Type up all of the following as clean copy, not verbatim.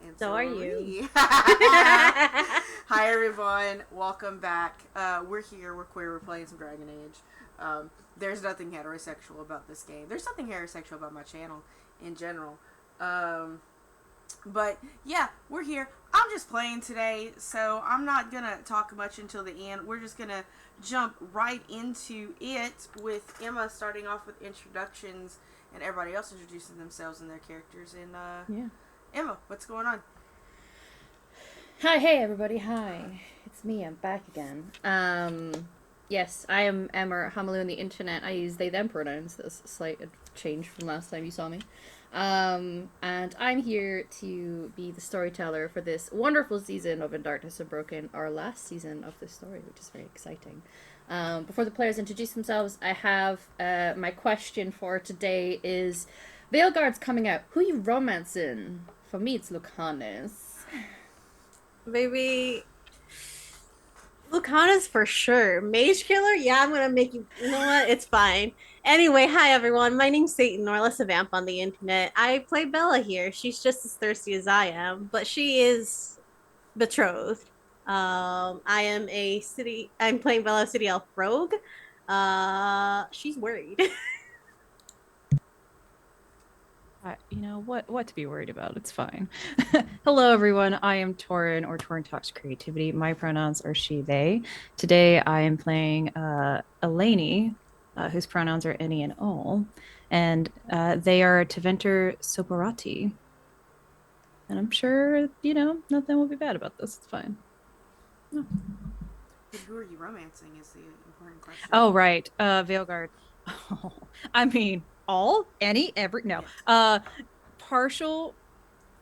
And so are you. Hi everyone, welcome back. We're here, we're queer, we're playing some Dragon Age. There's nothing heterosexual about this game. There's nothing heterosexual about my channel in general. But yeah, we're here. I'm just playing today, so I'm not gonna talk much until the end. We're just gonna jump right into it with Emma starting off with introductions and everybody else introducing themselves and their characters. And Yeah. Emma, what's going on? Hi, hey everybody, hi. It's me, I'm back again. Yes, I am Emma Hamalu on the internet. I use they them pronouns. That's a slight change from last time you saw me. And I'm here to be the storyteller for this wonderful season of In Darkness Unbroken, our last season of this story, which is very exciting. Before the players introduce themselves, I have my question for today is Veilguard's coming out. Who you romancing? For me, it's Lucanus. Maybe Lucanus for sure. Mage Killer? Yeah, I'm gonna make you. You know what? It's fine. Anyway, hi everyone. My name's Satan, or less a vamp on the internet. I play Bella here. She's just as thirsty as I am, but she is betrothed. I am a city. I'm playing Bella City Elf Rogue. She's worried. You know what to be worried about. It's fine. Hello, everyone. I am Torin, or Torin Talks Creativity. My pronouns are she, they. Today, I am playing Eleni, whose pronouns are any and all, and they are Tevenitor Soporati. And I'm sure, nothing will be bad about this. It's fine. But who are you romancing is the important question. Oh, right. Veilguard. Oh, I mean, every, no. Yes. Partial.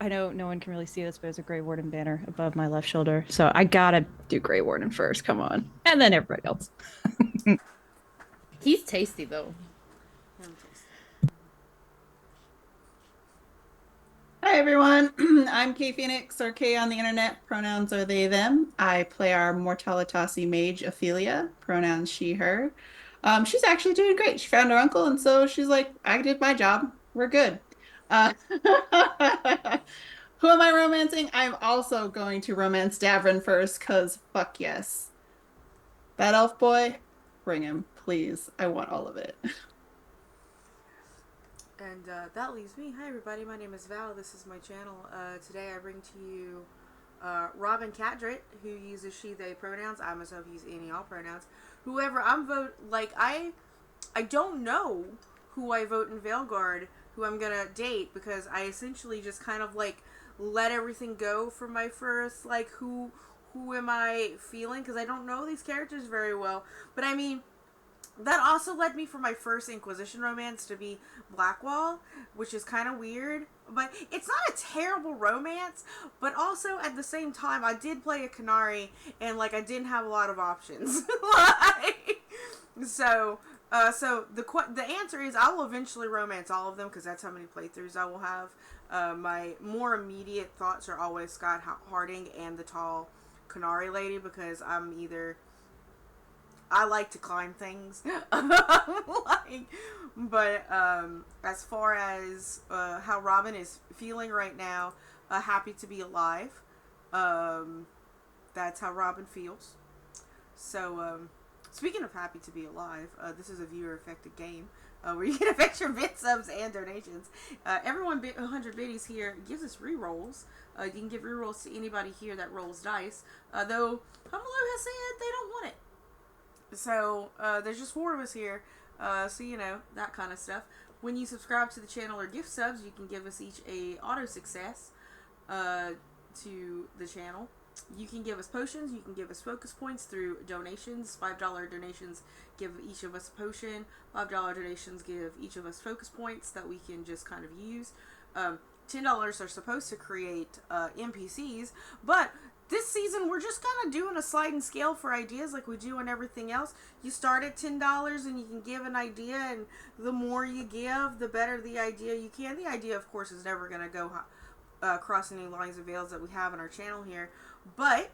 I know no one can really see this, but there's a Grey Warden banner above my left shoulder. So I gotta do Grey Warden first. Come on. And then everybody else. He's tasty though. Hi everyone, I'm Kay Phoenix, or Kay on the internet. Pronouns are they, them. I play our Mortalitasi mage, Ophelia. Pronouns she, her. She's actually doing great. She found her uncle, and so she's like, I did my job. We're good. Who am I romancing? I'm also going to romance Davrin first, because fuck yes. That elf boy, bring him, please. I want all of it. And that leaves me. Hi everybody, my name is Val. This is my channel. Today I bring to you Robin Cadrit, who uses she, they pronouns. I myself use any, all pronouns. Whoever I'm I don't know who I vote in Veilguard, who I'm gonna date, because I essentially just kind of let everything go for my first, who am I feeling, because I don't know these characters very well. But I mean, that also led me for my first Inquisition romance to be Blackwall, which is kind of weird. But it's not a terrible romance, but also at the same time, I did play a Canary, and I didn't have a lot of options. So the answer is I will eventually romance all of them, because that's how many playthroughs I will have. My more immediate thoughts are always Scott Harding and the tall Canary lady, because I like to climb things. But as far as how Robin is feeling right now, happy to be alive. That's how Robin feels. So, speaking of happy to be alive, this is a viewer-affected game where you can affect your bit subs and donations. Everyone 100 biddies here gives us rerolls. You can give rerolls to anybody here that rolls dice. Though Pumelo has said they don't want it. So, there's just 4 of us here, so that kind of stuff. When you subscribe to the channel or gift subs, you can give us each a auto success to the channel. You can give us potions, you can give us focus points through donations. $5 donations give each of us a potion. $5 donations give each of us focus points that we can just kind of use. $10 are supposed to create NPCs, but this season, we're just kind of doing a sliding scale for ideas like we do on everything else. You start at $10 and you can give an idea, and the more you give, the better the idea you can. The idea, of course, is never going to go cross any lines of veils that we have on our channel here, but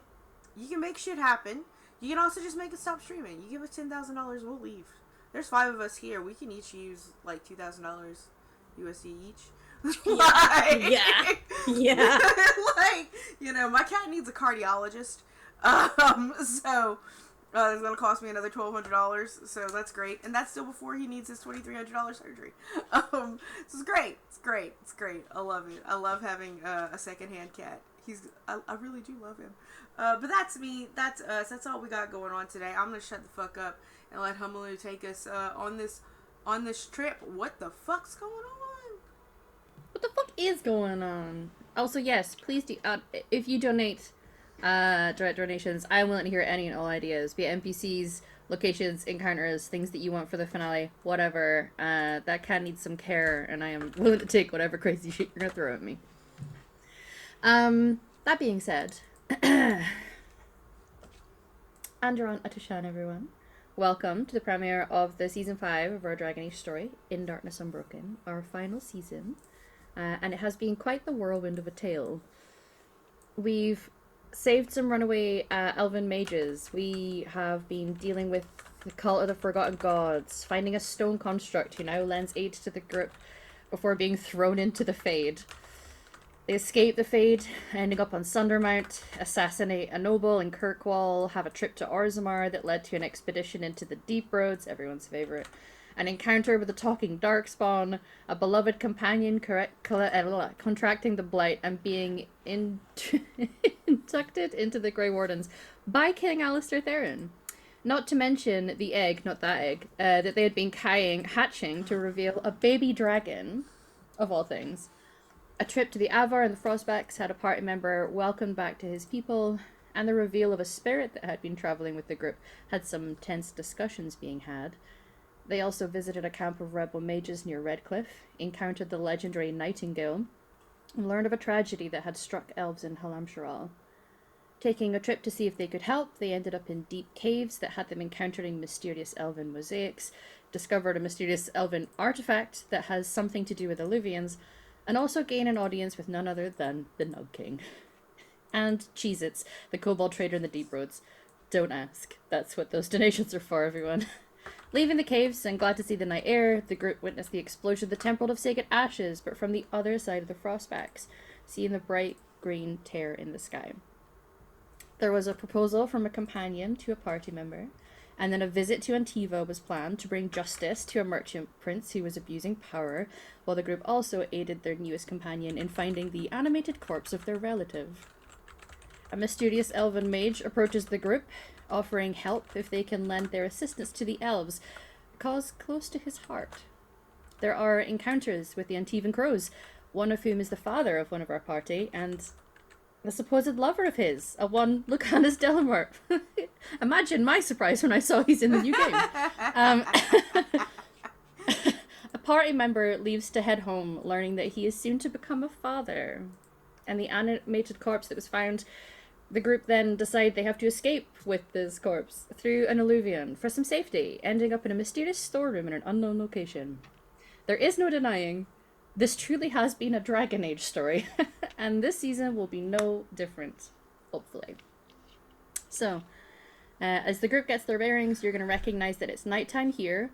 you can make shit happen. You can also just make it stop streaming. You give us $10,000, we'll leave. There's 5 of us here. We can each use $2,000 USD each. Like, Yeah. like, you know, my cat needs a cardiologist. So it's gonna cost me another $1,200. So that's great, and that's still before he needs his $2,300 surgery. So it's great. It's great. It's great. I love it. I love having a secondhand cat. I really do love him. But that's me. That's us. That's all we got going on today. I'm gonna shut the fuck up and let Humalu take us on this trip. What the fuck's going on? What the fuck is going on? Also, yes, please do. If you donate direct donations, I'm willing to hear any and all ideas, be it NPCs, locations, encounters, things that you want for the finale, whatever. That cat needs some care, and I am willing to take whatever crazy shit you're gonna throw at me. That being said, Andron Atushan, everyone. Welcome to the premiere of the season 5 of our Dragon Age story, In Darkness Unbroken, our final season. And it has been quite the whirlwind of a tale. We've saved some runaway elven mages. We have been dealing with the cult of the Forgotten Gods, finding a stone construct who now lends aid to the group before being thrown into the Fade. They escape the Fade, ending up on Sundermount, assassinate a noble in Kirkwall, have a trip to Orzammar that led to an expedition into the Deep Roads, everyone's favourite, an encounter with a talking darkspawn, a beloved companion contracting the Blight, and being inducted into the Grey Wardens by King Alistair Theron. Not to mention the egg, not that egg, that they had been hatching to reveal a baby dragon, of all things. A trip to the Avar and the Frostbacks had a party member welcomed back to his people, and the reveal of a spirit that had been travelling with the group had some tense discussions being had. They also visited a camp of rebel mages near Redcliffe, encountered the legendary Nightingale, and learned of a tragedy that had struck elves in Halamsharal. Taking a trip to see if they could help, they ended up in deep caves that had them encountering mysterious elven mosaics, discovered a mysterious elven artifact that has something to do with Illuvians, and also gain an audience with none other than the Nug King. And Cheez-Its, the kobold trader in the Deep Roads. Don't ask. That's what those donations are for, everyone. Leaving the caves and glad to see the night air, the group witnessed the explosion of the Temple of Sacred Ashes, but from the other side of the Frostbacks, seeing the bright green tear in the sky. There was a proposal from a companion to a party member, and then a visit to Antiva was planned to bring justice to a merchant prince who was abusing power, while the group also aided their newest companion in finding the animated corpse of their relative. A mysterious elven mage approaches the group, offering help if they can lend their assistance to the elves, a cause close to his heart. There are encounters with the Antivan crows, one of whom is the father of one of our party, and the supposed lover of his, a one Lucanus Delamorp. Imagine my surprise when I saw he's in the new game. A party member leaves to head home, learning that he is soon to become a father. And the animated corpse that was found, the group then decide they have to escape with this corpse through an alluvion for some safety, ending up in a mysterious storeroom in an unknown location. There is no denying this truly has been a Dragon Age story, and this season will be no different, hopefully. So, as the group gets their bearings, you're going to recognize that it's nighttime here.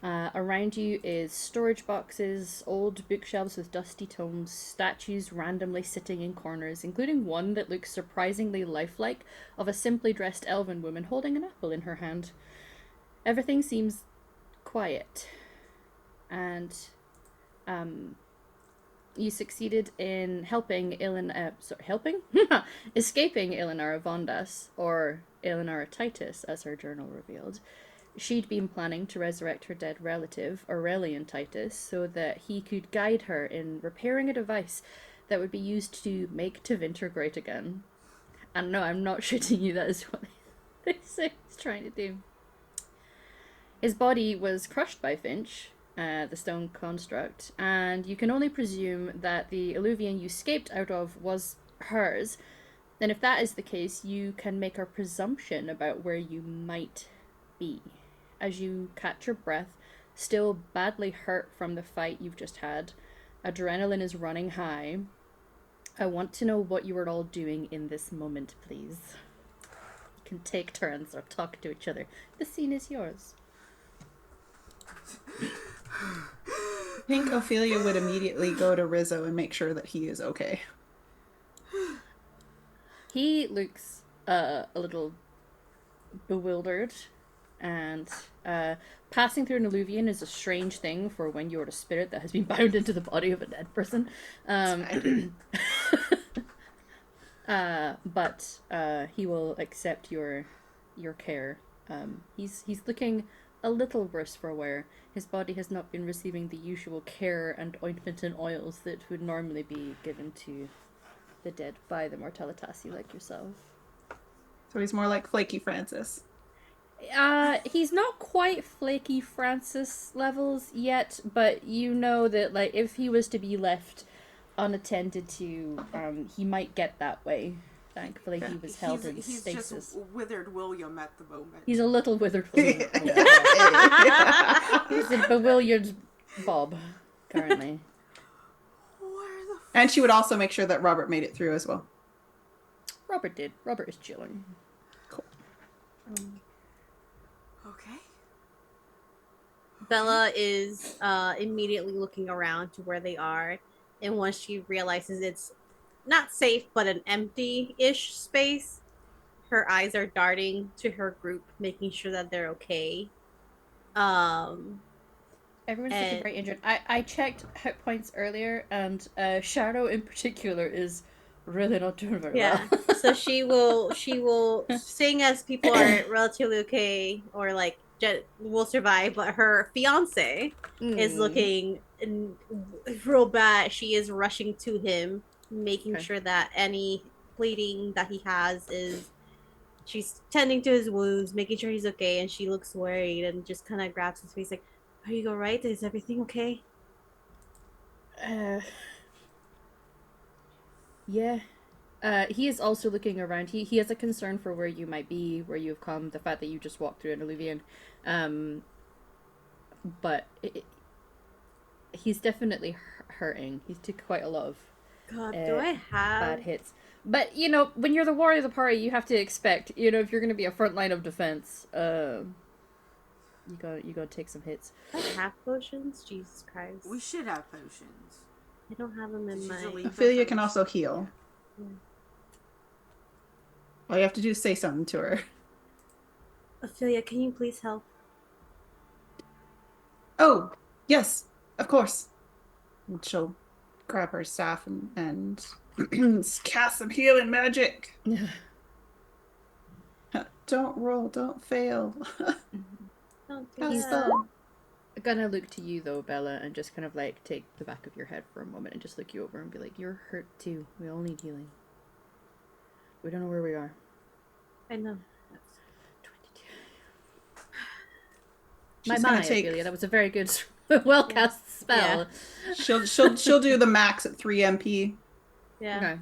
Around you is storage boxes, old bookshelves with dusty tomes, statues randomly sitting in corners, including one that looks surprisingly lifelike, of a simply dressed elven woman holding an apple in her hand. Everything seems quiet, and you succeeded in escaping Elinara Vondas, or Elinara Titus, as her journal revealed. She'd been planning to resurrect her dead relative, Aurelian Titus, so that he could guide her in repairing a device that would be used to make Tevenitor great again. And no, I'm not shitting you, that is what they say he's trying to do. His body was crushed by Finch, the stone construct, and you can only presume that the alluvion you escaped out of was hers. And if that is the case, you can make a presumption about where you might be. As you catch your breath, still badly hurt from the fight you've just had, adrenaline is running high. I want to know what you are all doing in this moment, please. You can take turns or talk to each other. The scene is yours. think Ophelia would immediately go to Rizzo and make sure that he is okay. He looks a little bewildered, and passing through an illuvian is a strange thing for when you're a spirit that has been bound into the body of a dead person. But he will accept your care. He's looking a little worse for wear. His body has not been receiving the usual care and ointment and oils that would normally be given to the dead by the Mortalitasi like yourself. So he's more like Flaky Francis. He's not quite Flaky Francis levels yet, but you know that, like, if he was to be left unattended to, he might get that way. Thankfully, he was held in he's stasis. Just withered William at the moment. He's a little withered William. He's a bewildered Bob, currently. Where the And she would also make sure that Robert made it through as well. Robert did. Robert is chilling. Cool. Okay. Bella is immediately looking around to where they are, and once she realizes it's not safe but an empty-ish space, her eyes are darting to her group, making sure that they're okay. Everyone's looking very injured. I checked hit points earlier, and Shadow in particular is really not doing very well. So she will seeing as people are relatively okay or like will survive, but her fiance is looking real bad. She is rushing to him, making sure that any bleeding that he has is, she's tending to his wounds, making sure he's okay, and she looks worried and just kind of grabs his face like, "Are you all right? Is everything okay?" Yeah. He is also looking around. He has a concern for where you might be, where you've come, the fact that you just walked through an illuvian. But he's definitely hurting. He's took quite a lot of do I have bad hits. But, you know, when you're the warrior of the party, you have to expect, you know, if you're going to be a front line of defense, you gotta take some hits. I have potions? Jesus Christ. We should have potions. I don't have them in my... Ophelia can also heal. All you have to do is say something to her. Ophelia, can you please help? Oh, yes, of course. And she'll grab her staff and cast some healing magic. Don't roll, don't fail. Don't do Cast that. spell. I'm gonna look to you, though, Bella, and just kind of, like, take the back of your head for a moment and just look you over and be like, you're hurt, too. We all need healing. We don't know where we are. I know. 22. My gonna mind, take... Ophelia. That was a very good, well-cast spell. Yeah. She'll do the max at 3 MP. Yeah. Okay.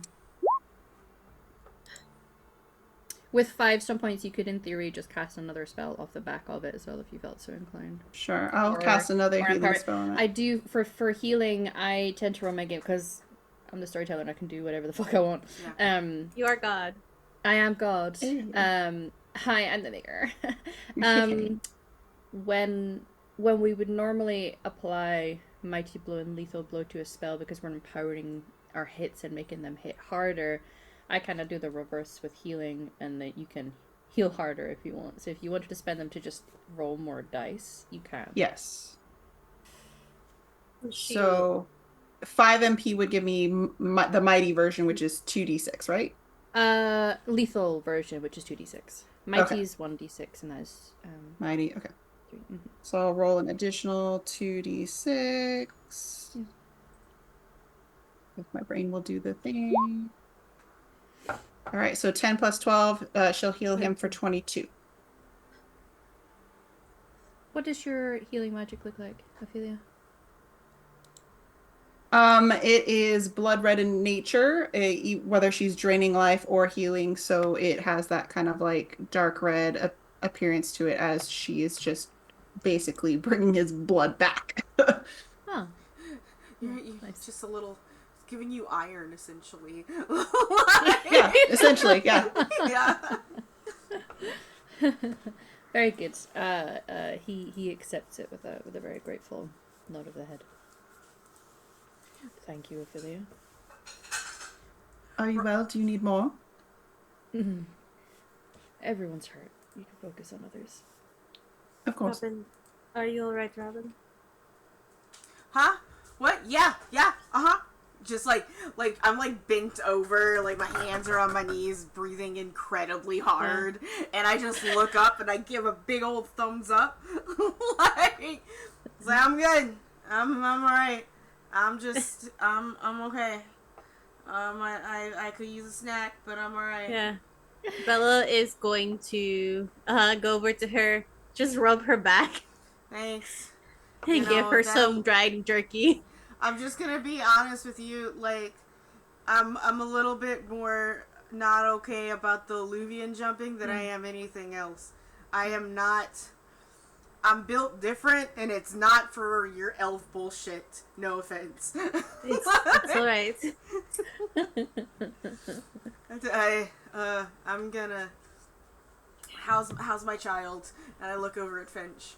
With 5 stun points, you could, in theory, just cast another spell off the back of it as well, if you felt so inclined. Sure, I'll cast another healing spell on it. I do, for healing, I tend to run my game, because I'm the storyteller and I can do whatever the fuck I want. Yeah. You are God. I am God. Hi, I'm the maker. When we would normally apply Mighty Blow and Lethal Blow to a spell, because we're empowering our hits and making them hit harder, I kind of do the reverse with healing, and that you can heal harder if you want. So if you wanted to spend them to just roll more dice, you can. Yes. So 5 MP would give me the mighty version, which is 2d6, right? Lethal version, which is 2d6. Mighty is 1d6, and that is mighty. Okay. 3. Mm-hmm. So I'll roll an additional 2d6. Yeah. If my brain will do the thing. All right, so 10 plus 12, she'll heal him for 22. What does your healing magic look like, Ophelia? It is blood red in nature, whether she's draining life or healing, so it has that kind of like dark red appearance to it, as she is just basically bringing his blood back. Oh. Nice. Just a little, giving you iron, essentially. Yeah, essentially, yeah. Yeah. Very good. He accepts it with a very grateful nod of the head. Thank you, Ophelia. Are you well? Do you need more? Mhm. Everyone's hurt. You can focus on others. Of course. Robin, are you alright, Robin? Huh? What? Yeah, uh-huh. Just like I'm like bent over, like my hands are on my knees, breathing incredibly hard, and I just look up and I give a big old thumbs up. like I'm good. I'm alright. I'm okay. I could use a snack, but I'm alright. Yeah. Bella is going to go over to her, just rub her back, Thanks. and give her some dried jerky. I'm just gonna be honest with you, like, I'm a little bit more not okay about the alluvian jumping than I am anything else. I'm built different, and it's not for your elf bullshit. No offense. It's alright. I'm gonna... How's my child? And I look over at Finch.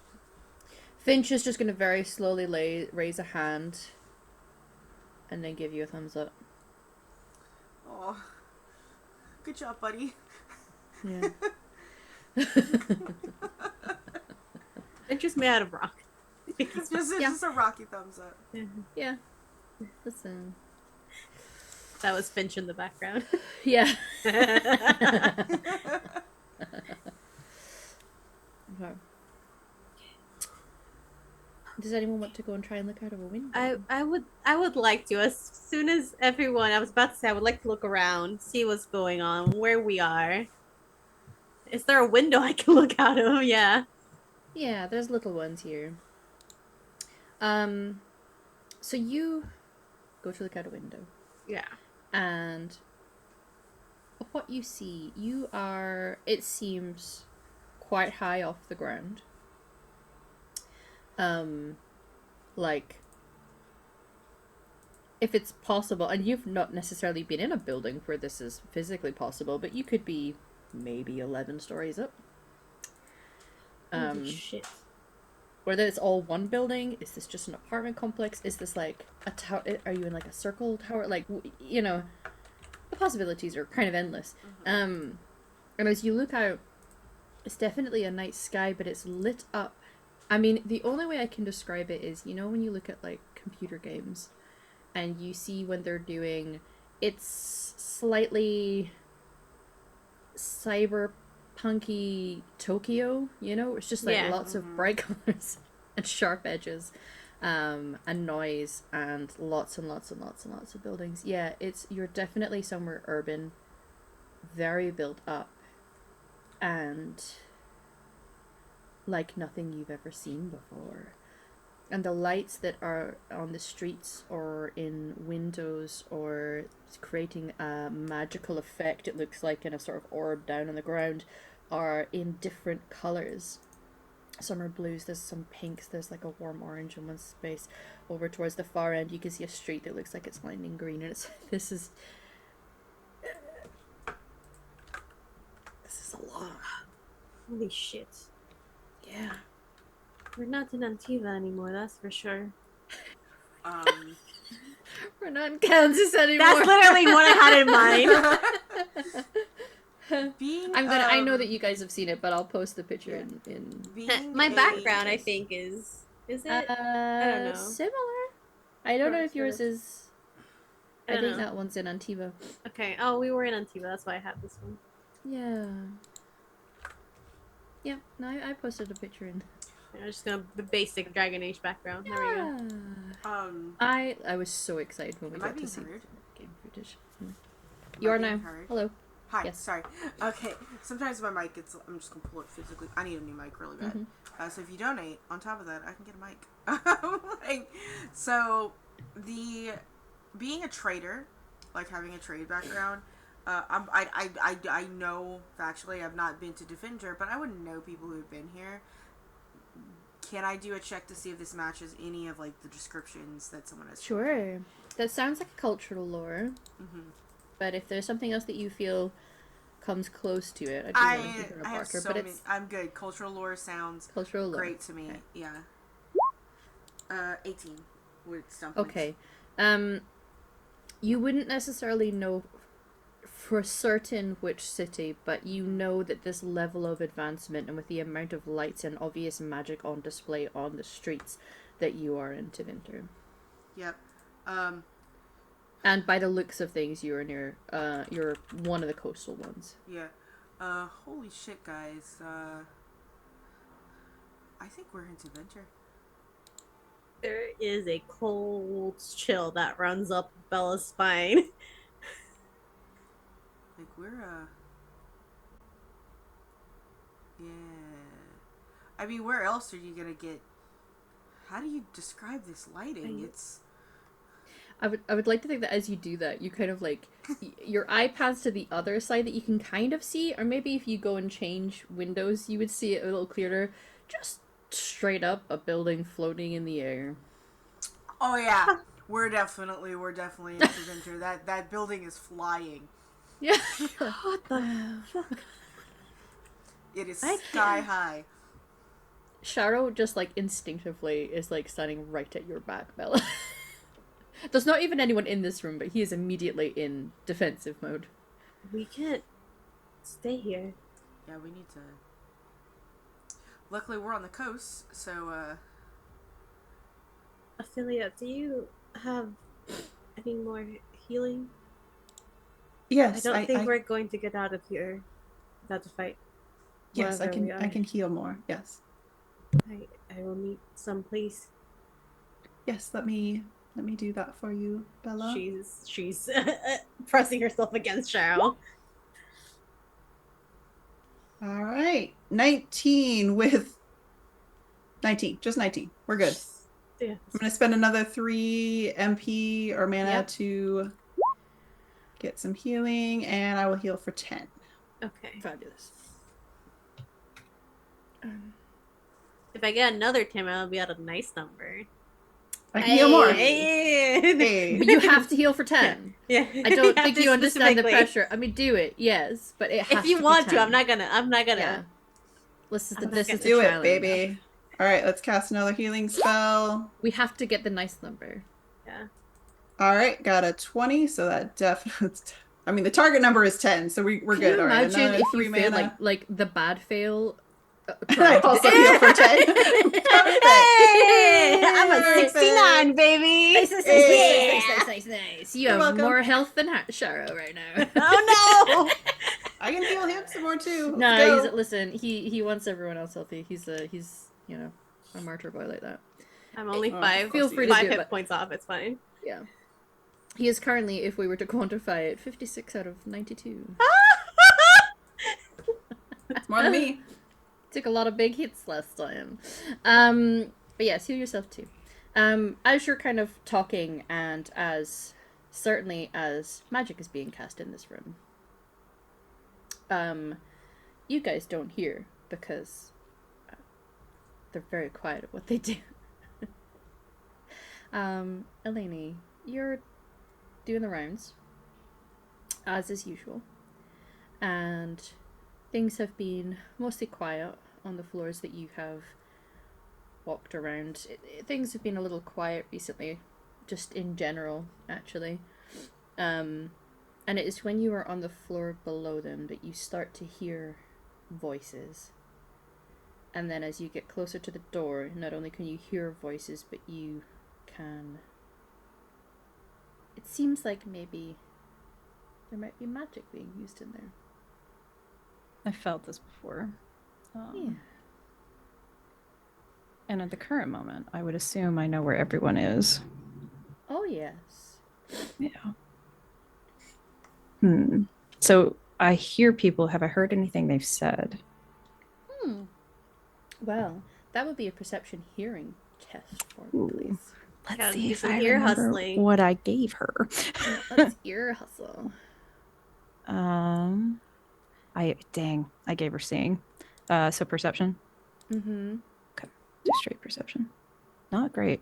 Finch is just going to very slowly raise a hand and then give you a thumbs up. Oh, good job, buddy. Yeah. It's just made out of rock. Just a rocky thumbs up. Yeah. Listen. That was Finch in the background. Yeah. Okay. Does anyone want to go and try and look out of a window? I would like to, as soon as everyone, I was about to say, I would like to look around, see what's going on, where we are. Is there a window I can look out of? Yeah. Yeah, there's little ones here. So you go to look out a window. Yeah. And what you see, you are, it seems, quite high off the ground. Like, if it's possible, and you've not necessarily been in a building where this is physically possible, but you could be maybe 11 stories up. Holy shit. Whether it's all one building, is this just an apartment complex? Is this like a tower? Are you in like a circle tower? Like, you know, the possibilities are kind of endless. And as you look out, it's definitely a night sky, but it's lit up. I mean, the only way I can describe it is, you know, when you look at like computer games and you see when they're doing, it's slightly cyberpunky Tokyo, you know, it's just like lots of bright colors and sharp edges, and noise and lots and lots and lots and lots of buildings. Yeah, you're definitely somewhere urban, very built up, and like nothing you've ever seen before. And the lights that are on the streets or in windows or creating a magical effect, it looks like in a sort of orb down on the ground, are in different colours. Some are blues, there's some pinks, there's like a warm orange in one space. Over towards the far end you can see a street that looks like it's lined in green, and this is a lot. Holy shit. Yeah. We're not in Antiva anymore, that's for sure. We're not in Kansas anymore. That's literally what I had in mind. I know that you guys have seen it, but I'll post the picture in My background, I think, is it? I don't know. Similar. I don't know if yours is. I think that one's in Antiva. Okay. Oh, we were in Antiva. That's why I had this one. Yeah. Yeah. No, I posted a picture in. I'm just gonna the basic Dragon Age background. There we go. I was so excited when we got to see game footage. You are now. Heard? Hello. Hi. Yes. Sorry. Okay. Sometimes my mic gets. I'm just gonna pull it physically. I need a new mic really bad. So if you donate, on top of that, I can get a mic. So being a trader, like having a trade background. I know factually I've not been to Defender, but I wouldn't know people who have been here. Can I do a check to see if this matches any of like the descriptions that someone has? Sure. That sounds like a cultural lore. But if there's something else that you feel comes close to it, I have so many. I'm good. Cultural lore sounds great to me. Yeah. 18 with something. Okay. You wouldn't necessarily know for certain which city, but you know that this level of advancement and with the amount of lights and obvious magic on display on the streets, that you are in Tevenitor. Yep. And by the looks of things, you're near. You're one of the coastal ones. Yeah. Holy shit, guys. I think we're in Tevenitor. There is a cold chill that runs up Bella's spine. Like, we're, yeah. I mean, where else are you gonna get... How do you describe this lighting? It's... I would like to think that as you do that, you kind of like your eye paths to the other side that you can kind of see, or maybe if you go and change windows, you would see it a little clearer. Just straight up a building floating in the air. Oh yeah, we're definitely in Tevenitor. That building is flying. Yeah. What the fuck? It is sky high. Sharo just like instinctively is like standing right at your back, Bella. There's not even anyone in this room, but he is immediately in defensive mode. We can't stay here. Yeah, we need to... Luckily, we're on the coast, so, Ophelia, do you have any more healing? Yes, I don't think we're going to get out of here without the fight. Yes, I Wherever we can heal more. Yes. I will need some, please. Yes, let me do that for you, Bella. She's pressing herself against Cheryl. All right. 19 with 19. Just 19. We're good. Yeah. I'm going to spend another 3 MP or mana Yep. to get some healing, and I will heal for 10. Okay. Fabulous. If I get another 10, I'll be at a nice number. I can heal more. Hey. Hey. But you have to heal for 10. Yeah. I don't think to you understand the specifically. pressure. I mean, do it, yes, but it has If you to want be to, 10. I'm not gonna. Yeah. This is the Do it, challenge. baby. All right, let's cast another healing spell. We have to get the nice number. Yeah. All right, got a 20, so that definitely... I mean, the target number is 10, so we're Can good. you All right, imagine another if 3 you fail mana. like the bad fail? I also heal for 10. Hey, I'm a Perfect. 69, baby. Nice. You You're have welcome. more health than Sharo right now. Oh no! I can heal him some more too. Let's No, go. listen. He wants everyone else healthy. He's you know a martyr boy like that. I'm only Oh, five. feel free to five do hit it. points off. It's fine. Yeah. He is currently, if we were to quantify it, 56 out of 92. It's more than me. Took a lot of big hits last time. But yes, heal yourself too. As you're kind of talking, and certainly as magic is being cast in this room, you guys don't hear because they're very quiet at what they do. Eleni, you're doing the rounds, as is usual, and things have been mostly quiet on the floors that you have walked around. Things have been a little quiet recently, just in general, actually. And it is when you are on the floor below them that you start to hear voices. And then as you get closer to the door, not only can you hear voices, but you can... It seems like maybe there might be magic being used in there. I felt this before. Yeah. And at the current moment, I would assume I know where everyone is. Oh, yes. Yeah. So I hear people. Have I heard anything they've said? Well, that would be a perception hearing test for me, Ooh. please. Let's Yeah, see do if some I ear remember hustling. what I gave her. Let's ear hustle. I gave her seeing. So perception. Mm-hmm. Okay, just straight perception. Not great.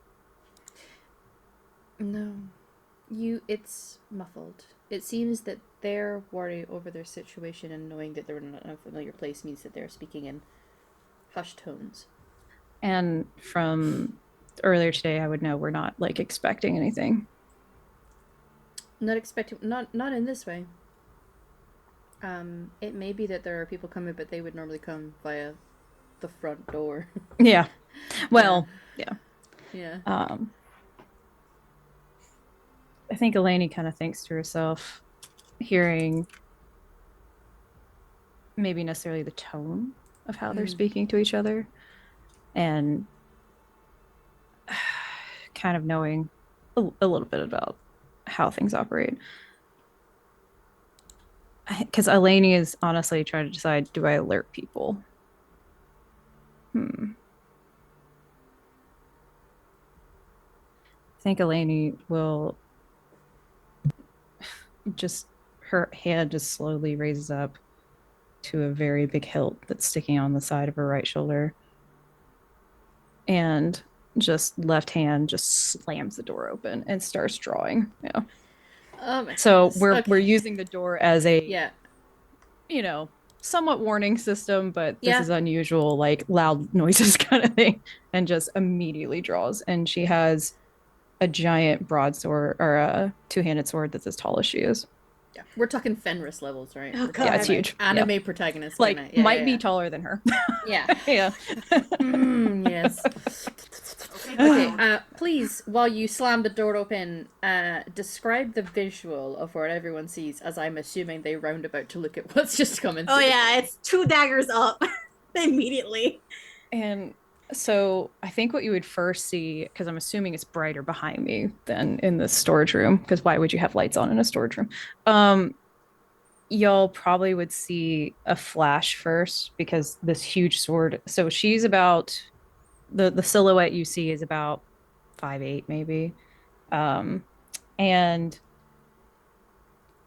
No. It's muffled. It seems that their worry over their situation and knowing that they're in an unfamiliar place means that they're speaking in hushed tones. And from earlier today, I would know we're not like expecting anything. Not expecting, not in this way. It may be that there are people coming, but they would normally come via the front door. Yeah. Well, Yeah. I think Eleni kind of thinks to herself, hearing maybe necessarily the tone of how they're speaking to each other, and kind of knowing a little bit about how things operate. Because Eleni is honestly trying to decide, do I alert people? I think Eleni will just, her hand just slowly raises up to a very big hilt that's sticking on the side of her right shoulder. And just left hand just slams the door open and starts drawing. Yeah. Oh my So goodness. we're using the door as a, Yeah. you know, somewhat warning system, but this Yeah. is unusual, like loud noises kind of thing, and just immediately draws. And she has a giant broadsword, or a two-handed sword that's as tall as she is. Yeah. We're talking Fenris levels, right? Oh, We're God. Yeah, it's huge. Anime protagonist. Like, kinda. Yeah, might be taller than her. Yeah. Yeah. Yes. Okay, please, while you slam the door open, describe the visual of what everyone sees, as I'm assuming they round about to look at what's just coming through. Oh yeah, it's 2 daggers up immediately. And so I think what you would first see, because I'm assuming it's brighter behind me than in the storage room, because why would you have lights on in a storage room? Y'all probably would see a flash first, because this huge sword. So she's about, the silhouette you see is about 5'8" maybe, and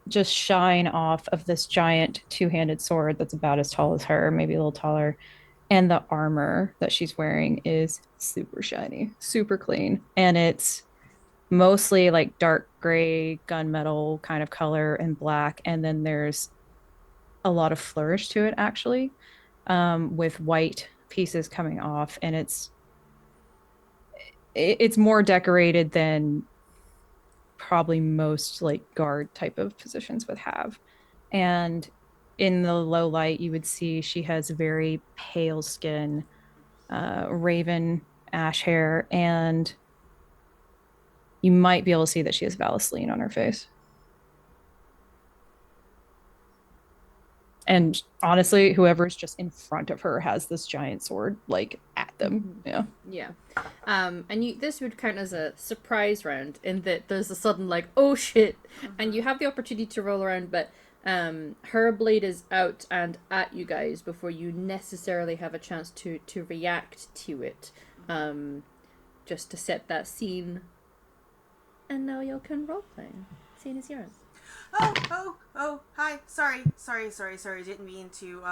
just shine off of this giant two-handed sword that's about as tall as her, maybe a little taller. And the armor that she's wearing is super shiny, super clean, and it's mostly like dark gray gunmetal kind of color and black, and then there's a lot of flourish to it actually, with white pieces coming off, and it's more decorated than probably most like guard type of positions would have. And in the low light, you would see she has very pale skin, raven ash hair, and you might be able to see that she has Vaseline on her face. And honestly, whoever's just in front of her has this giant sword like at them. Yeah. Yeah. And this would count as a surprise round, in that there's a sudden like, oh shit, and you have the opportunity to roll around, but her blade is out and at you guys before you necessarily have a chance to react to it. Just to set that scene. And now you can role play. Scene is yours. Oh, hi. Sorry. Didn't mean to,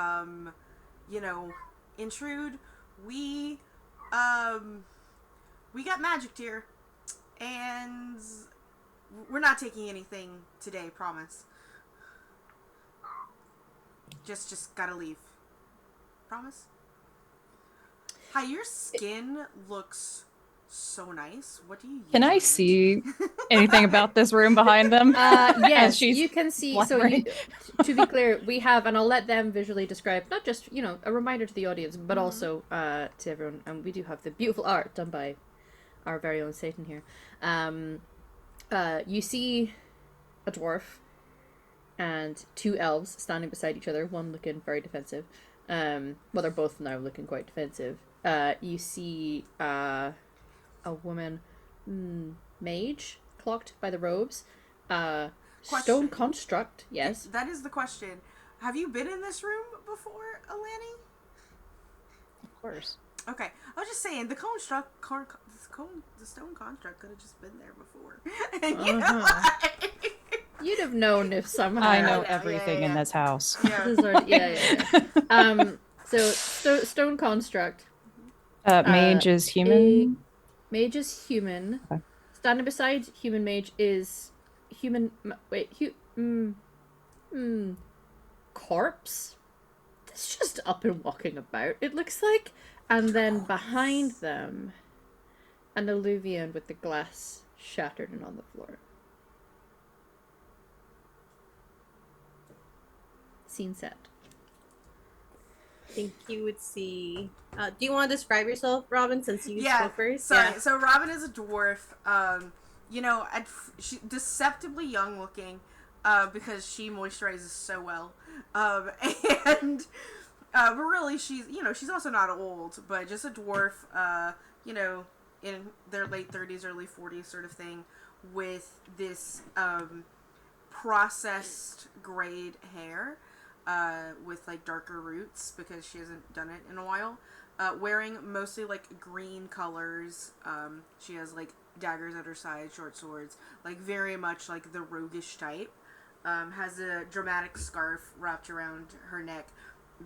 intrude. We got magicked here, and we're not taking anything today, promise. Just gotta leave. Promise? Hi, your skin looks so nice. What do you use? Can I see anything about this room behind them? Yes, she's you can see. blubbering. So, to be clear, we have, and I'll let them visually describe, not just, a reminder to the audience, but also to everyone. And we do have the beautiful art done by our very own Satan here. You see a dwarf and 2 elves standing beside each other, one looking very defensive. Well, they're both now looking quite defensive. You see a woman, mage, clocked by the robes. Stone construct, yes. That is the question. Have you been in this room before, Alani? Of course. Okay, I was just saying, the stone construct could have just been there before. You'd have known if somehow. I know everything in this house. Yeah. So stone construct. Mage is human. Mage is human. Okay. Standing beside human mage is human. Wait, corpse. That's just up and walking about. It looks like, and then behind them, an Illuvian with the glass shattered and on the floor. scene set. I think you would see. Do you want to describe yourself, Robin, since you spoke first? Sorry. Yeah. So Robin is a dwarf. She's deceptively young looking, because she moisturizes so well. And but really, she's also not old, but just a dwarf. In their late 30s, early 40s, sort of thing, with this processed grayed hair. With like darker roots because she hasn't done it in a while. Wearing mostly like green colors. She has like daggers at her side, short swords, like very much like the roguish type. Has a dramatic scarf wrapped around her neck,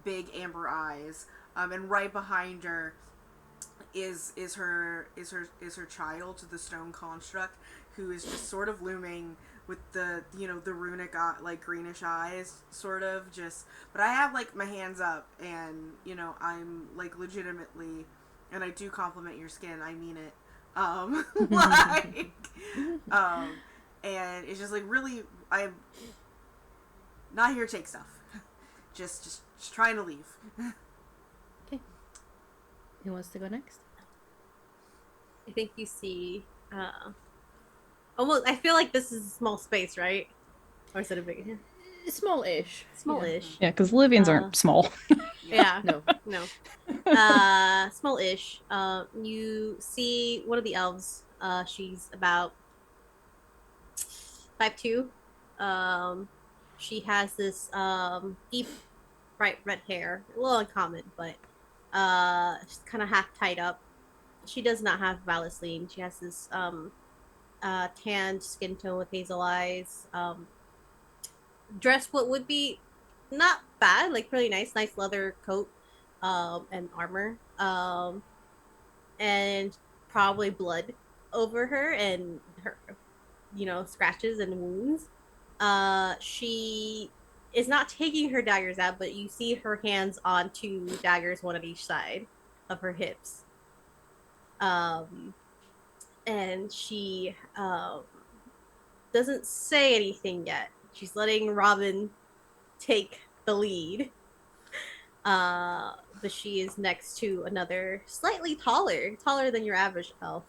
big amber eyes, and right behind her is her child, the stone construct, who is just sort of looming with the runic like greenish eyes, sort of just. But I have like my hands up, and I'm like legitimately, and I do compliment your skin. I mean it. Like, and it's just like really, I'm not here to take stuff. just trying to leave. Okay. Who wants to go next? I think you see. Almost. I feel like this is a small space, right? Or is it a big? Small-ish. Small-ish. Yeah, because Livians aren't small. Yeah. No. No. Small-ish. You see one of the elves. She's about 5'2". She has this deep, bright red hair. A little uncommon, but she's kind of half tied up. She does not have Valisline. She has this tanned skin tone with hazel eyes. Dressed what would be not bad, like really nice leather coat, and armor, and probably blood over her and her, scratches and wounds. She is not taking her daggers out, but you see her hands on 2 daggers, one at each side of her hips. And she doesn't say anything yet. She's letting Robin take the lead. But she is next to another slightly taller than your average elf.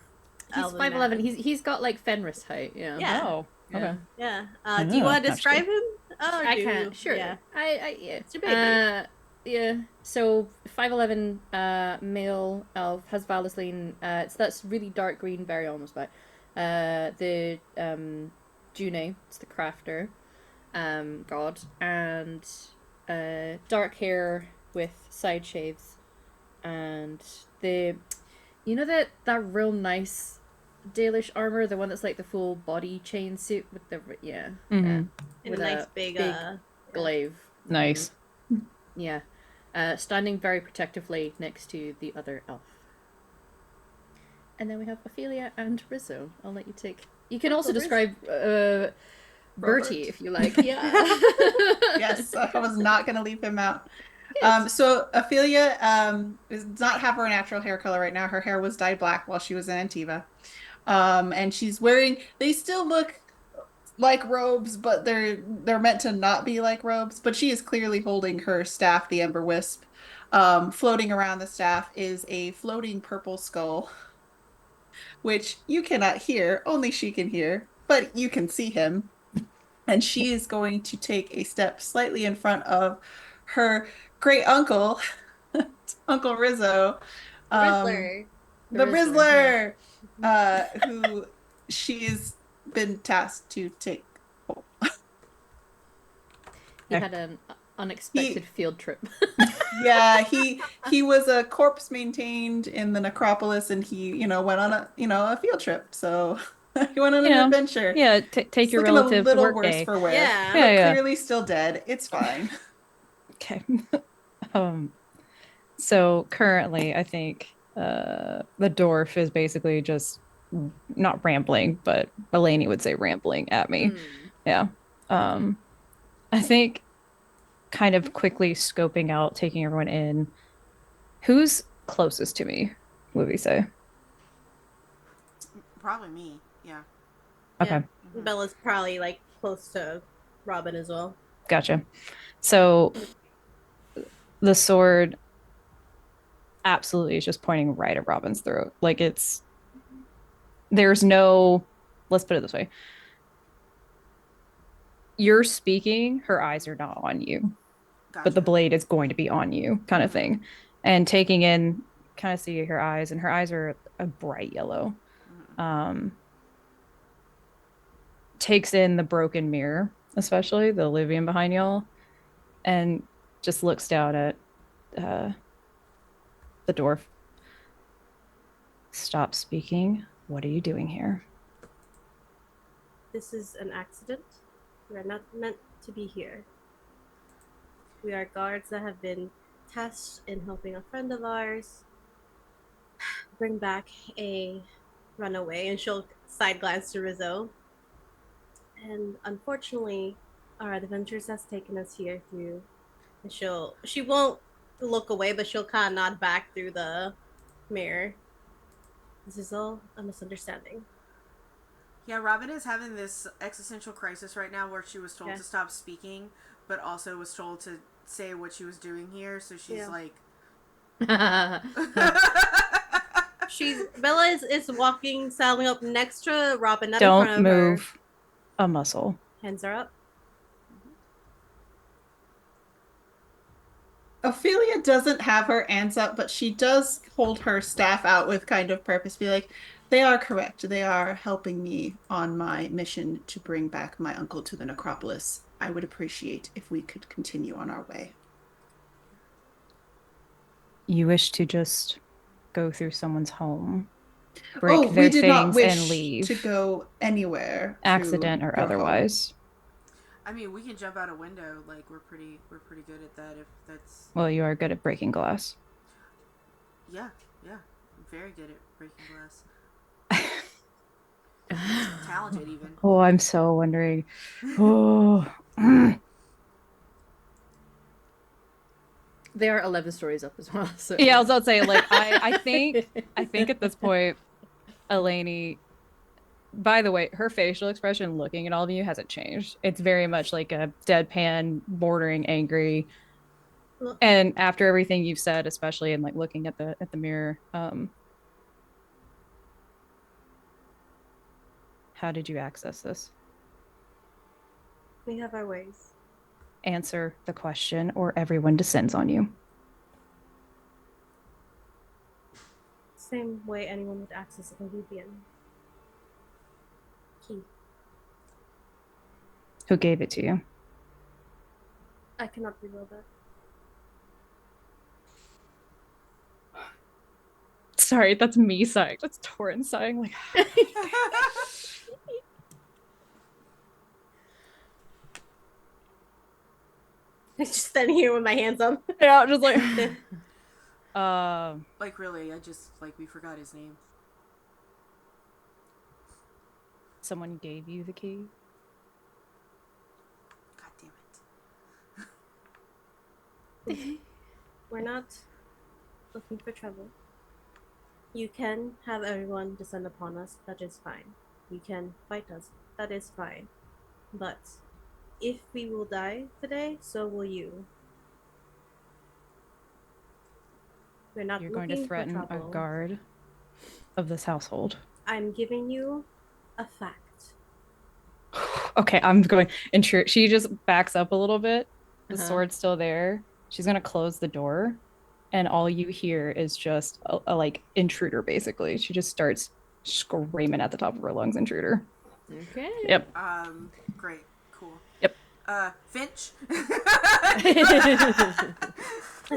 He's 5'11". He's got like Fenris height. Yeah. Yeah. Oh, okay. Yeah. I Do you know, want to describe actually. him? I can. Sure. Yeah. Yeah. It's your baby. Yeah. So 5'11", male elf, has Valisline. So that's really dark green, very almost black. The June, it's the crafter, god, and dark hair with side shaves, and that real nice Dalish armor, the one that's like the full body chain suit with the Mhm. And with a nice big glaive. Nice. Yeah. Standing very protectively next to the other elf. And then we have Ophelia and Rizzo. I'll let you take. You can also describe Bertie if you like. Yeah. Yes, I was not going to leave him out. So Ophelia does not have her natural hair color right now. Her hair was dyed black while she was in Antiva. And she's wearing, they still look like robes, but they're meant to not be like robes. But she is clearly holding her staff, the Ember Wisp. Floating around the staff is a floating purple skull, which you cannot hear, only she can hear, but you can see him. And she is going to take a step slightly in front of her great uncle, Uncle Rizzo, Rizzler. the Rizzler, Rizzler, who she's been tasked to take. He had an unexpected field trip. Yeah, he was a corpse maintained in the necropolis, and he went on a field trip. So he went on an adventure. Yeah, take He's your looking a relative to little work worse day. for wear. Yeah. But Yeah. clearly still dead. It's fine. Okay. So currently, I think the dwarf is basically just not rambling, but Eleni would say rambling at me. Yeah. I think kind of quickly scoping out, taking everyone in. Who's closest to me, would we say? Probably me. Yeah. Okay. Yeah. Bella's probably like close to Robin as well. Gotcha. So the sword absolutely is just pointing right at Robin's throat. Like there's no, let's put it this way. You're speaking, her eyes are not on you, but the Gotcha. blade is going to be on you, kind of thing. And taking in, kind of see her eyes, and her eyes are a bright yellow. Takes in the broken mirror, especially the Livian behind y'all, and just looks down at uh, the dwarf. Stop speaking. What are you doing here? This is an accident. We are not meant to be here. We are guards that have been tasked in helping a friend of ours bring back a runaway, and she'll side glance to Rizzo. And unfortunately, our adventures has taken us here through. And she won't look away, but she'll kind of nod back through the mirror. This is all a misunderstanding. Yeah, Robin is having this existential crisis right now where she was told to stop speaking, but also was told to say what she was doing here. So she's like, Bella is walking, saddling up next to Robin, not Don't in front of move her. a muscle. Hands are up. Ophelia doesn't have her hands up, but she does hold her staff out with kind of purpose. Be like, they are correct. They are helping me on my mission to bring back my uncle to the necropolis. I would appreciate if we could continue on our way. You wish to just go through someone's home, break their we did not things, wish and leave. to go anywhere, accident or otherwise. Home. I mean, we can jump out a window. Like we're pretty good at that. If that's well, you are good at breaking glass. Yeah, I'm very good at breaking glass. Talented, even. Oh, I'm so wondering. Oh. They are 11 stories up as well. So yeah, I was about to say, like, I think at this point, Eleni. By the way, her facial expression looking at all of you hasn't changed. It's very much like a deadpan, bordering angry. And after everything you've said, especially in like looking at the mirror, how did you access this? We have our ways. Answer the question, or everyone descends on you. Same way anyone would access a Livian. Key. Who gave it to you? I cannot reveal that. Sorry, that's me sighing. That's Torin sighing. Like, I'm just standing here with my hands up. yeah, just like, like really, I just like we forgot his name. Someone gave you the key. God damn it. We're not looking for trouble. You can have everyone descend upon us, that is fine. You can fight us, that is fine. But if we will die today, so will you. We're not You're going to threaten a guard of this household. I'm giving you a fact. Okay, I'm going. And she just backs up a little bit. The sword's still there. She's going to close the door. And all you hear is just a like intruder, basically. She just starts screaming at the top of her lungs, intruder. Okay. Yep. Great. Cool. Yep. Finch.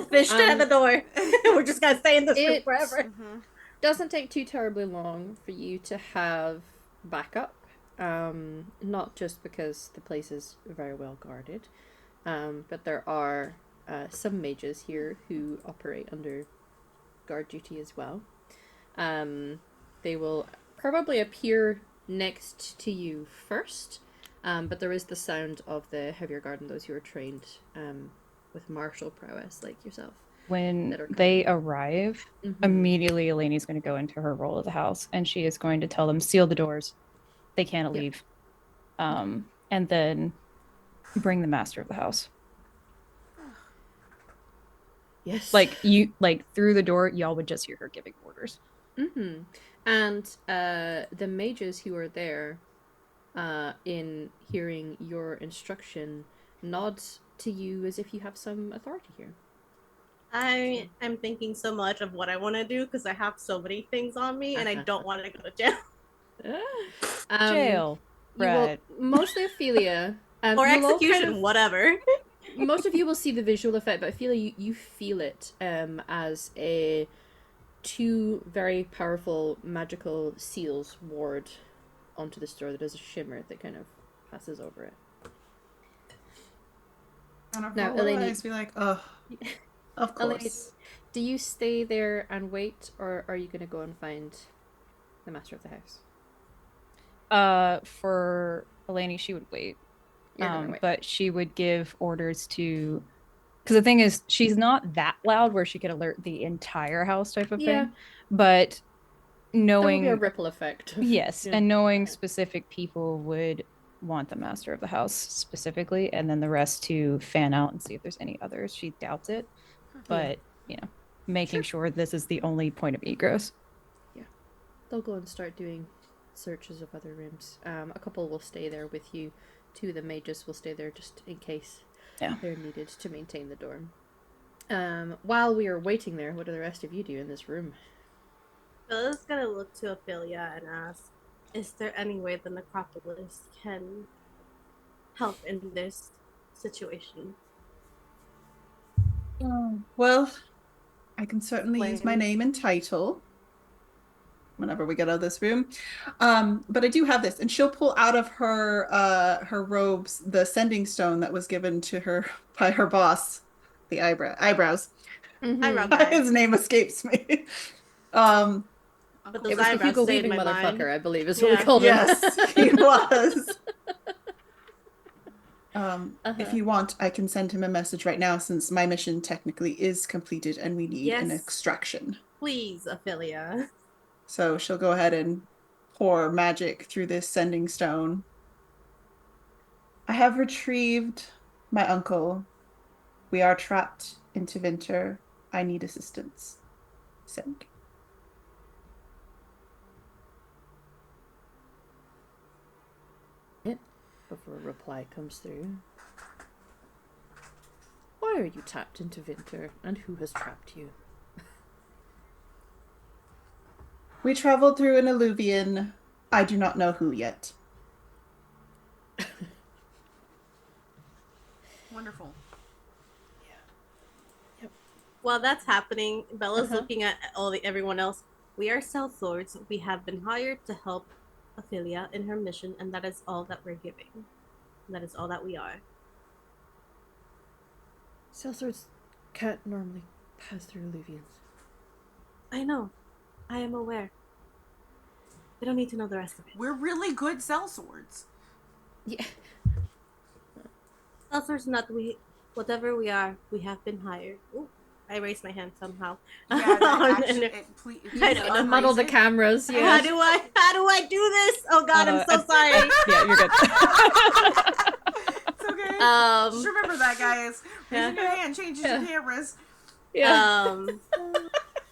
Finch at the door. We're just gonna stay in this room forever. Doesn't take too terribly long for you to have backup. Not just because the place is very well guarded, but there are some mages here who operate under guard duty as well. They will probably appear next to you first, but there is the sound of the heavier guard and those who are trained with martial prowess like yourself. When they arrive, immediately Eleni's going to go into her role of the house, and she is going to tell them, seal the doors. They can't leave. And then bring the master of the house. Yes. Like through the door, y'all would just hear her giving orders. Mm-hmm. And the mages who are there, in hearing your instruction, nod to you as if you have some authority here. I'm thinking so much of what I want to do because I have so many things on me and I don't want to go to jail. Jail, You will Brett. mostly Ophelia, Or you'll all execution, kind of, whatever. most of you will see the visual effect, but Ophelia, you feel it as two very powerful magical seals ward onto this door. There's a shimmer that kind of passes over it. Now, Eleni, I'd be like, oh, of course. Eleni, do you stay there and wait, or are you going to go and find the master of the house? For Eleni, she would wait. Wait. But she would give orders to, because the thing is, she's not that loud where she could alert the entire house type of thing. But knowing there will be a ripple effect. Yes, and knowing specific people would want the master of the house specifically, and then the rest to fan out and see if there's any others. She doubts it, but making sure this is the only point of egress. Yeah, they'll go and start doing searches of other rooms. A couple will stay there with you. Two of the mages will stay there just in case they're needed to maintain the dorm. While we are waiting there, what do the rest of you do in this room? Bella's gonna look to Ophelia and ask, is there any way the necropolis can help in this situation? Well, I can certainly use my name and title whenever we get out of this room. But I do have this, and she'll pull out of her her robes the sending stone that was given to her by her boss, the eyebrows. Mm-hmm. His name escapes me. But those it was the Hugo Weaving motherfucker, mind. I believe is what we called him. Yes, he was. If you want, I can send him a message right now, since my mission technically is completed and we need an extraction. Please, Ophelia. So she'll go ahead and pour magic through this sending stone. I have retrieved my uncle. We are trapped in Tevenitor. I need assistance. Send. Before a reply comes through. Why are you tapped into Tevenitor, and who has trapped you? We traveled through an alluvion. I do not know who yet. Wonderful. Yep. While that's happening, Bella's looking at everyone else. We are South Lords. We have been hired to help Ophelia in her mission, and that is all that we're giving. That is all that we are. Sellswords can't normally pass through alluvions. I know. I am aware. I don't need to know the rest of it. We're really good sellswords. Yeah. Sellswords, not we. Whatever we are, we have been hired. Ooh, I raised my hand somehow. Yeah, that actually, I don't know. Muddle the cameras. Yeah. How do I do this? Oh God, I'm so sorry. Yeah, you're good. It's okay. Just remember that, guys. Raising your hand changes your cameras. Yeah.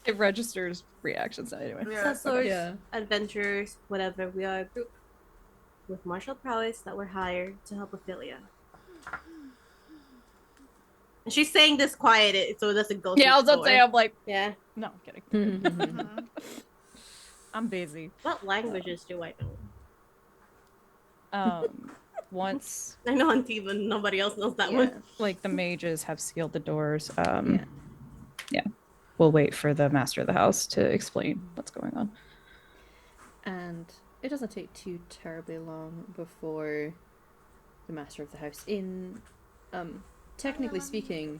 It registers reactions anyway. Sellswords, adventurers, whatever. We are a group with martial prowess that were hired to help Ophelia. And she's saying this quiet, so it doesn't go. Yeah, I was about to say, I'm like, yeah. No, I'm kidding. I'm busy. What languages do I know? Once I know Antiva, nobody else knows that one. Like the mages have sealed the doors. We'll wait for the master of the house to explain what's going on. And it doesn't take too terribly long before the master of the house, in technically speaking,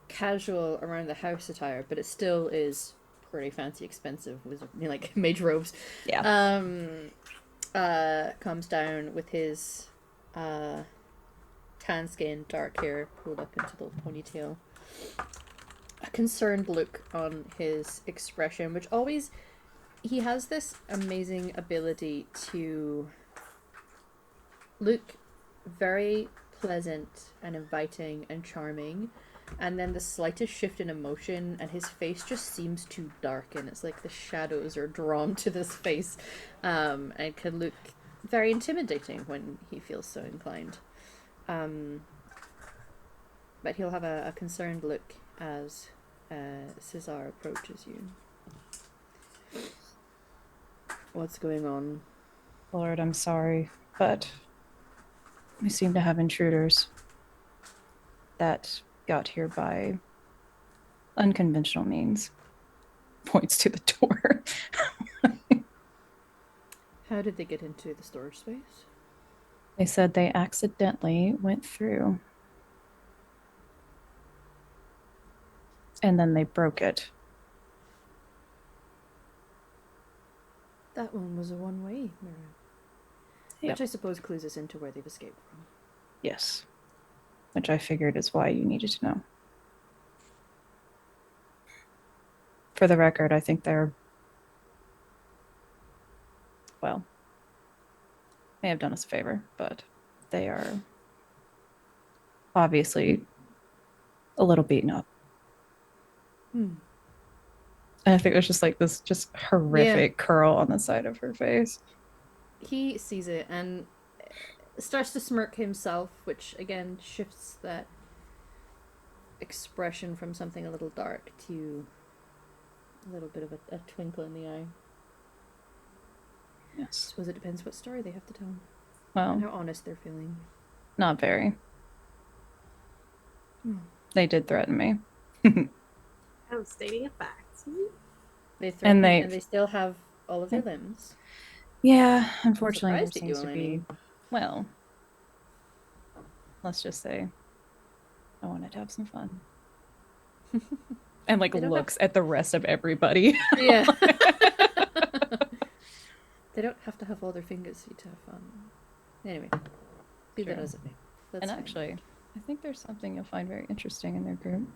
casual around the house attire, but it still is pretty fancy, expensive with like mage robes. Yeah. Comes down with his tan skin, dark hair pulled up into a little ponytail. A concerned look on his expression, which always, he has this amazing ability to look very pleasant and inviting and charming, and then the slightest shift in emotion and his face just seems to darken. It's like the shadows are drawn to this face, and can look very intimidating when he feels so inclined. But he'll have a concerned look as Cesar approaches you. What's going on? Lord, I'm sorry, but we seem to have intruders that got here by unconventional means. Points to the door. How did they get into the storage space? They said they accidentally went through. And then they broke it. That one was a one-way mirror. Yep. Which I suppose clues us into where they've escaped from. Yes. Which I figured is why you needed to know. For the record, I think they're, well, may have done us a favor, but they are obviously a little beaten up. And I think there's just like this just horrific curl on the side of her face. He sees it and starts to smirk himself, which again shifts that expression from something a little dark to a little bit of a twinkle in the eye. Yes. I suppose it depends what story they have to tell. Well, and how honest they're feeling. Not very. They did threaten me. I'm stating a fact. They threaten and they still have all of their limbs. Yeah, unfortunately, there I'm surprised seems to be. Well, let's just say, I wanted to have some fun, and like looks at the rest of everybody. Yeah. They don't have to have all their fingers to have fun. Anyway, be that as it may. And actually, I think there's something you'll find very interesting in their group.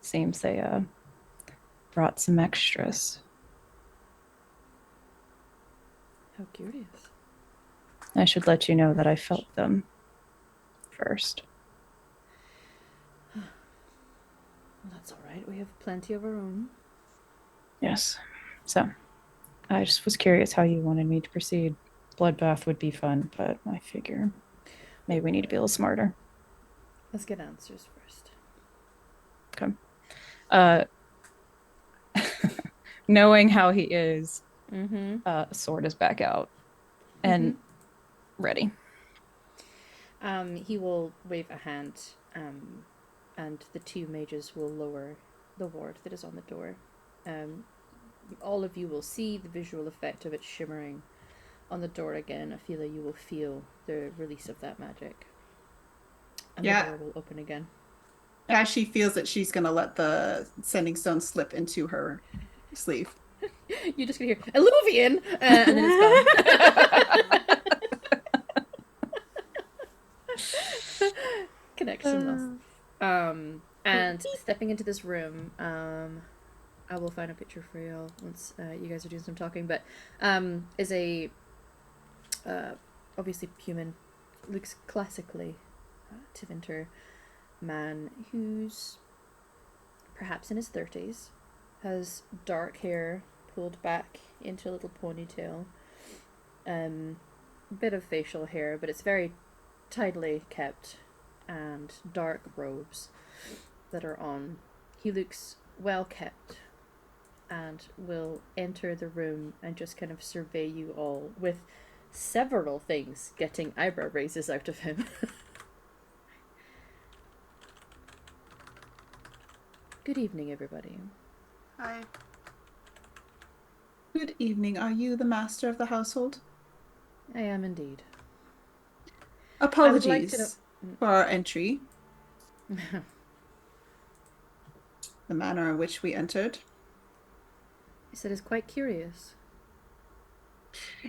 Seems they brought some extras. How curious. I should let you know that I felt them first. Well, that's all right. We have plenty of our own. Yes. So, I just was curious how you wanted me to proceed. Bloodbath would be fun, but I figure maybe we need to be a little smarter. Let's get answers first. Okay. Knowing how he is, sword is back out and ready. He will wave a hand, and the two mages will lower the ward that is on the door. All of you will see the visual effect of it shimmering on the door again. Ophelia, you will feel the release of that magic. And the door will open again. As she feels that she's going to let the sending stone slip into her sleeve. You're just going to hear, Illuvian! And then it's gone. Connection lost. And stepping into this room, I will find a picture for y'all once you guys are doing some talking, but is a obviously human, looks classically Tevenitor man who's perhaps in his 30s, has dark hair pulled back into a little ponytail, bit of facial hair, but it's very tidily kept, and dark robes that are on. He looks well kept and will enter the room and just kind of survey you all, with several things getting eyebrow raises out of him. Good evening, everybody. Hi. Good evening. Are you the master of the household? I am indeed. Apologies for our entry. The manner in which we entered. You said it's quite curious.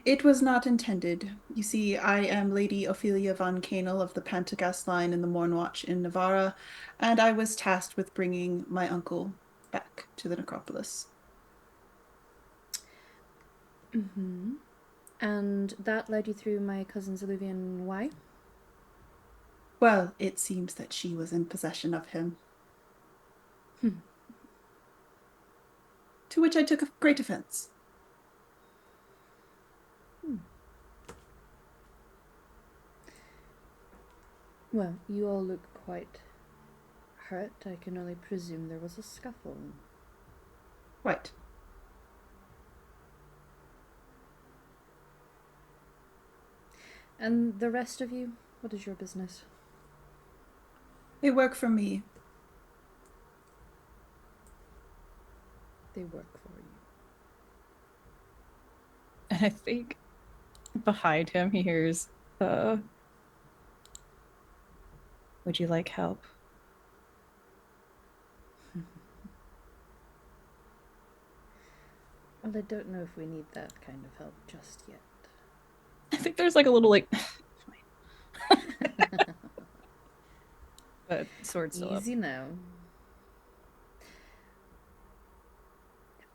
It was not intended. You see, I am Lady Ophelia von Canel of the Pantagast line in the Mornwatch in Navarra, and I was tasked with bringing my uncle back to the necropolis. And that led you through my cousin's Illuvian. Why? Well, it seems that she was in possession of him. To which I took a great offense. Well, you all look quite hurt. I can only presume there was a scuffle. Right. And the rest of you, what is your business? They work for me. They work for you. And I think behind him he hears, would you like help? Well, I don't know if we need that kind of help just yet. I think there's like a little like but sword still up. Easy now.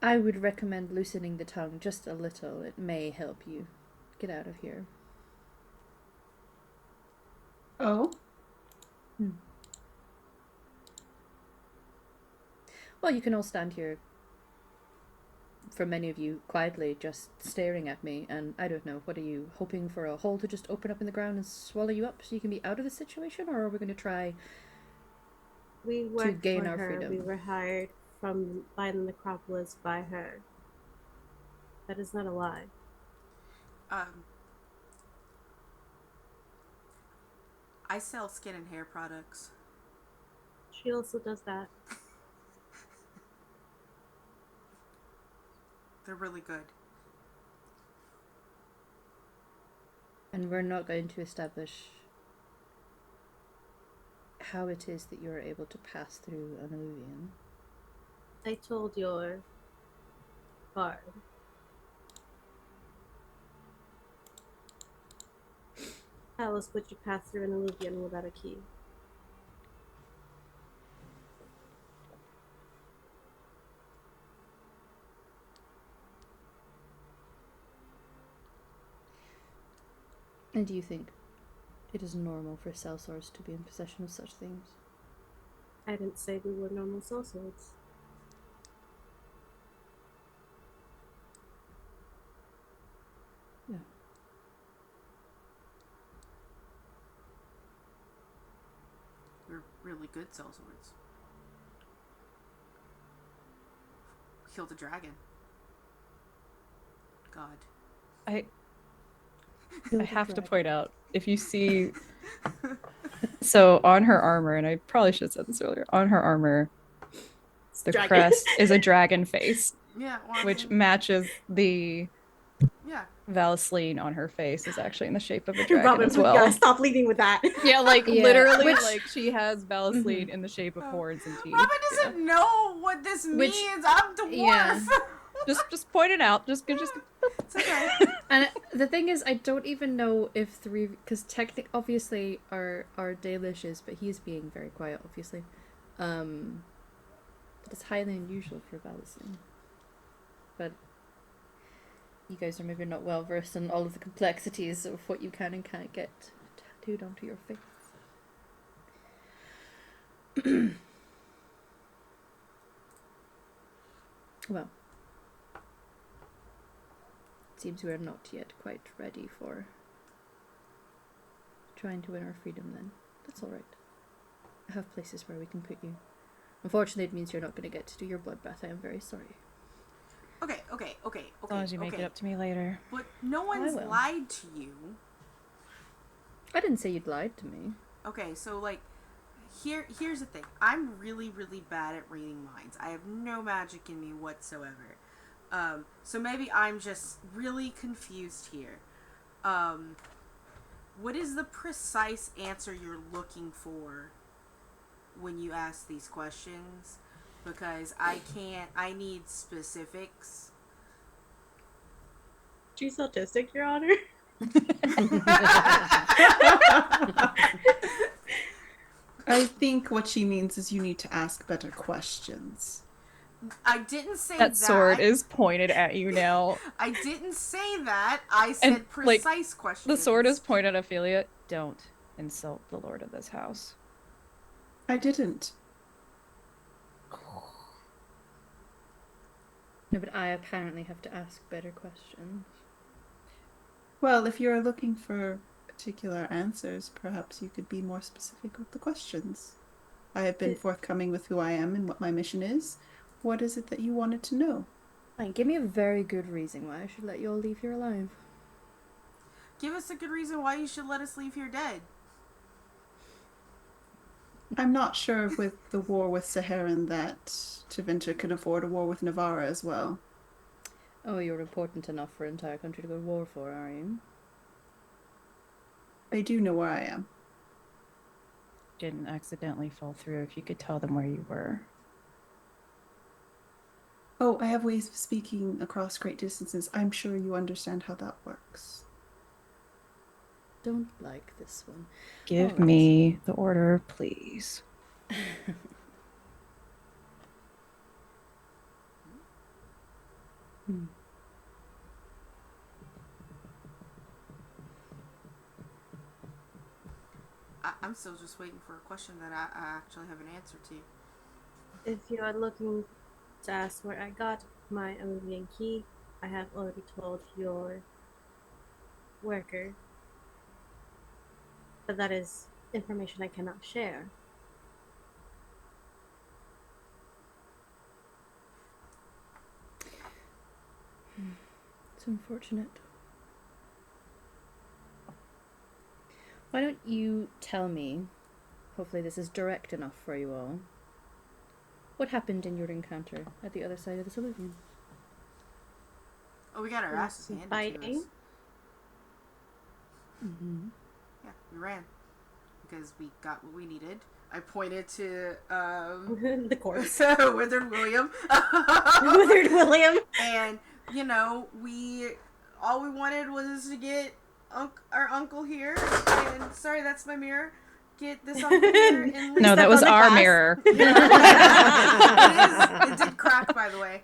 I would recommend loosening the tongue just a little. It may help you get out of here. Oh? Well, you can all stand here, for many of you, quietly just staring at me, and I don't know, what are you hoping for, a hole to just open up in the ground and swallow you up so you can be out of the situation, or are we going to try We worked gain for our her. freedom? We were hired by the necropolis by her. That is not a lie. I sell skin and hair products. She also does that. They're really good. And we're not going to establish how it is that you're able to pass through an illusion. I told your guard. How else would you pass through an illusion without a key? And do you think it is normal for sellswords to be in possession of such things? I didn't say we were normal sellswords. Yeah. We're really good sellswords. Killed a dragon. God. I have to point out, if you see, so on her armor, and I probably should have said this earlier, on her armor, the Dragon. crest is a dragon face, Yeah, well, I which mean, matches the yeah. Valsleen on her face is actually in the shape of a dragon Robin, as we well. gotta stop leading with that. Yeah, like Yeah, literally, which- like she has Valsleen in the shape of horns and teeth. Robin doesn't know what this Which- means. I'm dwarf. yeah. Just point it out. Just It's okay. And the thing is, I don't even know if three, because technically, obviously, our Dalish is, but he's being very quiet, obviously. It's highly unusual for Valison. But you guys are maybe not well versed in all of the complexities of what you can and can't get tattooed onto your face. Well, it seems we are not yet quite ready for trying to win our freedom then. That's alright. I have places where we can put you. Unfortunately, it means you're not going to get to do your bloodbath. I am very sorry. Okay. as long as you make it up to me later. But no one's will. lied to you. I didn't say you'd lied to me. Okay, so like, here's the thing. I'm really, really bad at reading minds. I have no magic in me whatsoever. So maybe I'm just really confused here. What is the precise answer you're looking for when you ask these questions? Because I need specifics. She's autistic, Your Honor. I think what she means is you need to ask better questions. I didn't say That sword is pointed at you now. I didn't say that. I said precise questions. The sword is pointed at Ophelia. Don't insult the lord of this house. I didn't. No, but I apparently have to ask better questions. Well, if you're looking for particular answers, perhaps you could be more specific with the questions. I have been forthcoming with who I am and what my mission is. What is it that you wanted to know? Fine, give me a very good reason why I should let you all leave here alive. Give us a good reason why you should let us leave here dead. I'm not sure with the war with Saharan that Tevenitor can afford a war with Navarra as well. Oh, you're important enough for an entire country to go to war for, are you? They do know where I am. Didn't accidentally fall through if you could tell them where you were. Oh, I have ways of speaking across great distances. I'm sure you understand how that works. Don't like this one. Give me the order, please. I'm still just waiting for a question that I actually have an answer to. If you are looking to ask where I got my Amulian key, I have already told your worker. But that is information I cannot share. It's unfortunate. Why don't you tell me, hopefully this is direct enough for you all, what happened in your encounter at the other side of the solution? Oh, we got our asses handed to us. Mm-hmm. Yeah, we ran. Because we got what we needed. I pointed to, the corpse. Withered William. Withered William. And, you know, all we wanted was to get our uncle here. And, sorry, that's my mirror. Get this uncle here. And No, that was our mirror. It did crack, by the way.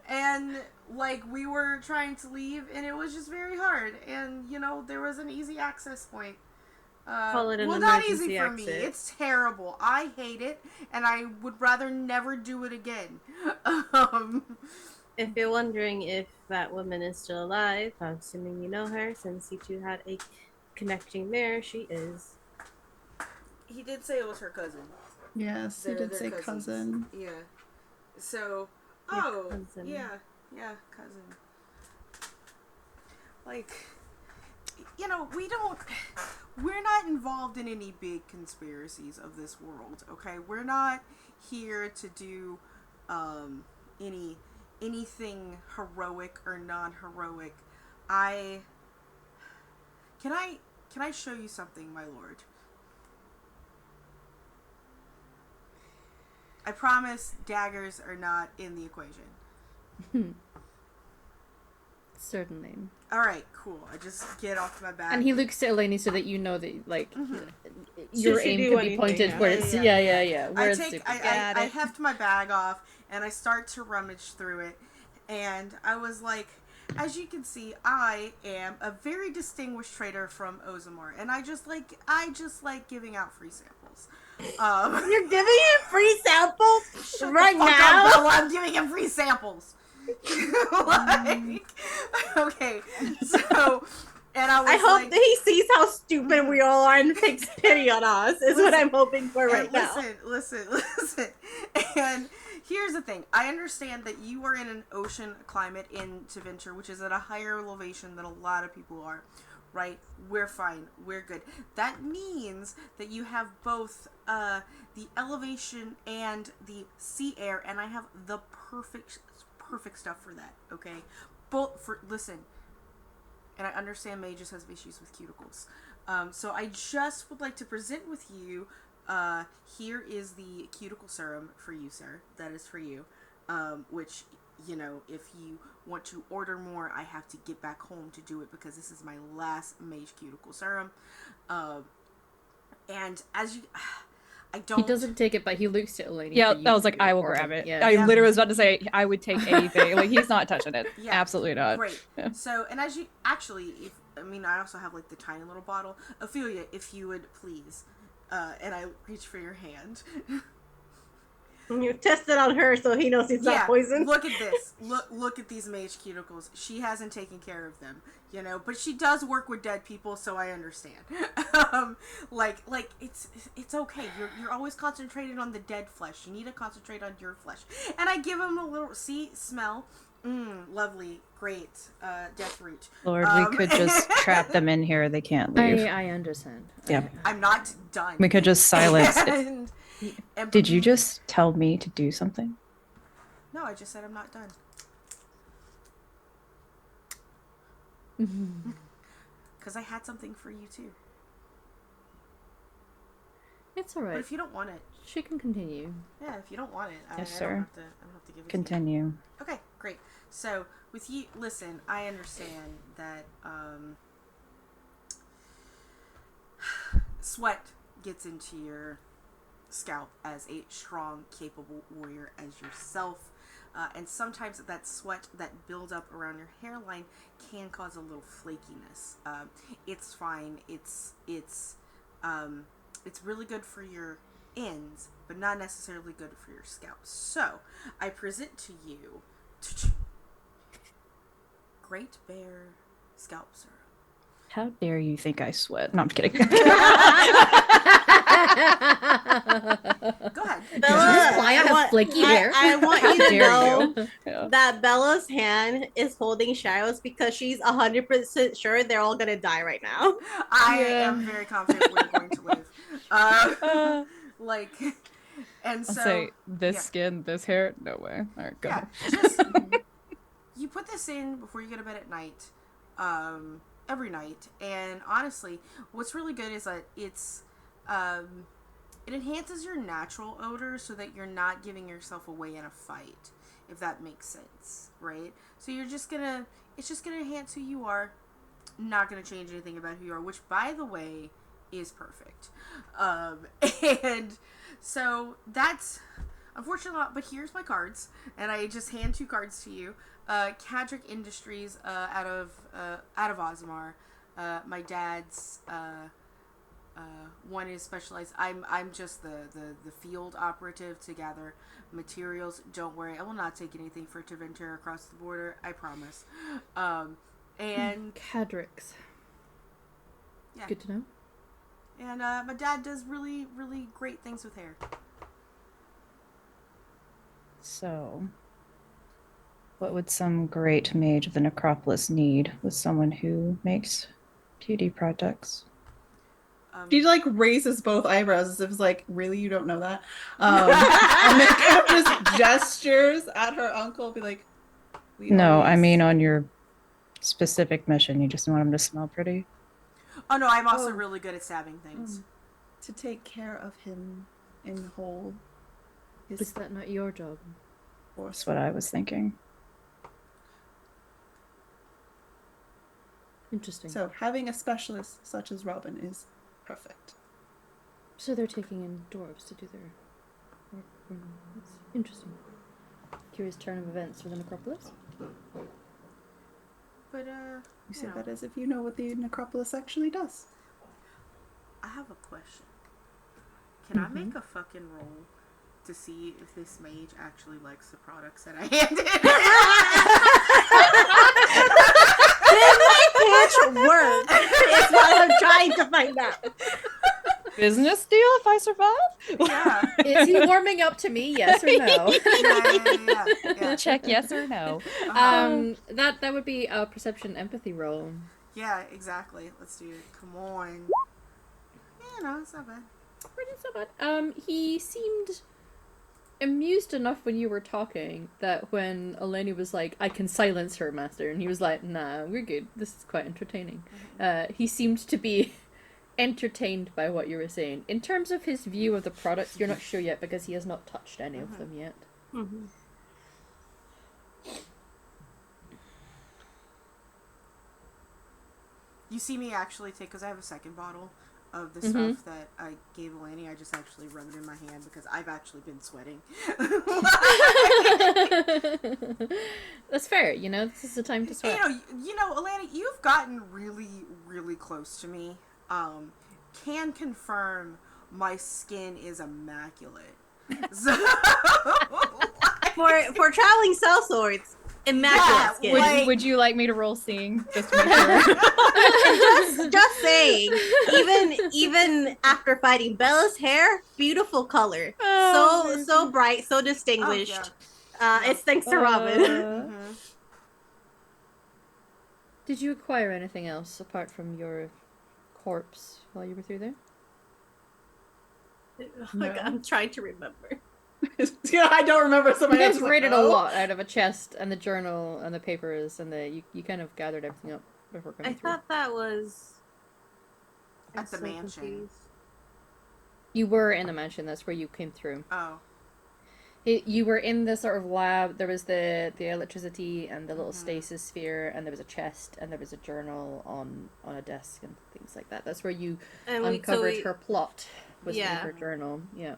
And, like, we were trying to leave, and it was just very hard. And, you know, there was an easy access point. Call it an not emergency easy for exit. me. It's terrible. I hate it, and I would rather never do it again. If you're wondering if that woman is still alive, I'm assuming you know her, since you two had a connecting mirror, she is. He did say it was her cousin. Yes, he did say cousins. cousin. Yeah. So, cousin. yeah, cousin. Like, you know, we're not involved in any big conspiracies of this world, okay? We're not here to do, anything heroic or non-heroic. Can I show you something, my lord? I promise daggers are not in the equation. Certainly. Alright, cool. I just get off my back. And he looks to Eleni so that you know that, like, your Should she aim do can be anything, pointed yeah. where it's, yeah. Where it's super. I heft my bag off, and I start to rummage through it, and I was like, as you can see, I am a very distinguished trader from Ozamor, and I just like giving out free samples. You're giving him free samples Shut right the fuck now? up, Bella. I'm giving him free samples. Like, okay, so, and I hope that he sees how stupid we all are and takes pity on us, is what I'm hoping for right now. Listen. And here's the thing. I understand that you are in an ocean climate in Tevenitor, which is at a higher elevation than a lot of people are, right? We're fine. We're good. That means that you have both the elevation and the sea air, and I have the perfect stuff for that, okay? Listen, and I understand mages has issues with cuticles. So I just would like to present with you, here is the cuticle serum for you, sir. That is for you. Which, you know, if you want to order more, I have to get back home to do it because this is my last mage cuticle serum. And as you... I don't. He doesn't take it, but he looks at Eleni. Yeah, for you I was to like, do I will for grab him. it. Yeah. I literally was about to say I would take anything. Like, he's not touching it. Yeah. Absolutely not. Great. Yeah. So, and as you actually, I also have like the tiny little bottle. Ophelia, if you would please, and I reach for your hand. You test it on her so he knows he's not poisoned. Look at this. Look at these mage cuticles. She hasn't taken care of them, but she does work with dead people, so I understand. Like it's okay. You're always concentrated on the dead flesh. You need to concentrate on your flesh. And I give him a little smell. Lovely, great, death root. Lord, we could just trap them in here. They can't leave. I understand. Yeah. I'm not done. We could just silence it. And Did you just tell me to do something? No, I just said I'm not done. Because I had something for you too. It's alright. But if you don't want it, she can continue. yeah. If you don't want it, Yes, I sir. don't have to give it. Continue. To you. Okay, great. So with you, listen. I understand that sweat gets into your scalp as a strong, capable warrior as yourself. And sometimes that sweat that builds up around your hairline can cause a little flakiness. It's fine. It's really good for your ends, but not necessarily good for your scalp. So I present to you Great Bear Scalp Serum. How dare you think I sweat? No, I'm just kidding. Go ahead. Bella, Why I have flaky hair? I want you to dare know Yeah. that Bella's hand is holding shadows because she's 100% sure they're all gonna die right now. I am very confident we're going to live. And I'll so say this yeah. skin, this hair, no way. All right, go Yeah, ahead. just you put this in before you go to bed at night, every night. And honestly, what's really good is that it enhances your natural odor so that you're not giving yourself away in a fight, if that makes sense, right? So it's just gonna enhance who you are, not gonna change anything about who you are, which by the way is perfect. And so that's unfortunately not, but here's my cards, and I just hand 2 cards to you. Cadric Industries, out of Ozmar. My dad's one is specialized. I'm just the field operative to gather materials. Don't worry, I will not take anything for Tevenitor across the border. I promise. And Cadrix. yeah, Good to know. and my dad does really, really great things with hair. So, what would some great mage of the necropolis need with someone who makes beauty products? She like raises both eyebrows as if it's like, really, you don't know that? And then kind of just gestures at her uncle, be like, No, I mean on your specific mission. You just want him to smell pretty? Oh no, I'm also really good at stabbing things. to take care of him in whole. Is that not your job? That's what I was thinking. Interesting. So having a specialist such as Robin is perfect. So they're taking in dwarves to do their work. That's interesting. Curious turn of events for the necropolis. But You say that as if you know what the necropolis actually does. I have a question. Can I make a fucking roll to see if this mage actually likes the products that I handed? Pitch work. It's what I'm trying to find out. Business deal if I survive? Yeah. Is he warming up to me? Yes or no? Yeah. Check yes or no. That would be a perception empathy roll. Yeah, exactly. Let's do it. Come on. Yeah, no, it's not bad. It's not bad. He seemed amused enough when you were talking that when Eleni was like, I can silence her, master, and he was like, nah, we're good. This is quite entertaining. He seemed to be entertained by what you were saying. In terms of his view of the products, you're not sure yet because he has not touched any of them yet. Mm-hmm. You see me actually take, because I have a second bottle, of the stuff that I gave Eleni. I just actually rub it in my hand because I've actually been sweating. That's fair. This is the time to sweat. Eleni, you've gotten really, really close to me. Can confirm my skin is immaculate. So, for traveling sellswords, immaculate skin. Would you like me to roll seeing just to make sure? just saying. Even after fighting, Bella's hair, beautiful color, so bright, so distinguished. It's thanks to Robin. Did you acquire anything else apart from your corpse while you were through there? No. I'm trying to remember. Yeah, I don't remember. You guys raided a lot out of a chest and the journal and the papers and you kind of gathered everything up before coming through. I thought that was at the mansion. Confused. You were in the mansion. That's where you came through. Oh. You were in the sort of lab. There was the electricity and the little stasis sphere, and there was a chest, and there was a journal on a desk and things like that. That's where you uncovered her plot. Was in her journal. Yeah.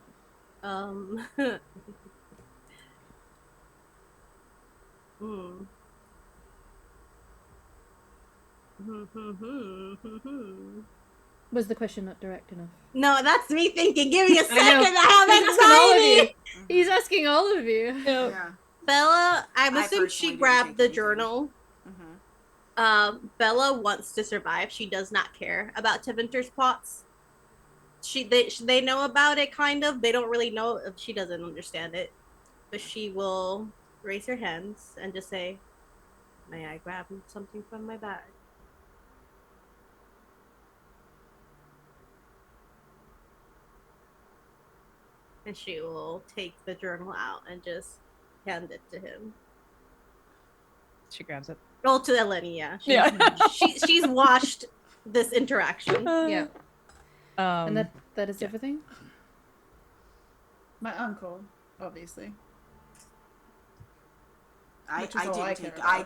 Was the question not direct enough? No, that's me thinking. Give me a second. I have anxiety. He's asking all of you. Yeah. Bella, I'm assuming she grabbed the journal. Bella wants to survive. She does not care about Tevenitor's plots. They know about it, kind of. They don't really know. She doesn't understand it. But she will raise her hands and just say, "May I grab something from my bag?" And she will take the journal out and just hand it to him. She grabs it. Oh, to Eleni, yeah. She's watched this interaction. Yeah. And that is everything? My uncle, obviously. I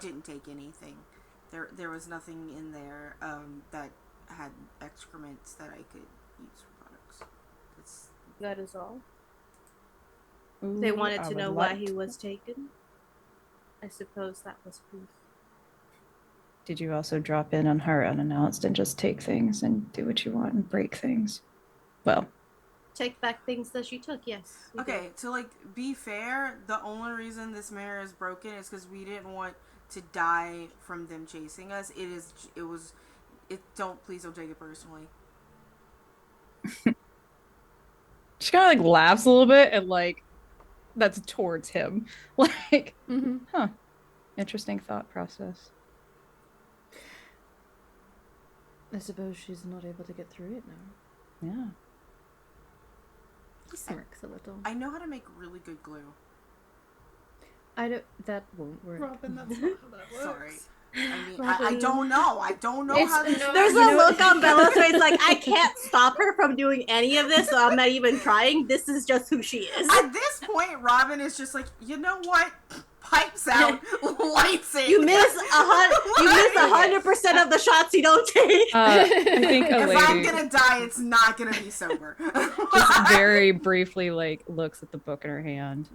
didn't take anything. There was nothing in there that had excrements that I could use for products. That is all. Ooh, They wanted to know why he was taken. I suppose that was proof. Did you also drop in on her unannounced and just take things and do what you want and break things? Well, take back things that she took, yes. Okay, to be fair, the only reason this mirror is broken is because we didn't want to die from them chasing us. Please don't take it personally. She kind of laughs a little bit and that's towards him. Interesting thought process. I suppose she's not able to get through it now. Yeah. He smirks a little. I know how to make really good glue. That won't work. Robin, that's not how that works. Sorry. I don't know. I don't know how to. There's a look on Bella's face I can't stop her from doing any of this, so I'm not even trying. This is just who she is. At this point, Robin is just you know what? Pipes out, lights it. You miss 100% of the shots you don't take. I think if I'm gonna die, it's not gonna be sober. Just very briefly, looks at the book in her hand.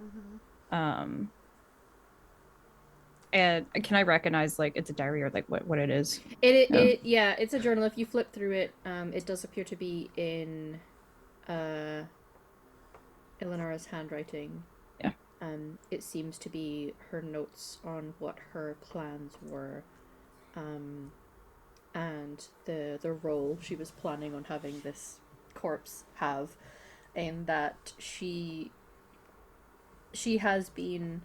And can I recognize it's a diary or what it is? It's a journal. If you flip through it, it does appear to be in Eleonora's handwriting. Yeah. It seems to be her notes on what her plans were, and the role she was planning on having this corpse have, and that she has been,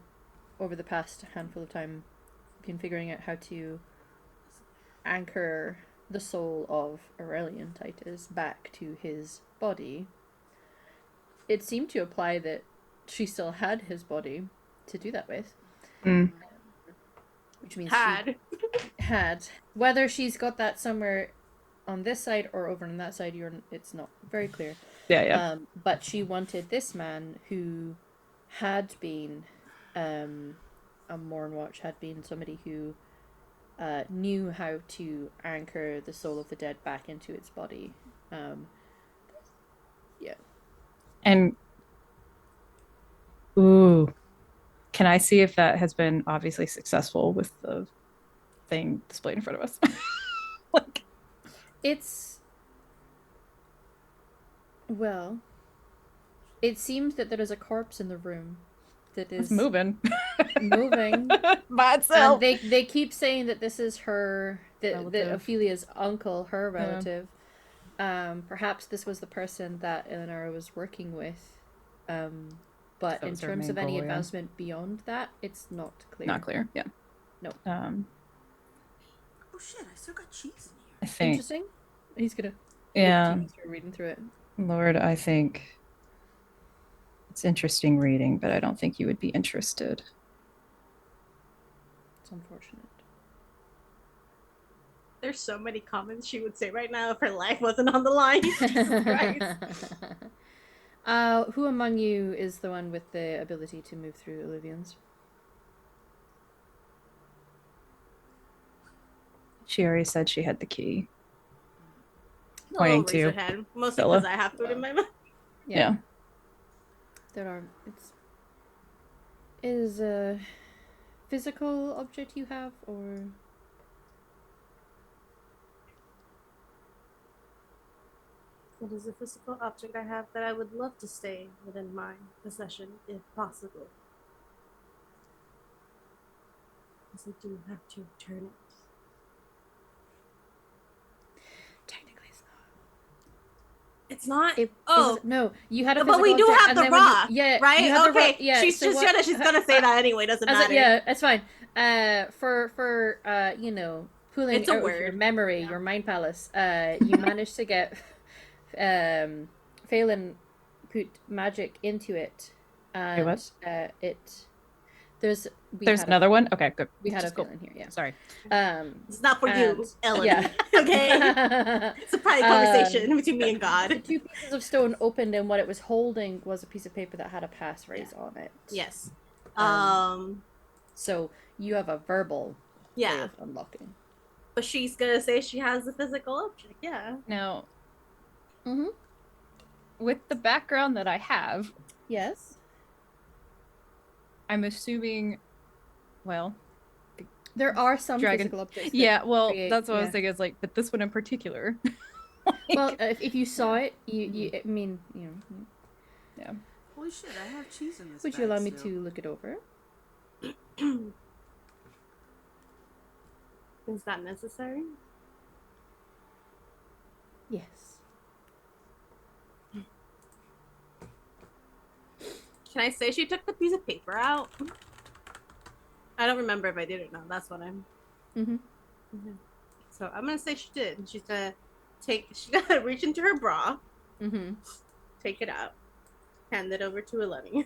over the past handful of time, been figuring out how to anchor the soul of Aurelian Titus back to his body. It seemed to apply that she still had his body to do that with. Which means had. Whether she's got that somewhere on this side or over on that side, it's not very clear. Yeah. But she wanted this man who had been a Mornwatch, had been somebody who knew how to anchor the soul of the dead back into its body, And ooh, can I see if that has been obviously successful with the thing displayed in front of us? Like, It's well. It seems that there is a corpse in the room that it's is moving. moving. By And itself. they keep saying that this is her that Relative. Ophelia's uncle, her Yeah. relative. Perhaps this was the person that Eleanor was working with. But That in was her terms main of any goal, yeah. advancement beyond that, it's not clear. Not clear. Yeah. No. Oh shit! I still got cheese in here. I think. Interesting. He's gonna Yeah. reading through it. Lord, I think it's interesting reading, but I don't think you would be interested. It's unfortunate. There's so many comments she would say right now if her life wasn't on the line. Jesus Christ. Who among you is the one with the ability to move through Olivians? She already said she had the key. No, raise Pointing your to hand. Mostly Bella. because I have food in my mouth. Yeah. There are. Is a physical object you have, or It is a physical object I have that I would love to stay within my possession, if possible. Because I do have to return it. technically it's not. It's not. It Oh, was, no, you had a but physical we do object, have and the then when you- rock, yeah, right? you had the Okay, rock, yeah. she's so just what- she's gonna say that anyway. Doesn't as matter. yeah, it's fine. For you know, pulling It's a out of word. your memory, Yeah. your mind palace, you managed to get Phelan put magic into it, and what? there's There's another one? Okay, good. We had Just a go. Phelan here, yeah. Sorry. It's not for you, and- Ellen. yeah. Okay. It's a private conversation between me and The God. 2 pieces of stone opened, and what it was holding was a piece of paper that had a passphrase on it. Yes. So you have a verbal way Yeah. of unlocking. But she's gonna say she has the physical object. Yeah. Now, Mm-hmm. with the background that I have, Yes. I'm assuming, well, There are some Dragon- physical objects. That yeah, well, create- that's what I yeah. was thinking. Is like, but this one in particular. Well, if you saw it, you I mean, you know. Yeah. Holy shit! I have cheese in this. Would you bag allow me still. to look it over? Is that necessary? Yes. Can I say she took the piece of paper out? I don't remember if I did or not. That's what I'm. Mm-hmm. So I'm gonna say she did. She's gonna she's gonna reach into her bra, Mm-hmm. take it out, hand it over to Eleni.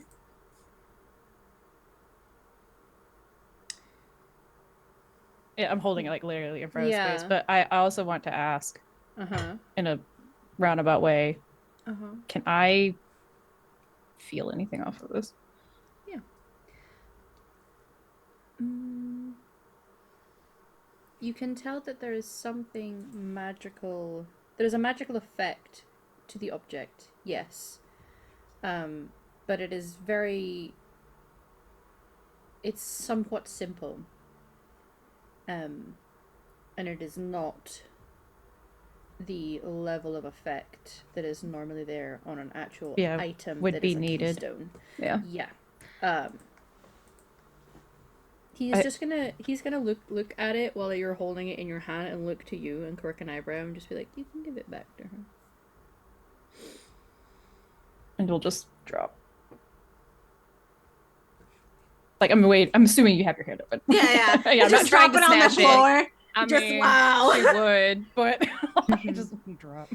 Yeah, I'm holding it like literally in front of his face. Yeah. But I also want to ask Uh-huh. in a roundabout way, Uh-huh. can I feel anything off of this? Yeah. You can tell that there is something magical. There's a magical effect to the object, yes. But it is very. It's somewhat simple. And it is not the level of effect that is normally there on an actual item would that be is a needed. keystone. Yeah. Yeah. He's gonna look at it while you're holding it in your hand and look to you and quirk an eyebrow and just be like, you can give it back to her. And it'll just drop. Like, I'm assuming you have your hand open. Yeah. Yeah, I'm just not trying drop to it on the snatch it. floor. I Just mean, wow. she would, but I just drop.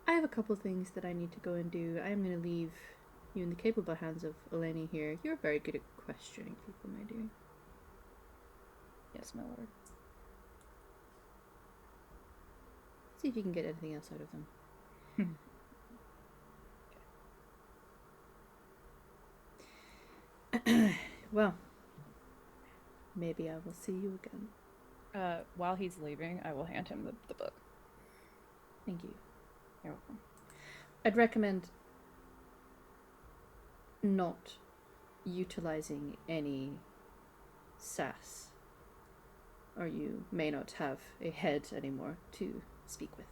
I have a couple of things that I need to go and do. I am going to leave you in the capable hands of Eleni here. You're very good at questioning people, my dear. Yes, my lord. See if you can get anything else out of them. Well, maybe I will see you again. While he's leaving, I will hand him the book. Thank you. You're welcome. I'd recommend not utilizing any sass, or you may not have a head anymore to speak with.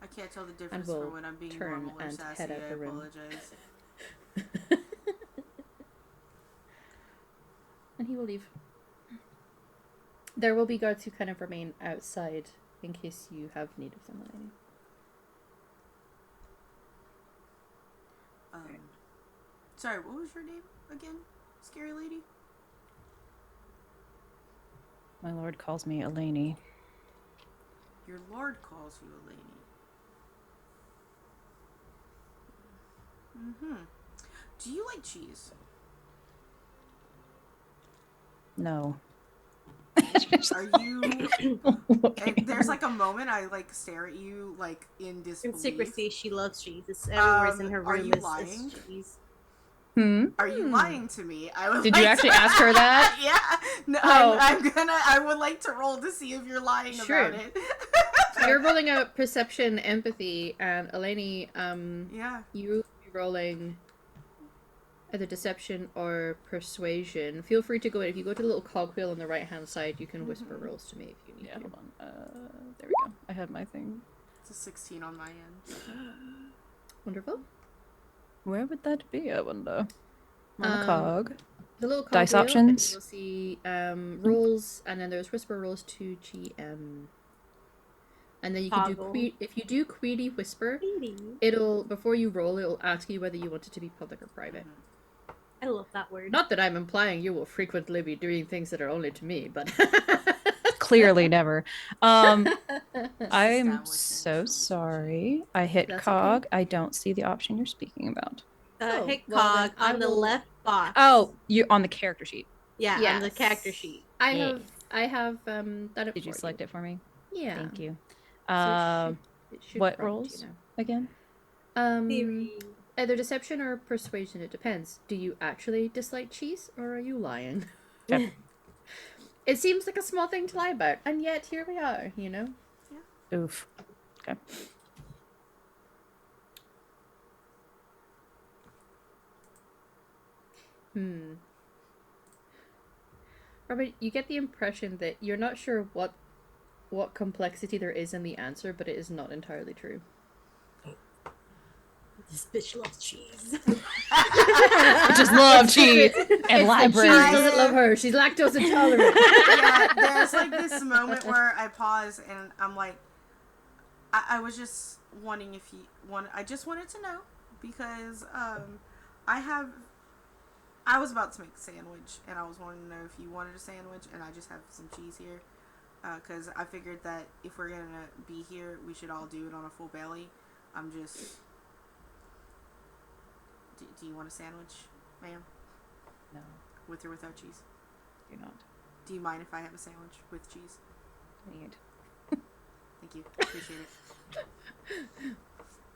I can't tell the difference will from when I'm being turn normal or and sassy. head out I the room. apologize. And he will leave. There will be guards who kind of remain outside in case you have need of them. Sorry, what was your name again, scary lady? My lord calls me Eleni. Your lord calls you Eleni. Do you like cheese? No. Are you... Okay. And there's like a moment I like stare at you like in disbelief. In secrecy, she loves cheese. It's everywhere's in her are room you is lying? cheese. Are you lying to me? I would Did like you actually to... ask her that? Yeah. No, Oh. I would like to roll to see if you're lying Sure. about it. You're rolling out perception, empathy, and Eleni, Yeah. you will be rolling either deception or persuasion. Feel free to go in. If you go to the little cogwheel on the right-hand side, you can whisper rolls to me if you need Yeah, to. hold on. There we go. I had my thing. It's a 16 on my end. Wonderful. Where would that be, I wonder? On the cog. The little Dice cogwheel, options? you will see rolls, and then there's whisper rolls to GM. And then you can Toggle. do if you do Queedy Whisper, Petey. it'll before you roll, it'll ask you whether you want it to be public or private. I love that word. Not that I'm implying you will frequently be doing things that are only to me, but Clearly never. I'm Establishing so relationship. sorry. I hit That's cog. okay. I don't see the option you're speaking about. Hit well, cog then I on the will- left box. Oh, you're on the character sheet. Yeah, on the Yes. character sheet. I Yeah. have done it. Did you for select it for me? Yeah. Thank you. So it should What prompt rolls you again? now. Theory. Either deception or persuasion. It depends. Do you actually dislike cheese, or are you lying? Okay. It seems like a small thing to lie about, and yet here we are. You know. Oof. Okay. Robert, you get the impression that you're not sure what complexity there is in the answer, but it is not entirely true. This bitch loves cheese. I just love cheese and libraries. Cheese doesn't love her. She's lactose intolerant. Yeah, there's like this moment where I pause and I'm like, I was just wanting if you want. I just wanted to know because I was about to make a sandwich and I was wanting to know if you wanted a sandwich, and I just have some cheese here because I figured that if we're gonna be here, we should all do it on a full belly. I'm just. Do you want a sandwich, ma'am? No, With or without cheese? do not. Do you mind if I have a sandwich with cheese? Need. Thank you. Appreciate it.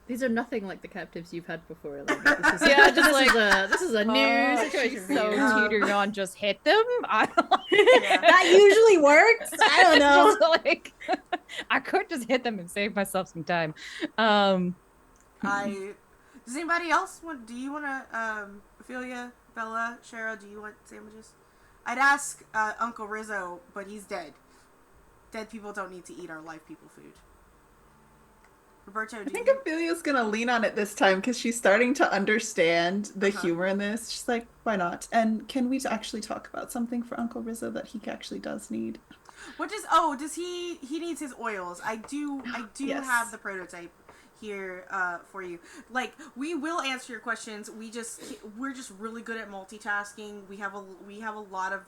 These are nothing like the captives you've had before. Elena. This is, Yeah, just this is a new situation She's for so you. teetering on just hit them. I Yeah. That usually works. I don't know. just like I could just hit them and save myself some time. Does anybody else want? Do you want to? Ophelia, Bella, Cheryl, do you want sandwiches? I'd ask Uncle Rizzo, but he's dead. Dead people don't need to eat our live people food. Roberto, I do think you? Ophelia's gonna lean on it this time because she's starting to understand the humor in this. She's like, why not? And can we actually talk about something for Uncle Rizzo that he actually does need? What does? Does he needs his oils? I do Yes. have the prototype here for you. Like, we will answer your questions. We're just really good at multitasking. We have a lot of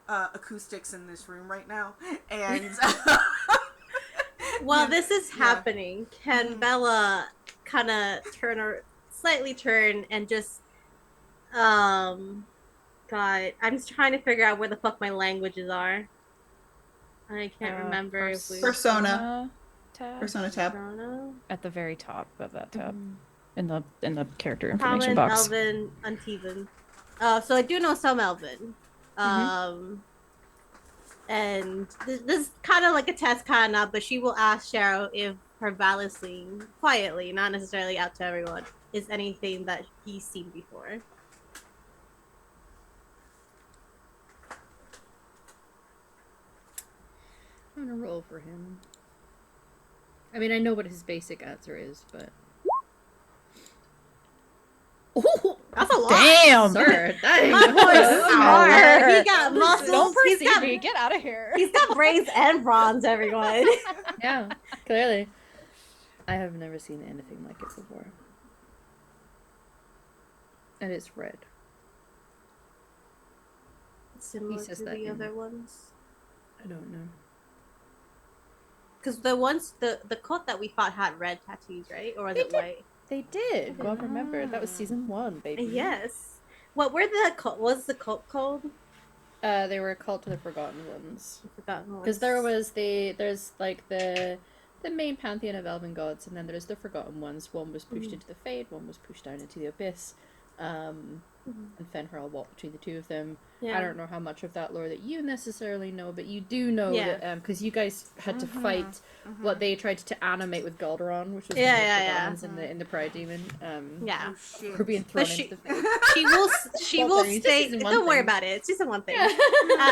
acoustics in this room right now, and While Yeah. this is happening, can Bella kind of slightly turn and just, God, I'm just trying to figure out where the fuck my languages are. I can't remember if we... Persona tab tab. Persona? at the very top of that tab in the character Common, information box. Elven, Unteven. So I do know some Elven. And this is kind of like a test, kind of, but she will ask Cheryl if her balancing quietly, not necessarily out to everyone, is anything that he's seen before. I'm gonna roll for him. I mean, I know what his basic answer is, but. Oh, That's a lot. Damn! sir, My boy's smart. He got muscles. Don't He's perceive got, me. Get out of here. he's got brains and bronze, everyone. Yeah, clearly. I have never seen anything like it before. And it's red. Similar says to that the in- other ones. I don't know. Because the coat that we fought had red tattoos, right? Or was They it did. white? They did. God remember. That was season 1, baby. Yes. What were the coat? Was the coat called? They were called to the Forgotten Ones. Forgotten Because there's like the main pantheon of elven gods, and then there's the Forgotten Ones. One was pushed into the Fade, one was pushed down into the Abyss. And Fenrir walked between the two of them. Yeah. I don't know how much of that lore that you necessarily know, but you do know Yeah. that because you guys had to fight what they tried to animate with Valdrianth, which was Yeah, one of the yeah, Forgotten yeah. Ones in the Pride Demon. Yeah. Oh shit. Or being thrown But into the Fade. she Well, will sorry, it's just state. season 1 Don't worry thing. about it. It's just one thing.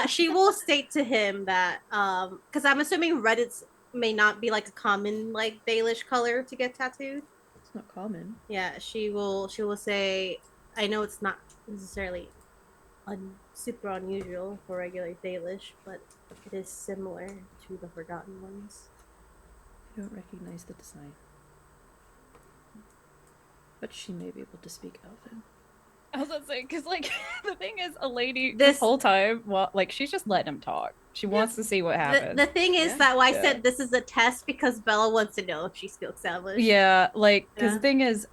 She will state to him that because I'm assuming Reddit's may not be like a common like Dalish color to get tattooed. It's not common. Yeah, she will say, I know it's not necessarily super unusual for regular Dalish, but it is similar to the Forgotten Ones. I don't recognize the design. But she may be able to speak Elven. I was gonna say, because like the thing is, a lady This- this whole time, well, like she's just letting him talk. She wants to see what happens. The thing is Yeah. that why I Yeah. said this is a test because Bella wants to know if she speaks Elvish. Yeah, like because Yeah. the thing is,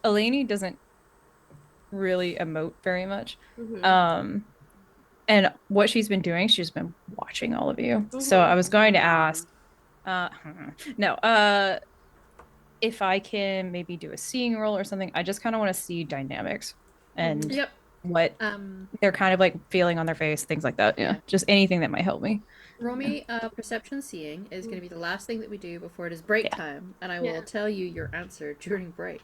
Eleni doesn't really emote very much. Mhm. And what she's been doing, she's been watching all of you. So I was going to ask, no, if I can maybe do a seeing roll or something. I just kind of want to see dynamics and Yep. what they're kind of like feeling on their face, things like that. Yeah, just anything that might help me. Roll me perception seeing is going to be the last thing that we do before it is break time, and I will Yeah. tell you your answer during break.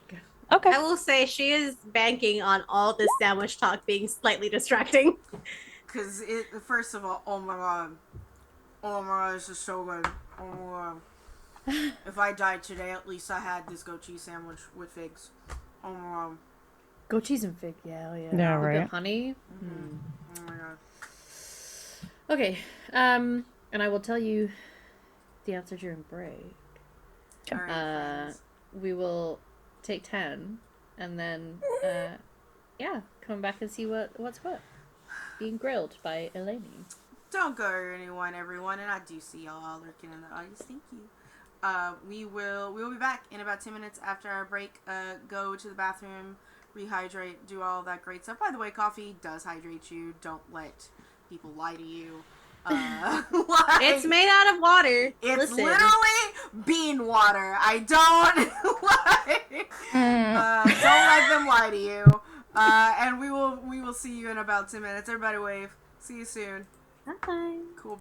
Okay. I will say she is banking on all this sandwich talk being slightly distracting. Because first of all, oh my god, this is so good. Oh my god. If I died today, at least I had this goat cheese sandwich with figs. Oh my god. Goat cheese and fig, yeah, yeah. Yeah, With right. the honey. Oh my god. Okay, and I will tell you the answer during break. All right, friends. We will take 10, and then yeah, come back and see what's what. Being grilled by Eleni. Don't go anyone, everyone, and I do see y'all lurking in the audience. Thank you. We will be back in about 10 minutes after our break. Go to the bathroom, rehydrate, do all that great stuff. By the way, coffee does hydrate you. Don't let people lie to you. It's made out of water. It's Listen. literally bean water. I don't don't let them lie to you. And we will see you in about 10 minutes. Everybody wave. See you soon. Bye. Cool.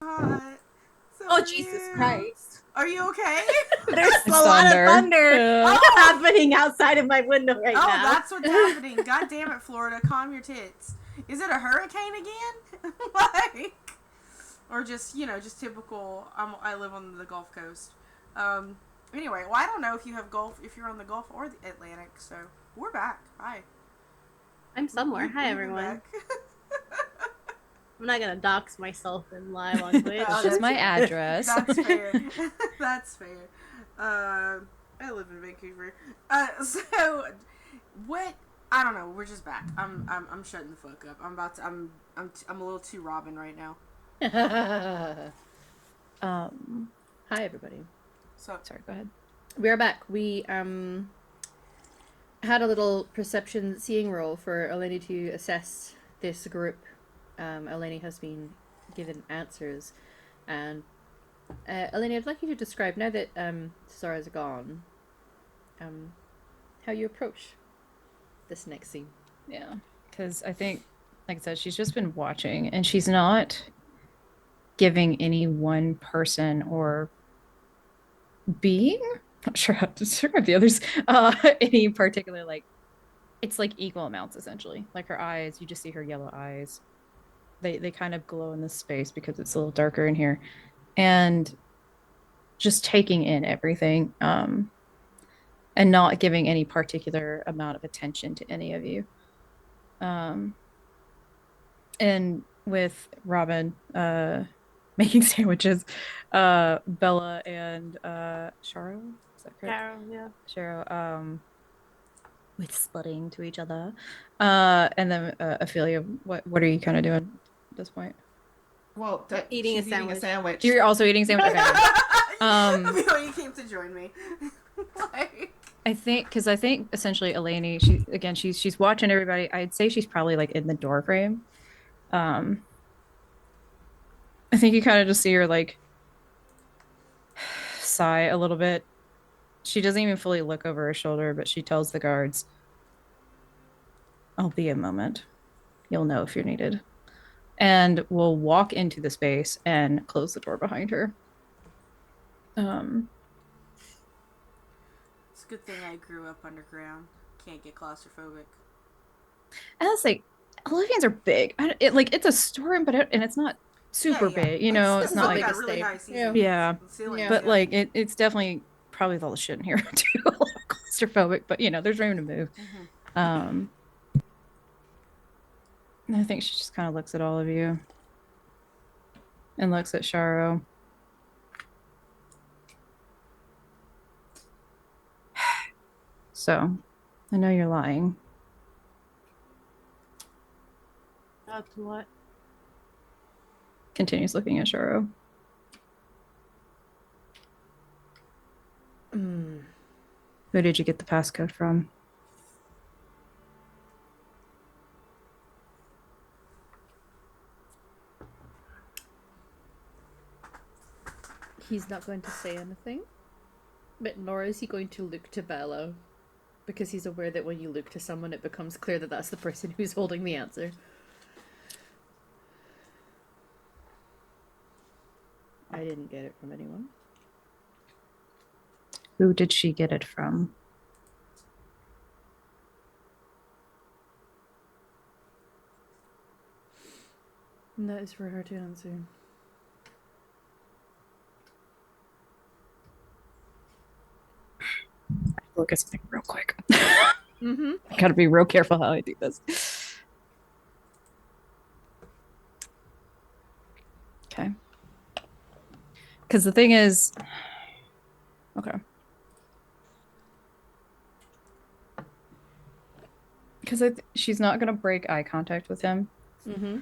hot. So Oh, are Jesus you. Christ. Are you okay? There's a It's lot of thunder. thunder Yeah. happening outside of my window right Oh, now. that's what's happening. God damn it, Florida. Calm your tits. Is it a hurricane again? Like, or just, just typical, I live on the Gulf Coast. Anyway, well, I don't know if you have Gulf, if you're on the Gulf or the Atlantic, so we're back. Hi. I'm somewhere. Hi, We've been everyone. back. I'm not gonna dox myself in live on Twitch. Oh, It's just my address. That's fair. That's fair. I live in Vancouver. So what? I don't know. We're just back. I'm shutting the fuck up. I'm a little too Robin right now. Hi, everybody. So Sorry, go ahead. We are back. We had a little perception seeing roll for Eleni to assess this group. Eleni has been given answers, and Eleni, I'd like you to describe, now that Sarah's gone, how you approach this next scene. Yeah, because I think, like I said, she's just been watching, and she's not giving any one person or being, not sure how to describe the others, any particular, like, it's like equal amounts essentially. Like her eyes, you just see her yellow eyes. They kind of glow in this space because it's a little darker in here, and just taking in everything, and not giving any particular amount of attention to any of you. And with Robin making sandwiches, Bella and Sharo, is that correct? Carol, yeah. Sharo, with splitting to each other, and then Ophelia, what are you kind of doing at this point? Well, Eating a she's eating a sandwich. sandwich. You're also eating sandwich. Okay. you came to join me. Like, I think essentially Eleni, she's watching everybody. I'd say she's probably like in the door frame. I think you kind of just see her like sigh a little bit. She doesn't even fully look over her shoulder, but she tells the guards, "I'll be a moment. You'll know if you're needed." And will walk into the space and close the door behind her. it's a good thing I grew up underground. Can't get claustrophobic. And it's like, Olympians are big. It's a storeroom, but it's not super big. It's not like like a really high yeah. ceiling. But like it's definitely probably with all the shit in here too, a little claustrophobic. But there's room to move. And I think she just kind of looks at all of you and looks at Sharo. So, I know you're lying. That's what? Continues looking at Sharo. Who did you get the passcode from? He's not going to say anything, but nor is he going to look to Bella, because he's aware that when you look to someone, it becomes clear that that's the person who's holding the answer. I didn't get it from anyone. Who did she get it from? And that is for her to answer. Look at something real quick. Mm-hmm. I gotta be real careful how I do this. Okay. Because the thing is, okay. Because she's not gonna break eye contact with him. Mm-hmm.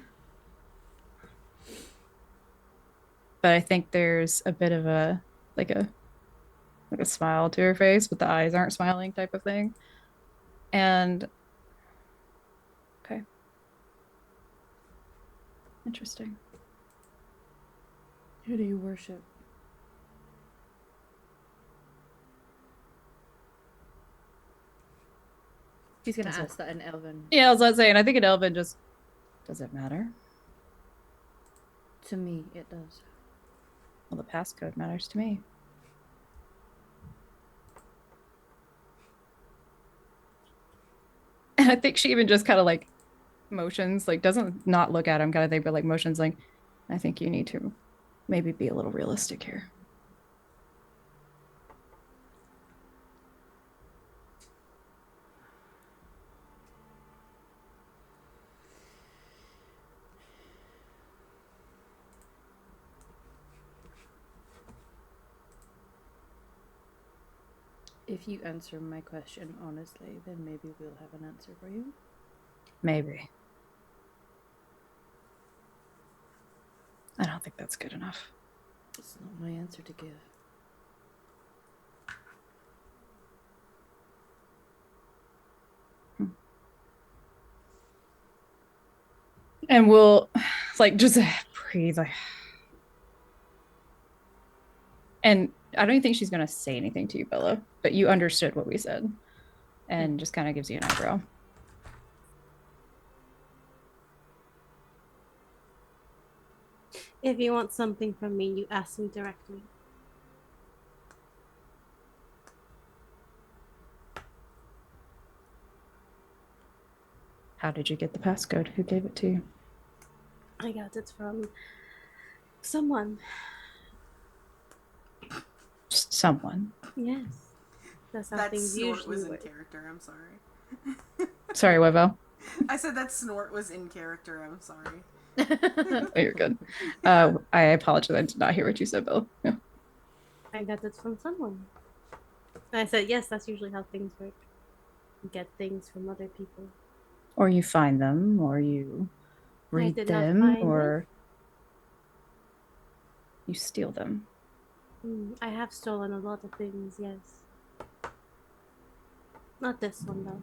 But I think there's a bit of a smile to her face, but the eyes aren't smiling type of thing. And okay. Interesting. Who do you worship? He's gonna ask that in Elven. Yeah, I was not saying. I think in Elven just does it matter? To me, it does. Well, the passcode matters to me. And I think she even just kind of like motions, like doesn't not look at him kind of thing, but like motions like, I think you need to maybe be a little realistic here. If you answer my question honestly, then maybe we'll have an answer for you. Maybe. I don't think that's good enough. It's not my answer to give. And we'll like just breathe. Like... And I don't even think she's gonna say anything to you, Bella, but you understood what we said, and just kind of gives you an eyebrow. If you want something from me, you ask me directly. How did you get the passcode? Who gave it to you? I got it from someone. Just someone. Yes. That's how That things snort usually was in work. character. I'm sorry. Sorry, Wevo. I said that snort was in character. I'm sorry. Oh, you're good. I apologize. I did not hear what you said, Bella. Yeah. I got it from someone. And I said, yes, that's usually how things work. You get things from other people. Or you find them, or you read did not them, find or you steal them. I have stolen a lot of things, yes. Not this one, though.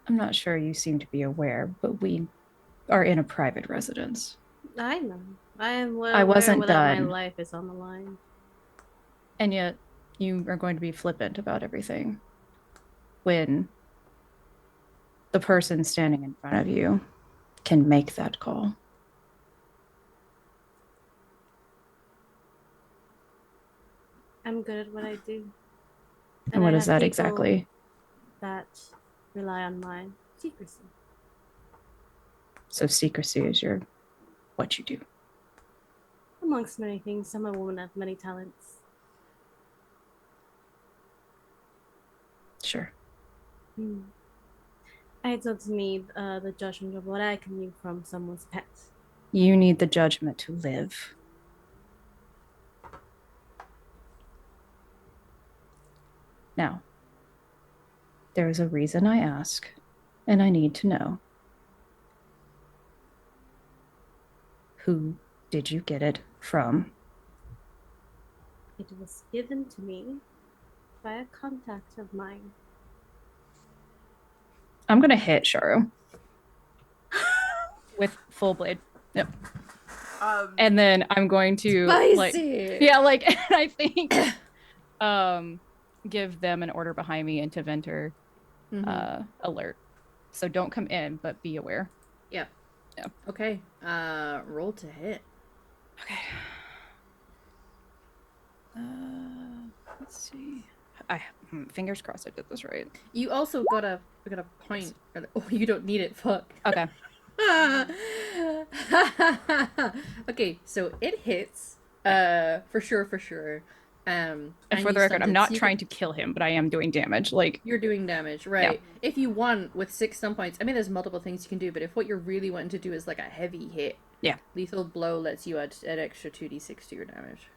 I'm not sure you seem to be aware, but we are in a private residence. I know. I am well I wasn't aware that my done. life is on the line. And yet, you are going to be flippant about everything when the person standing in front of you can make that call. I'm good at what I do. And what I is have that people exactly? that rely on my secrecy. So secrecy is what you do. Amongst many things, I'm a woman of many talents. Sure. I don't need the judgment of what I can do from someone's pet. You need the judgment to live. Now, there is a reason I ask, and I need to know. Who did you get it from? It was given to me by a contact of mine. I'm going to hit Sharu with full blade. Yep. And then I'm going to Spicy! and I think give them an order behind me and Tevenitor alert. So don't come in, but be aware. Yep. Yeah. Okay. Roll to hit. Okay. Let's see. Fingers crossed I did this right. You also got a point. Oh, you don't need it. Fuck. Okay. Okay, so it hits. For sure. And for the record, I'm not trying to kill him, but I am doing damage. Like, you're doing damage, right? Yeah. If you want with 6 stun points, I mean, there's multiple things you can do, but if what you're really wanting to do is like a heavy hit, yeah, lethal blow lets you add an extra 2d6 to your damage.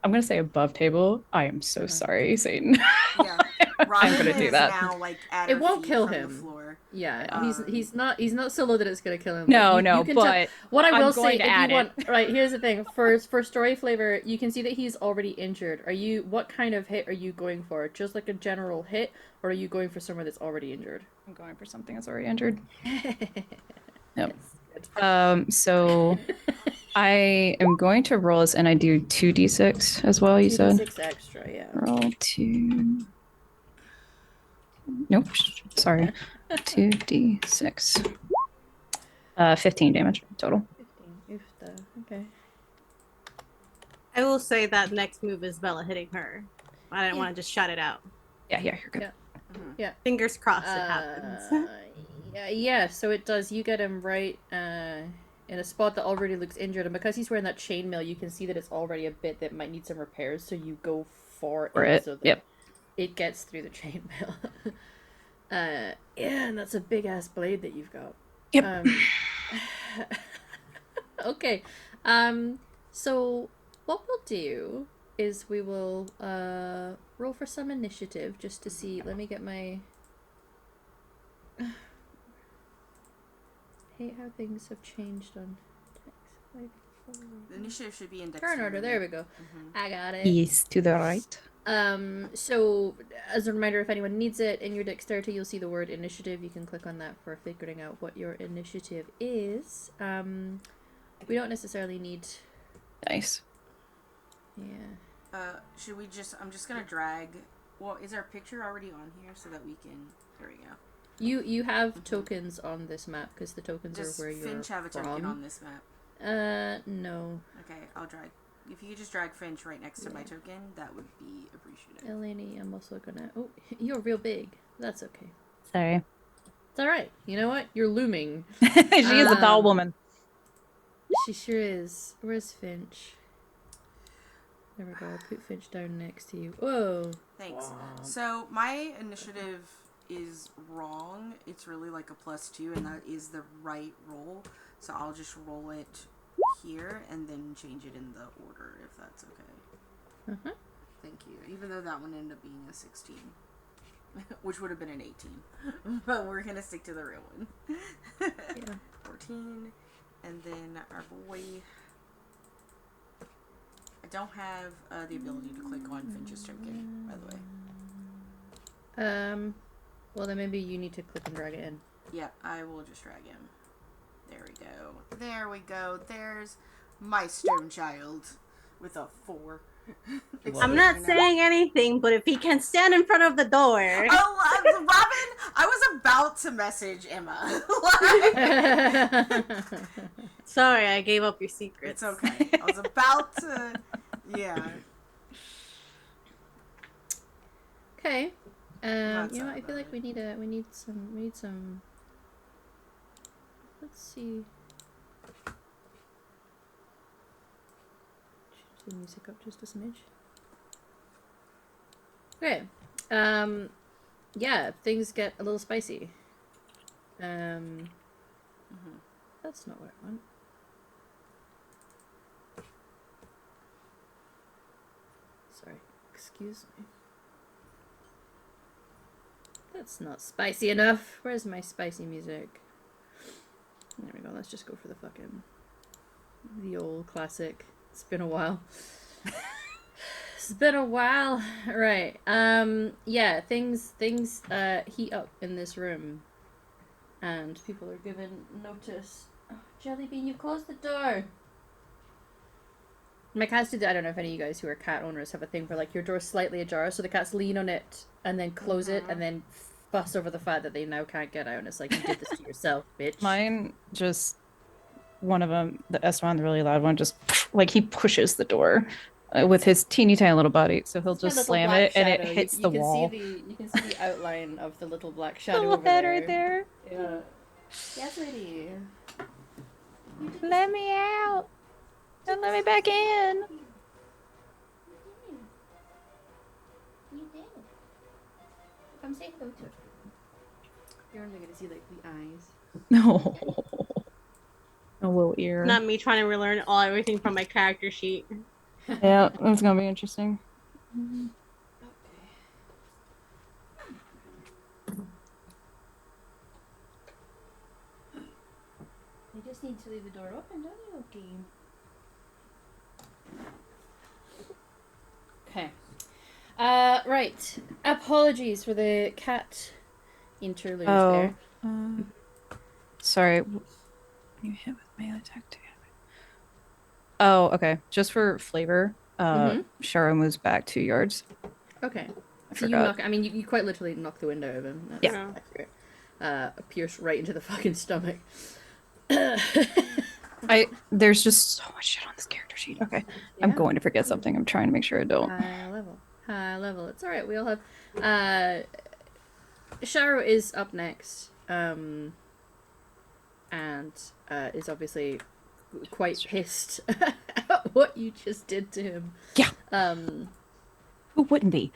I'm gonna say above table. I am so sorry, Satan. Yeah, I'm gonna do that. Now, like, at It her won't feet kill from the him. floor. Yeah, he's not so low that it's gonna kill him. No, you can but what I will I'm say, going to if add you it. want, right, here's the thing. For story flavor, you can see that he's already injured. What kind of hit are you going for? Just like a general hit, or are you going for somewhere that's already injured? I'm going for something that's already injured. Yep. Yes. So I am going to roll this, and I do 2d6 as well. You said 2d6 extra, yeah. roll 2. Nope. Sorry. 2d6. 15 damage total. 15. Oof, okay. I will say that next move is Bella hitting her. I didn't Yeah. want to just shout it out. Yeah, you're good. Yeah. Yeah. Fingers crossed it happens. Yeah, so it does. You get him right in a spot that already looks injured, and because he's wearing that chainmail, you can see that it's already a bit that might need some repairs, so you go for it so that it gets through the chainmail. Yeah, and that's a big-ass blade that you've got. Yep. Okay. So what we'll do is we will roll for some initiative just to see. Let me get my... I hate how things have changed on text. The initiative should be in Turn order, there we go. I got it. Yes, to the right. So as a reminder, if anyone needs it, in your dexterity you'll see the word initiative. You can click on that for figuring out what your initiative is. We don't necessarily need... Nice. Yeah. Should we just... I'm just gonna drag... Well, is our picture already on here so that we can... There we go. You have tokens on this map, because the tokens Does are where you're Finch have a token from. on this map? No. Okay, I'll drag... If you could just drag Finch right next to my token, that would be appreciative. Eleni, I'm also gonna... Oh, you're real big. That's okay. Sorry. It's alright. You know what? You're looming. She is a tall woman. She sure is. Where's Finch? There we go. I'll put Finch down next to you. Whoa. Thanks. So, my initiative is wrong. It's really like a +2, and that is the right roll. So, I'll just roll it here and then change it in the order, if that's okay. Thank you. Even though that one ended up being a 16. Which would have been an 18. But we're going to stick to the real one. Yeah. 14. And then our boy... I don't have the ability to click on Finch's token, by the way. Well then maybe you need to click and drag it in. Yeah, I will just drag him. There we go. There we go. There's my stone child with a 4. I'm not saying anything, but if he can stand in front of the door. Oh, Robin, I was about to message Emma. Sorry, I gave up your secrets. It's okay. I was about to... Yeah. Okay. You know what? I feel like we need some. Let's see. Change the music up just a smidge. Okay. Yeah, things get a little spicy. That's not what I want. Sorry, excuse me. That's not spicy enough. Where's my spicy music? There we go. Let's just go for the old classic. It's been a while. It's been a while. Right. Yeah, things heat up in this room. And people are given notice. Oh, Jellybean, you closed the door. My cats do that. I don't know if any of you guys who are cat owners have a thing where, like, your door's slightly ajar, so the cats lean on it and then close it and then fuss over the fact that they now can't get out. And it's like, you did this to yourself, bitch. Mine just... One of them, the S1, the really loud one, just, like, he pushes the door with his teeny tiny little body. So he'll just slam it and it hits the wall. You can see the outline of the little black shadow Little over head there. right there. Yeah. Yes, lady. Let me out. And let me back in. You did. Come say hello to her. You're only gonna see, like, the eyes. No. A little ear. Not me trying to relearn everything from my character sheet. Yeah, that's gonna be interesting. You just need to leave the door open, don't you, Okay. Right. Apologies for the cat interlude there. Sorry. You hit with melee attack together. Oh, okay. Just for flavor, Shara moves back 2 yards. Okay. So you knock. I mean, you quite literally knock the window over. That's Yeah. accurate. Pierce right into the fucking stomach. There's just so much shit on this character sheet. Okay. I'm going to forget something. I'm trying to make sure I don't. High level. It's alright. We all have. Sharo is up next. And is obviously quite pissed at what you just did to him. Yeah. Who wouldn't be?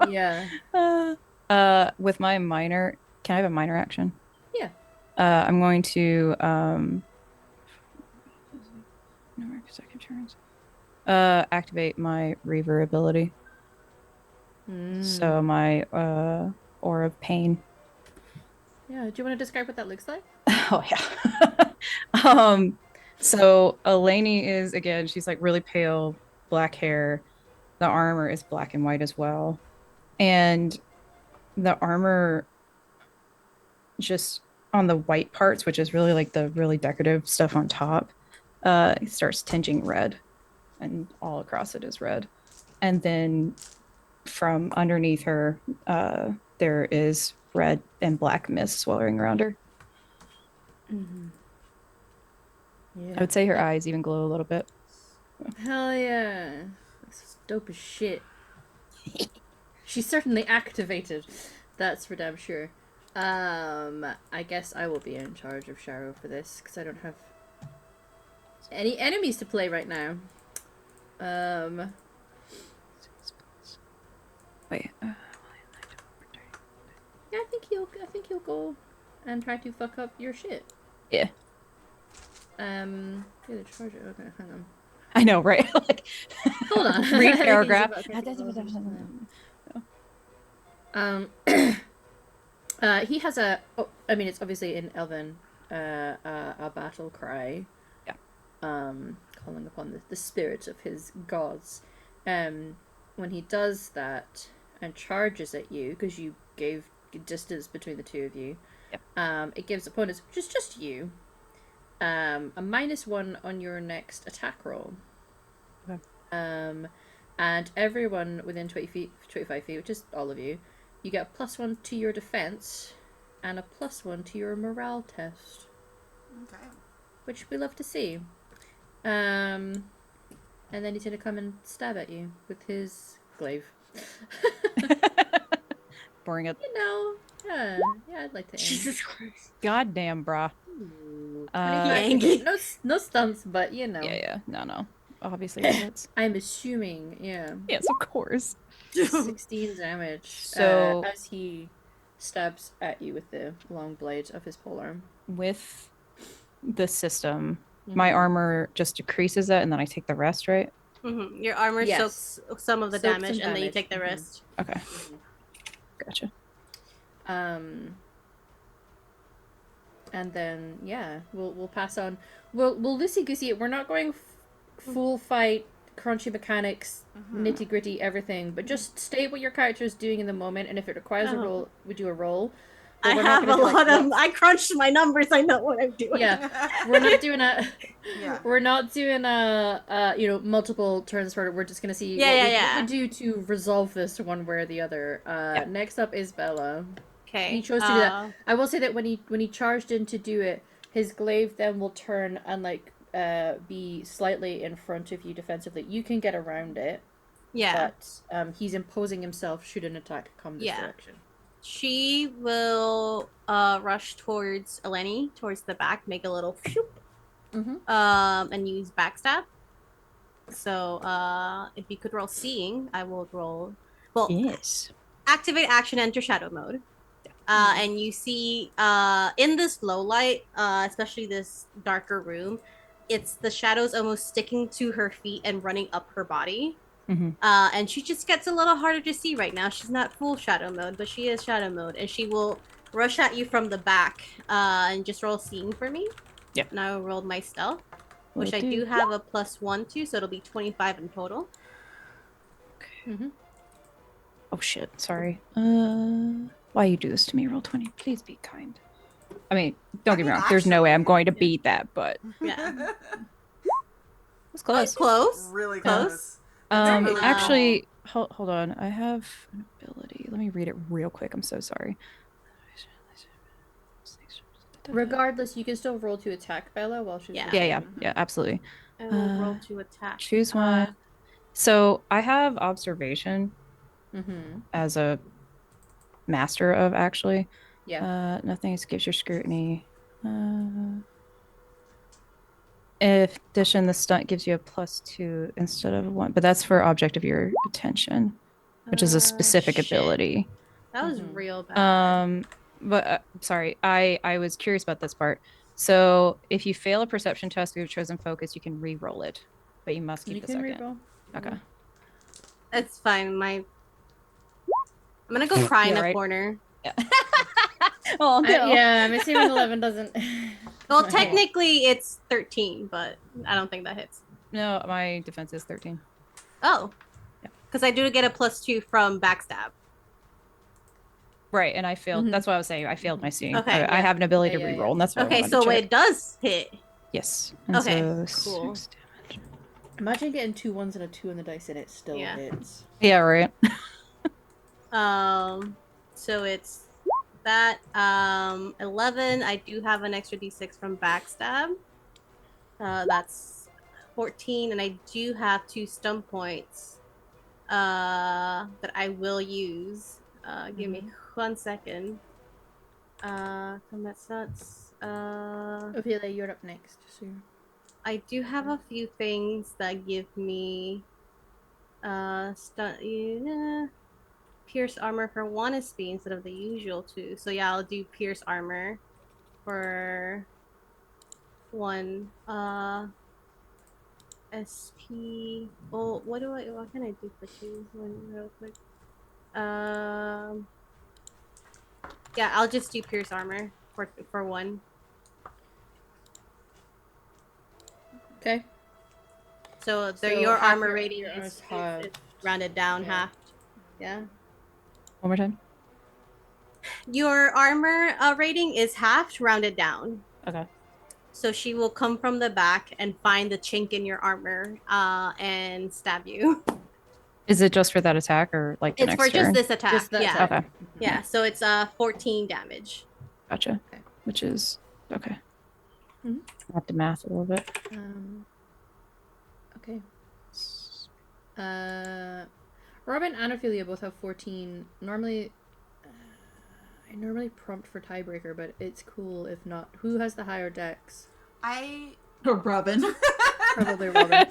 Yeah. With my minor, can I have a minor action? Yeah. I'm going to second turns. Activate my Reaver ability. So my Aura of Pain. Yeah. Do you want to describe what that looks like? Oh yeah. So Eleni is, again, she's like really pale, black hair. The armor is black and white as well. And the armor just on the white parts, which is really like the really decorative stuff on top, it starts tinging red, and all across it is red. And then from underneath her, there is red and black mist swirling around her. Mm-hmm. Yeah. I would say her eyes even glow a little bit. Hell yeah. That's dope as shit. She's certainly activated. That's for damn sure. I guess I will be in charge of Sharo for this, because I don't have any enemies to play right now. Wait. Yeah, I think you'll go and try to fuck up your shit. Yeah. Yeah, the charger. Okay, hang on. I know, right? Like, hold on. Read paragraph. He has a. Oh, I mean, it's obviously in Elven. A battle cry. Yeah. Calling upon the spirits of his gods. When he does that and charges at you, because you gave distance between the two of you. Yep. It gives opponents, which is just you, a -1 on your next attack roll. Okay. And everyone within 25 feet, which is all of you, you get a +1 to your defense and a +1 to your morale test. Okay. Which we love to see. And then he's gonna come and stab at you with his glaive. Boring it. You know, yeah, I'd like to aim. Jesus Christ. Goddamn, brah. Ooh, Yankee. no stunts, but you know. Yeah. No. Obviously it hits. I'm assuming, yeah. Yes, of course. 16 damage. So as he stabs at you with the long blade of his polearm. with the system, my armor just decreases that, and then I take the rest, right? Mm-hmm. Your armor soaks some of the Soaks damage, some and then you damage. take the rest. Okay. Gotcha. And then we'll pass on. We'll loosey goosey it. We're not going full fight, crunchy mechanics, nitty gritty everything, but just state what your character is doing in the moment, and if it requires a roll, we do a roll. But I we're not have a gonna do, lot like, of. I crunched my numbers. I know what I'm doing. Yeah, we're not doing a. Yeah. We're not doing a multiple turns for it. We're just gonna see what we do to resolve this one way or the other. Next up is Bella. Okay. He chose to do that. I will say that when he charged in to do it, his glaive then will turn and be slightly in front of you defensively. You can get around it. Yeah. But he's imposing himself should an attack come this direction. She will rush towards Eleni, towards the back, make a little shoop, and use backstab. So if you could roll seeing, I will roll. Well, yes. Activate action, enter shadow mode. And you see in this low light, especially this darker room, it's the shadows almost sticking to her feet and running up her body. And she just gets a little harder to see right now. She's not full shadow mode, but she is shadow mode, and she will rush at you from the back and just roll seeing for me. Yep. And I rolled my stealth, which I do have a +1 to, so it'll be 25 in total. Oh shit, sorry. Why you do this to me? Roll 20. Please be kind. I mean, don't get me wrong. There's no way I'm going to beat that, but Yeah. it's close. Close. Really close. Actually, hold on. I have an ability. Let me read it real quick. I'm so sorry. Regardless, you can still roll to attack Bella while she's Yeah. Yeah, absolutely. I will roll to attack. Choose one. So I have observation Mm-hmm. as a master of actually. Yeah. Nothing escapes your scrutiny. In addition, the stunt gives you a +2 instead of 1, but that's for object of your attention, which is a specific Shit. ability. That was Mhm. real bad. But sorry, I was curious about this part. So if you fail a perception test with your chosen focus, you can re-roll it, but you must keep You the can second. reroll. Okay. It's fine. I'm gonna go cry in Yeah, a right? corner. Yeah. Oh no. Yeah, I'm assuming 11 doesn't. Well, Right. technically it's 13, but I don't think that hits. No, my defense is 13. Oh. Yeah. Because I do get a +2 from backstab. Right, and I failed. Mhm. That's what I was saying. I failed my C. Okay, I yeah. have an ability Yeah, to yeah, re-roll, yeah. and that's what I Okay, wanted to so check. it does hit. Yes. And Okay, so cool. 6 damage. Imagine getting 2 ones and a 2 on the dice and it still Yeah. hits. Yeah, right. So it's that 11. I do have an extra d6 from backstab. That's 14, and I do have 2 stun points that I will use. Give me 1 second. Combat stats. Ophelia, you're up next. So I do have a few things that give me stun. Yeah, pierce armor for 1 SP instead of the usual 2. So yeah, I'll do pierce armor for 1 SP. Oh, what can I do for 2? Real quick. Yeah, I'll just do pierce armor for 1. okay. So So your half armor your- rating your is halved. rounded down Yeah. half. Yeah. One more time. Your armor rating is halved, rounded down. Okay. So she will come from the back and find the chink in your armor and stab you. Is it just for that attack or like the It's next for just turn? this attack. Just that Yeah. attack. Okay. Yeah. So it's 14 damage. Gotcha. Okay. Which is okay. Mhm. I have to math a little bit. Okay. Robin and Ophelia both have 14. Normally, I normally prompt for tiebreaker, but it's cool if not. Who has the higher dex? Or Robin. Probably Robin.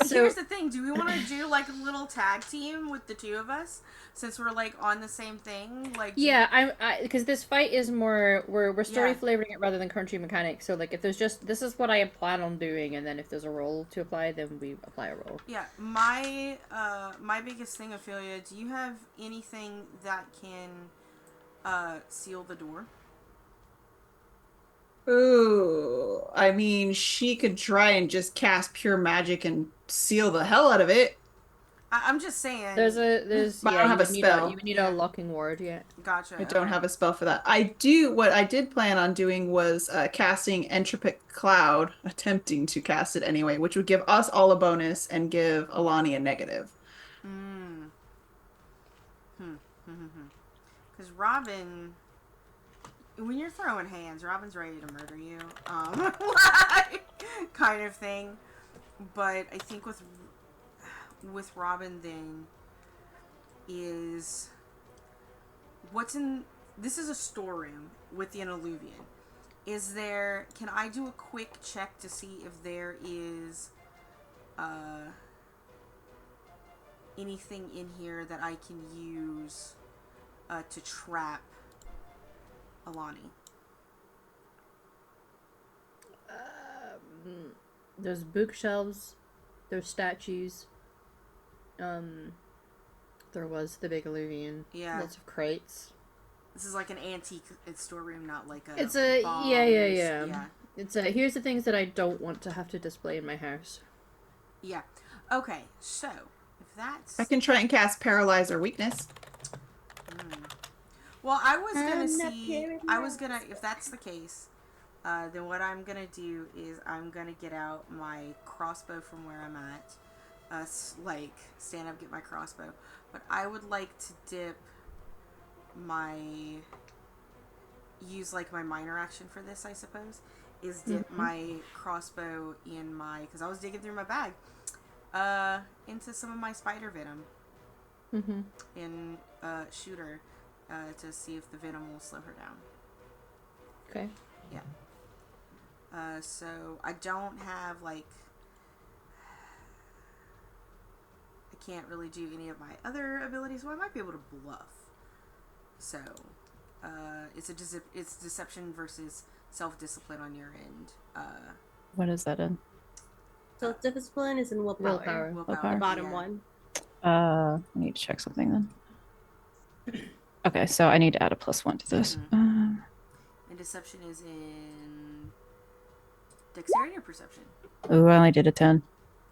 Here's the thing. Do we want to do like a little tag team with the two of us, since we're like on the same thing? Like, Yeah, because this fight is more we're story Yeah. flavoring it rather than crunchy mechanics. So like if there's just this is what I plan on doing, and then if there's a roll to apply, then we apply a roll. Yeah, my biggest thing, Ophelia. Do you have anything that can seal the door? Ooh, I mean, she could try and just cast pure magic and seal the hell out of it. I'm just saying. But I don't have a spell. You would need Yeah. a locking ward, yeah. Gotcha. I don't okay. have a spell for that. What I did plan on doing was casting Entropic Cloud, attempting to cast it anyway, which would give us all a bonus and give Alani a negative. Because Robin, when you're throwing hands, Robin's ready to murder you, kind of thing. But I think with Robin then is this is a storeroom within Alluvian. Can I do a quick check to see if there is anything in here that I can use to trap Alani? There's bookshelves, there's statues. There was the big Illuvian. Yeah. Lots of crates. This is like an antique storeroom, not like a. It's a bombs. yeah. It's here's the things that I don't want to have to display in my house. Yeah. Okay. So if that's. I can try and cast Paralyze or Weakness. Well, I was gonna if that's the case, then what I'm gonna do is I'm gonna get out my crossbow from where I'm at, like stand up, get my crossbow, but I would like to use like my minor action for this, I suppose, is dip my crossbow in my, because I was digging through my bag, into some of my spider venom. In shoot her to see if the venom will slow her down. Okay. Yeah. So I don't have like, I can't really do any of my other abilities. Well, I might be able to bluff. So it's deception versus self-discipline on your end. What is that in? Self-discipline is in willpower. Willpower. The bottom yeah. one. I need to check something then. Okay, so I need to add a +1 to this. And deception is in dexterity or perception? Ooh, I only did a 10.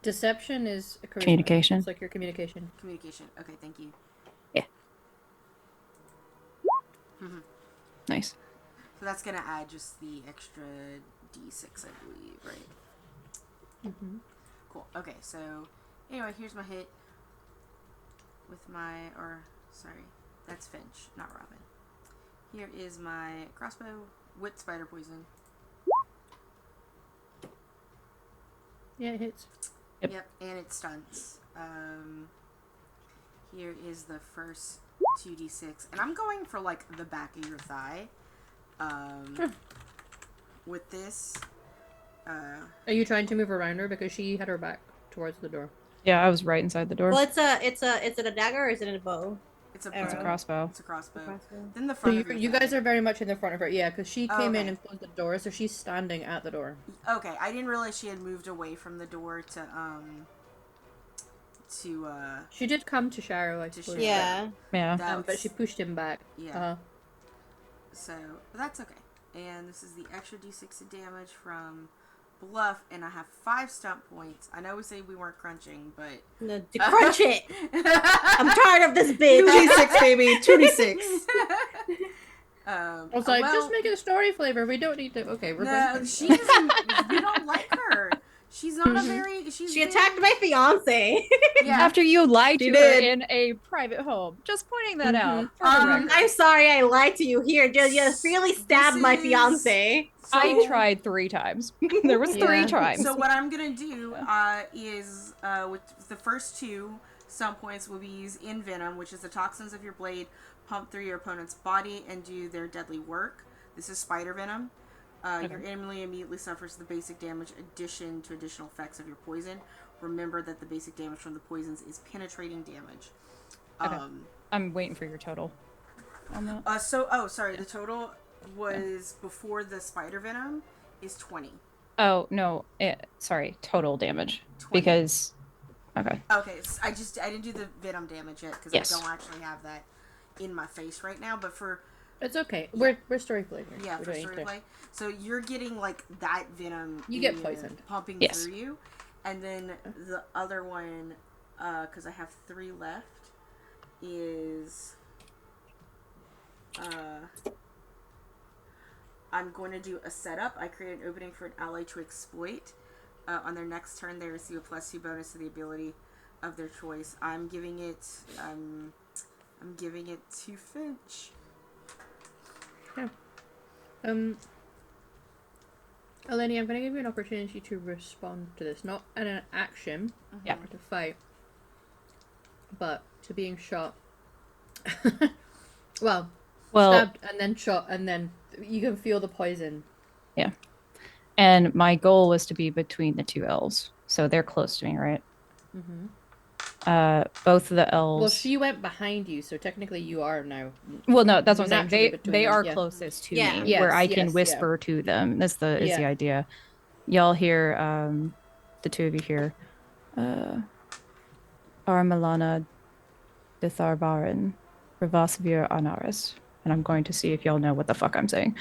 Deception is a charisma. Communication. It's like your communication. Communication. Okay, thank you. Yeah. Nice. So that's gonna add just the extra d6, I believe, right? Cool. Okay, so anyway, here's my hit with my, sorry, that's Finch, not Robin. Here is my crossbow with spider poison. Yeah, it hits. Yep, and it stunts. Here is the first 2d6, and I'm going for like the back of your thigh. With this. Are you trying to move around her because she had her back towards the door? Yeah, I was right inside the door. Well, is it a dagger or is it a bow? It's a It's a crossbow. It's a crossbow. Crossbow. Then the So front of your you thigh. guys are very much in the front of her, yeah, because she came in okay. and closed the door, so she's standing at the door. Okay, I didn't realize she had moved away from the door to She did come to Sharo, I To suppose. Sharo. Yeah. Yeah. But she pushed him back. Yeah. So that's okay. And this is the extra d6 of damage from bluff, and I have 5 stump points. I know we say we weren't crunching, but No, crunch it. I'm tired of this bitch. 2d6, baby. 2d6. I was like, just make it a story flavor. We don't need to. Okay, we're no, going. she doesn't. We don't like her. She's not a very. She attacked my fiance. Yeah. After you lied She to her did. in a private home. Just pointing that out. For the record. I'm sorry I lied to you. Here, just really stabbed my is- fiance. I tried 3 times. There was 3 times. So what I'm gonna do is with the first 2 stump points will be used in venom, which is the toxins of your blade pump through your opponent's body and do their deadly work. This is spider venom. Your enemy immediately suffers the basic damage addition to additional effects of your poison. Remember that the basic damage from the poisons is penetrating damage. Okay. I'm waiting for your total on that. The total was before the spider venom is 20. Oh, no. Sorry, total damage. 20. Because... Okay. Okay, so I didn't do the venom damage yet because Yes. I don't actually have that in my face right now. But for It's okay. We're story flavor. yeah, We for don't need to- storyplay, so you're getting like that venom. You get poisoned. pumping Yes. through you, and then the other one, because I have 3 left, is I'm going to do a setup. I create an opening for an ally to exploit. On their next turn, they receive a +2 bonus to the ability of their choice. I'm giving it to Finch. Eleni, I'm going to give you an opportunity to respond to this. Not an action, Yeah. or to fight, but to being shot. well, stabbed and then shot, and then you can feel the poison. Yeah. And my goal was to be between the 2 elves. So they're close to me, right? Both of the elves... Well, she went behind you, so technically you are now. Well, no, that's what I'm saying. naturally between They them, are yeah. closest to Yeah. me, Yes, where I can yes, whisper to them. Is the Yeah. idea. Y'all hear, the 2 of you hear, Armalana Ditharbaran, Revasvir Anaris. And I'm going to see if y'all know what the fuck I'm saying.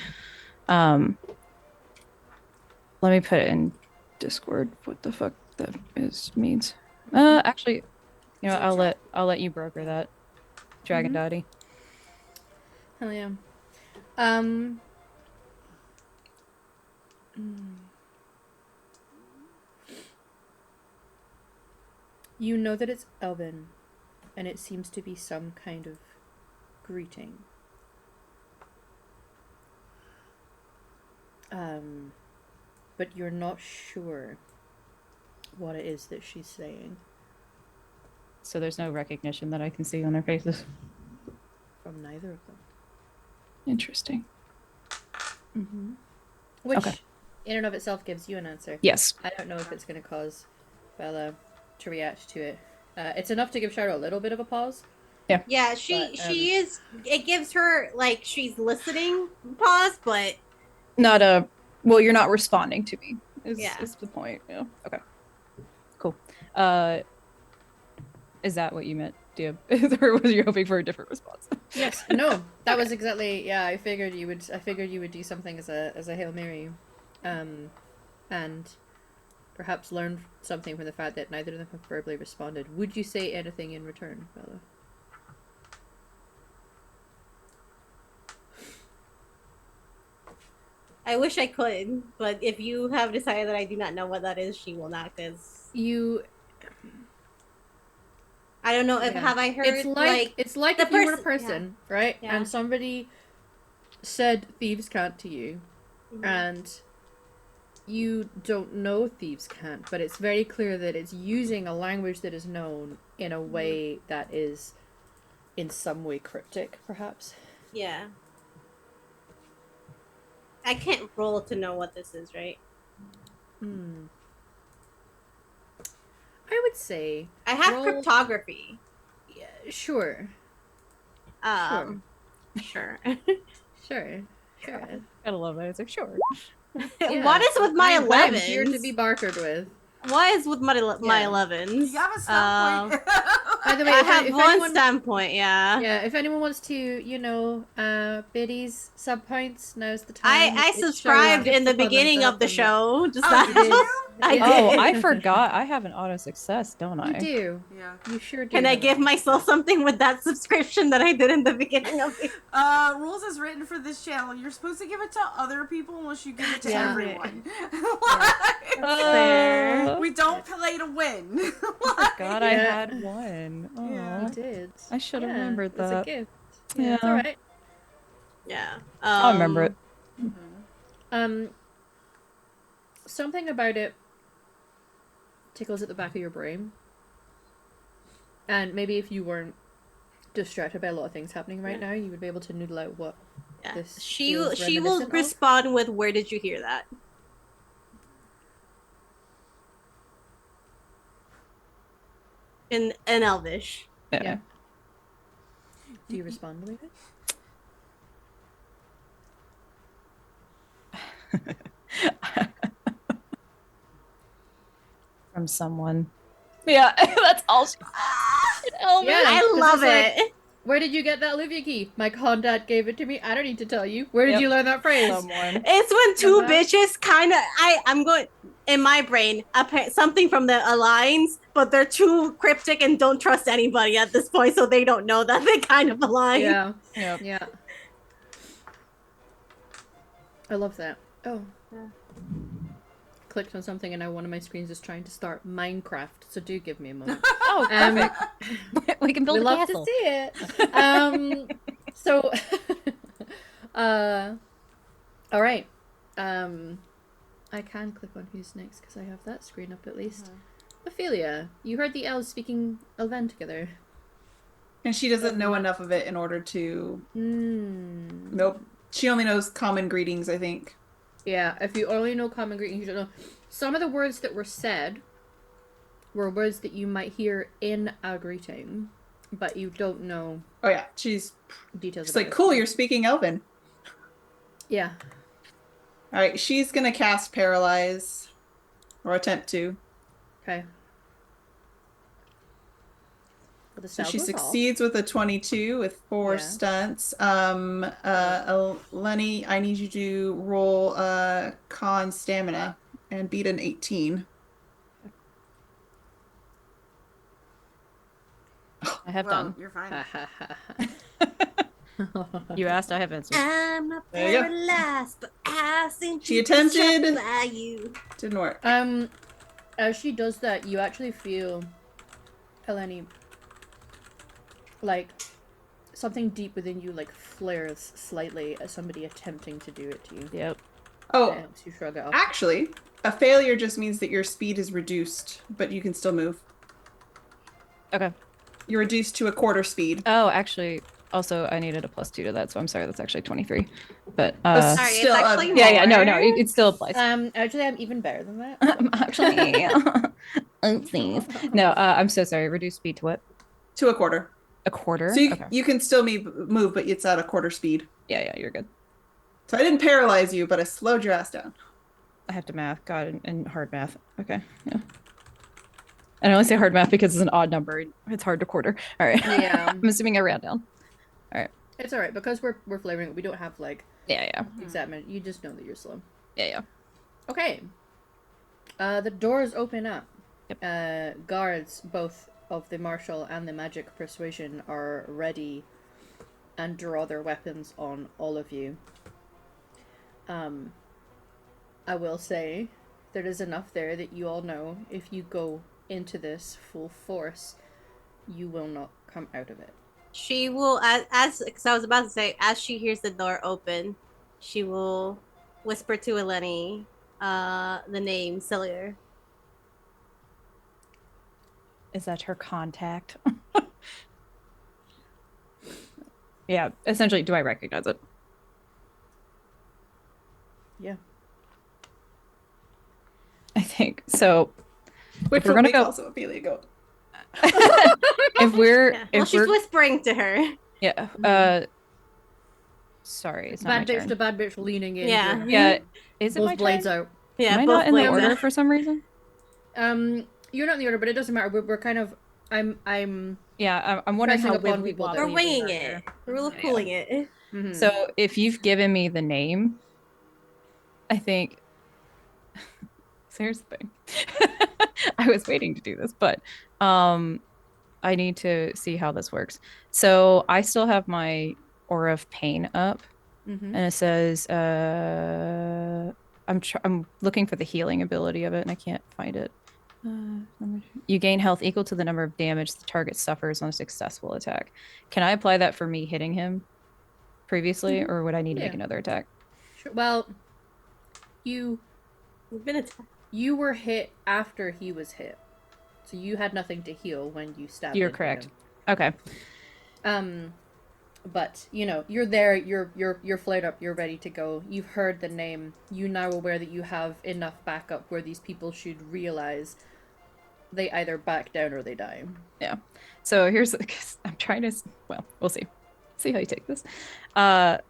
Let me put it in Discord what the fuck that means. Actually, you know, I'll let you broker that. Dragon Daddy. Hell yeah. You know that it's Elven, and it seems to be some kind of greeting. But you're not sure what it is that she's saying. So there's no recognition that I can see on their faces. From neither of them. Interesting. Mm-hmm. Which, Okay. in and of itself, gives you an answer. Yes. I don't know if it's going to cause Bella to react to it. It's enough to give Shadow a little bit of a pause. Yeah, she is. It gives her like she's listening pause, but Not a. Well, you're not responding to me. Yeah. Is the point? Yeah. Okay. Cool. Is that what you meant, Dia? Or was you hoping for a different response? Yes. No. That was exactly. Yeah. I figured you would do something as a Hail Mary, and perhaps learn something from the fact that neither of them have verbally responded. Would you say anything in return, Bella? I wish I could. But if you have decided that I do not know what that is, she will not. Because You. I don't know if Yeah. have I heard It's like the if you were a person- person, right? Yeah. And somebody said thieves can't to you, Mhm. and you don't know thieves can't, but it's very clear that it's using a language that is known in a way that is in some way cryptic, perhaps. Yeah. I can't roll to know what this is, right? I would say I have Roll- cryptography. yeah, sure. Sure. Sure. Gotta love that. It's like, sure. Yeah. What is with my I'm 11s? here to be bartered with. What is with my Yeah. 11s? You have a stop point. By the way, I if have if one anyone, standpoint, yeah. yeah, if anyone wants to, biddies, sub points, now's the time. I It shows subscribed gift in the upon beginning of the themselves show. Just Oh, that. you did? I Yeah. did. Oh, I forgot. I have an auto success, don't I? You do. Yeah. You sure do. Can I have give it. myself something with that subscription that I did in the beginning of the Rules as written for this channel. You're supposed to give it to other people unless you give it to Yeah. everyone. fair. We don't play to win. God, I Yeah. had one. Oh, Yeah. You did. I should have Yeah, remembered It's a that. gift. Yeah. It's alright. Yeah. I'll remember it. Something about it tickles at the back of your brain. And maybe if you weren't distracted by a lot of things happening right now, you would be able to noodle out what Yeah. this She feels will reminiscent of. respond with, "Where did you hear that?" In Elvish. Yeah. Do you respond with it? From someone. Yeah, that's all. Yeah, I 'cause love it's like, it. Where did you get that Olivia key? My contact gave it to me. I don't need to tell you. Where did Yep. you learn that phrase? Someone. It's when two Uh-huh. bitches kind of I'm going in my brain something from the Alliance, but they're too cryptic and don't trust anybody at this point, so they don't know that they kind of align. Yeah. Yep. Yeah. I love that. Oh. Yeah. Clicked on something and now one of my screens is trying to start Minecraft, so do give me a moment. Oh, perfect. We can build We a love castle. to see it. So all right. I can click on who's next because I have that screen up at least. Ophelia, you heard the elves speaking Elven together. And she doesn't know enough of it in order to. Nope. She only knows common greetings, I think. Yeah, if you only know common greetings, you don't know. Some of the words that were said were words that you might hear in a greeting, but you don't know Oh yeah, she's details just about like, it. cool, you're speaking Elven. Yeah. All right, she's gonna cast Paralyze, or attempt to. Okay. Well, the So spell she goes off. succeeds with a 22 with 4 Yeah. stunts. Lenny, I need you to roll con stamina and beat an 18. I have Well, done. you're fine. You asked, I have answered. I'm not There you go. paralyzed, but I seem to She be attempted. shot by you. Didn't work. As she does that, you actually feel Eleni, like, something deep within you, like, flares slightly as somebody attempting to do it to you. Yep. Oh, It helps you shrug it off. actually, a failure just means that your speed is reduced, but you can still move. Okay. You're reduced to a quarter speed. Oh, actually, also I needed a +2 to that, so I'm sorry. That's actually 23. But Sorry, Still, it's actually yeah, no, more. it still applies. Actually, I'm even better than that. Actually, oopsies. No, I'm so sorry. Reduce speed to what? to a quarter. A quarter? So Okay. you can still move, but it's at a quarter speed. Yeah, you're good. So I didn't paralyze you, but I slowed your ass down. I have to math. God, and hard math. Okay, yeah. And I only say hard math because it's an odd number. It's hard to quarter. All right. Yeah. I'm assuming I round down. All right. It's alright, because we're flavoring it, we don't have, like, Yeah. exact minute. You just know that you're slow. Yeah. Okay. The doors open up. Yep. Guards, both of the martial and the magic persuasion, are ready and draw their weapons on all of you. I will say there is enough there that you all know if you go into this full force, you will not come out of it. She will, as because I was about to say, as she hears the door open, she will whisper to Eleni the name Cillier. Is that her contact? Yeah. Essentially, do I recognize it? Yeah. I think so. Which we're will gonna make go- also Ophelia go. If we're Yeah. if Well, she's we're whispering to her. yeah. Sorry, it's not my Bad bitch turn. to bad bitch leaning in. Yeah. Yeah. Is it Both my blades turn? out. Yeah, Am I both not in the blades order out. for some reason? You're not in the order, but it doesn't matter. We're kind of. I'm. Yeah, I'm wondering Pressing how upon wibbly people that We're wobbly we we winging are it. here. We're Yeah. pulling it. Mhm. So if you've given me the name, I think. So here's the thing. I was waiting to do this, but I need to see how this works. So I still have my Aura of Pain up, Mhm. and it says I'm looking for the healing ability of it, and I can't find it. You gain health equal to the number of damage the target suffers on a successful attack. Can I apply that for me hitting him previously, or would I need to make Yeah. another attack? Sure. Well, you We've been attacked. you were hit after he was hit, so you had nothing to heal when you stabbed. You're into correct. him. Okay. But you know, you're there. You're flared up. You're ready to go. You've heard the name. You now aware that you have enough backup where these people should realize they either back down or they die. Yeah. So here's because I'm trying to. Well, we'll see. See how you take this. I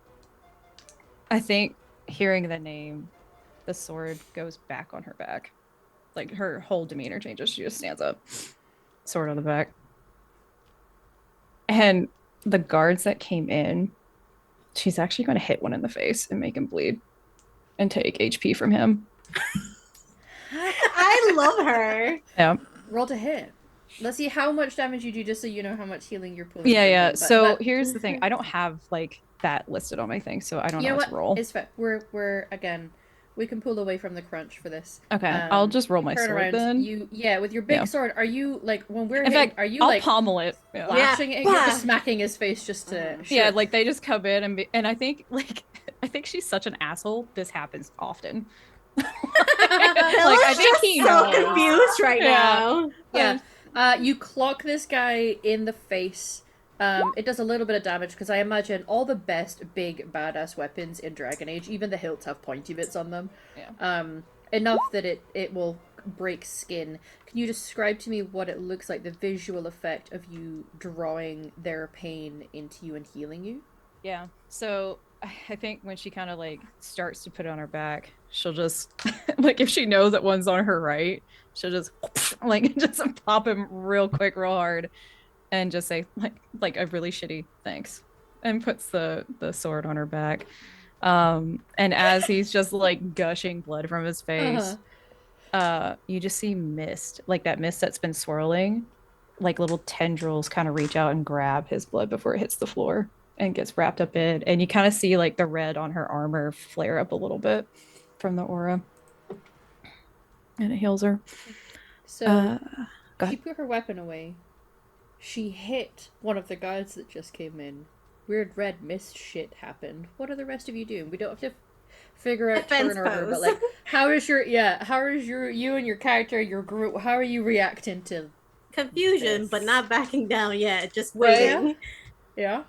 think hearing the name, the sword goes back on her back. Like her whole demeanor changes. She just stands up, sword on the back. And the guards that came in, she's actually going to hit one in the face and make him bleed and take HP from him. I love her. Yeah. Roll to hit. Let's see how much damage you do, just so you know how much healing you're pulling. Yeah. But, So here's the thing. I don't have like that listed on my thing, so I don't you know know what what? to roll. It's fine. We're again. We can pull away from the crunch for this. Okay, I'll just roll my Turn sword around. then. With your big Yeah. sword. Are you like when we're In hitting? fact, Are you I'll like pommel it. Yeah. flashing it? Yeah. You're just smacking his face just to. Yeah, Sure. like they just come in and I think I think she's such an asshole. This happens often. I think he so knows. confused right Yeah. now. Yeah. You clock this guy in the face. It does a little bit of damage because I imagine all the best big badass weapons in Dragon Age, even the hilts have pointy bits on them. Yeah. Enough that it will break skin. Can you describe to me what it looks like, the visual effect of you drawing their pain into you and healing you? Yeah. So I think when she kind of like starts to put it on her back, she'll just like if she knows that one's on her right, she'll just like just pop him real quick, real hard, and just say like a really shitty thanks, and puts the sword on her back. And as he's just like gushing blood from his face, you just see mist, like that mist that's been swirling, like little tendrils kind of reach out and grab his blood before it hits the floor and gets wrapped up in, and you kind of see like the red on her armor flare up a little bit from the aura, and it heals her. So go she ahead. put her weapon away. She hit one of the guards that just came in. Weird red mist shit happened. What are the rest of you doing? We don't have to figure out Defense turn order, pose. but like, how is your you and your character, your group, how are you reacting to Confusion, this? but not backing down yet. Just Right? waiting. Yeah.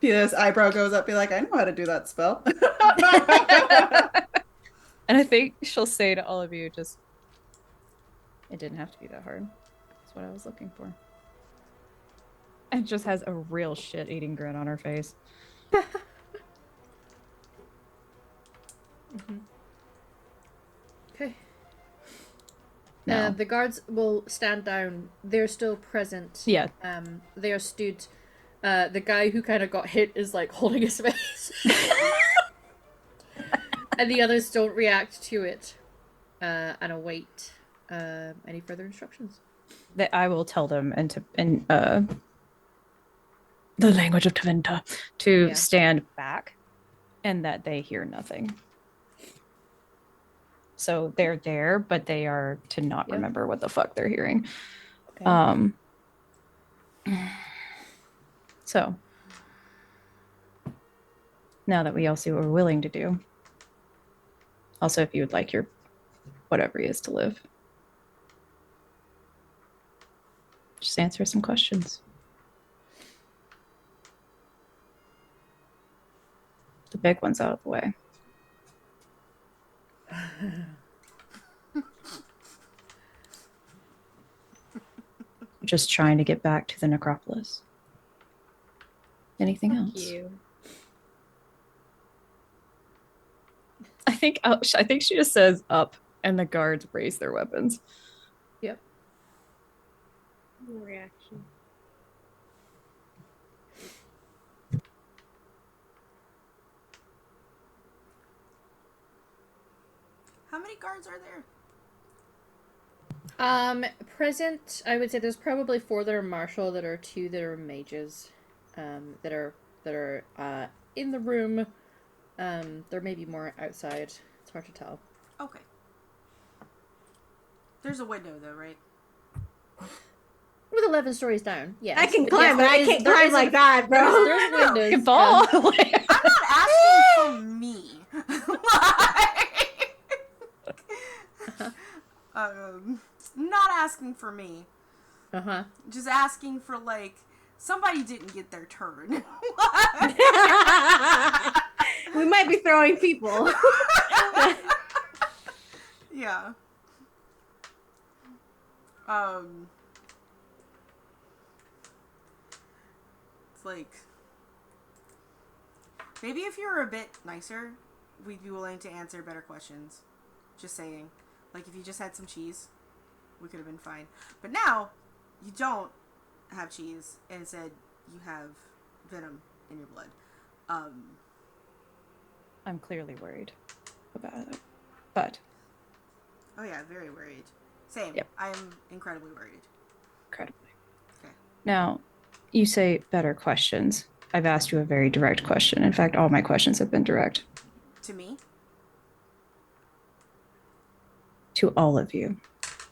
Peter's eyebrow goes up, be like, I know how to do that spell. And I think she'll say to all of you, just, it didn't have to be that hard. That's what I was looking for. And just has a real shit-eating grin on her face. Okay. No. The guards will stand down. They're still present. Yeah. They are stood. The guy who kind of got hit is like holding his face. And the others don't react to it. And await any further instructions. That I will tell them in the language of Tevenitor to stand back and that they hear nothing. So they're there, but they are to not remember what the fuck they're hearing. Okay. So now that we all see what we're willing to do. Also, if you would like your whatever he is to live. Just answer some questions. The big one's out of the way. Just trying to get back to the necropolis. Anything else? You. I think she just says up, and the guards raise their weapons. Yep. No reaction. How many guards are there? Present, I would say there's probably 4 that are martial, that are 2 that are mages, that are in the room. There may be more outside. It's hard to tell. Okay. There's a window though, right? With 11 stories down, yes. I can climb, but I can't climb like that, bro. There's windows. Good ball. I'm not asking for me. Not asking for me. Uh-huh. Just asking for, like, somebody didn't get their turn. We might be throwing people. Yeah. It's like, maybe if you were a bit nicer, we'd be willing to answer better questions. Just saying. Like, if you just had some cheese, we could have been fine. But now, you don't have cheese, and instead, you have venom in your blood. I'm clearly worried about it. But. Oh yeah, very worried. Same. Yep. I am incredibly worried. Incredibly. Okay. Now, you say better questions. I've asked you a very direct question. In fact, all my questions have been direct. To me? To all of you.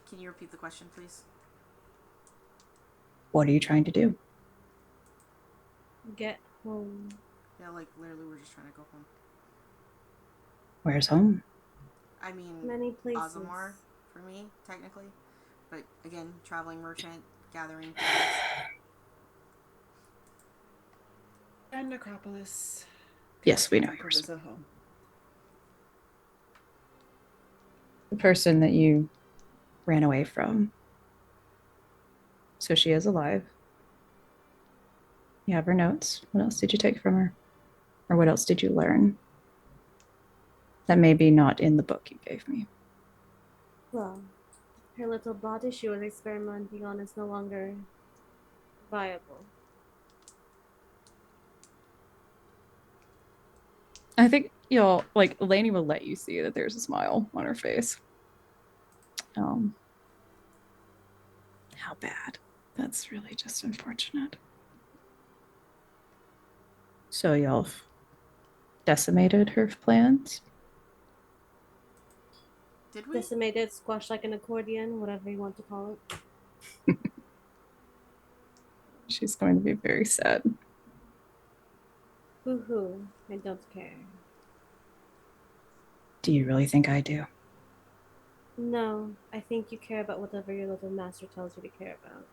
Can you repeat the question, please? What are you trying to do? Get home. Yeah, like, literally, we're just trying to go home. Where's home? I mean, Many places. Ozamar, for me, technically. But, again, traveling merchant, gathering things. And Necropolis. Yes, we know Necropolis yours. at home. The person that you ran away from. So she is alive. You have her notes. What else did you take from her? Or what else did you learn? That may be not in the book you gave me. Well, her little body she was experimenting on is no longer viable. I think you'll, like, Lainey will let you see that there's a smile on her face. How bad. That's really just unfortunate. So y'all decimated her plans? Did we? Decimated, squashed like an accordion, whatever you want to call it. She's going to be very sad. Woohoo. I don't care. Do you really think I do? No, I think you care about whatever your little master tells you to care about.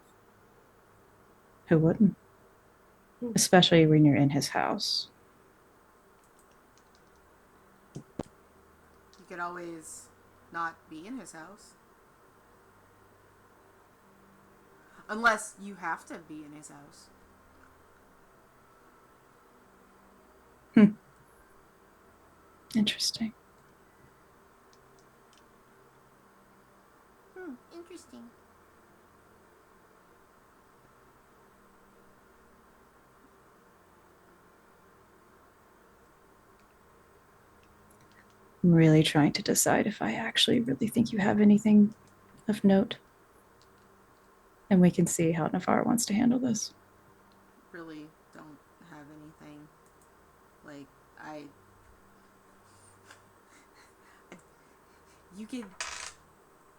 Who wouldn't? Especially when you're in his house. You could always not be in his house. Unless you have to be in his house. Interesting. Interesting. I'm really trying to decide if I actually really think you have anything of note. And we can see how Navarre wants to handle this. Really don't have anything. Like,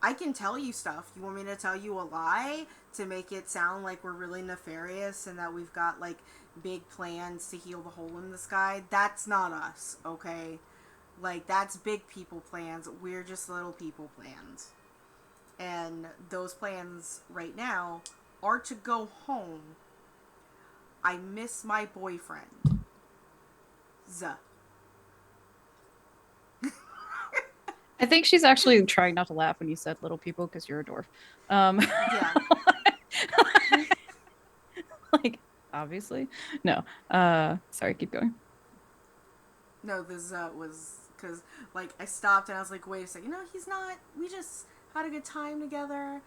I can tell you stuff. You want me to tell you a lie to make it sound like we're really nefarious and that we've got, like, big plans to heal the hole in the sky? That's not us, okay? Like, that's big people plans. We're just little people plans. And those plans right now are to go home. I miss my boyfriend. I think she's actually trying not to laugh when you said little people because you're a dwarf. Yeah. Like, obviously. No. Sorry, keep going. No, this was because, like, I stopped and I was like, wait a second. No, he's not. We just had a good time together.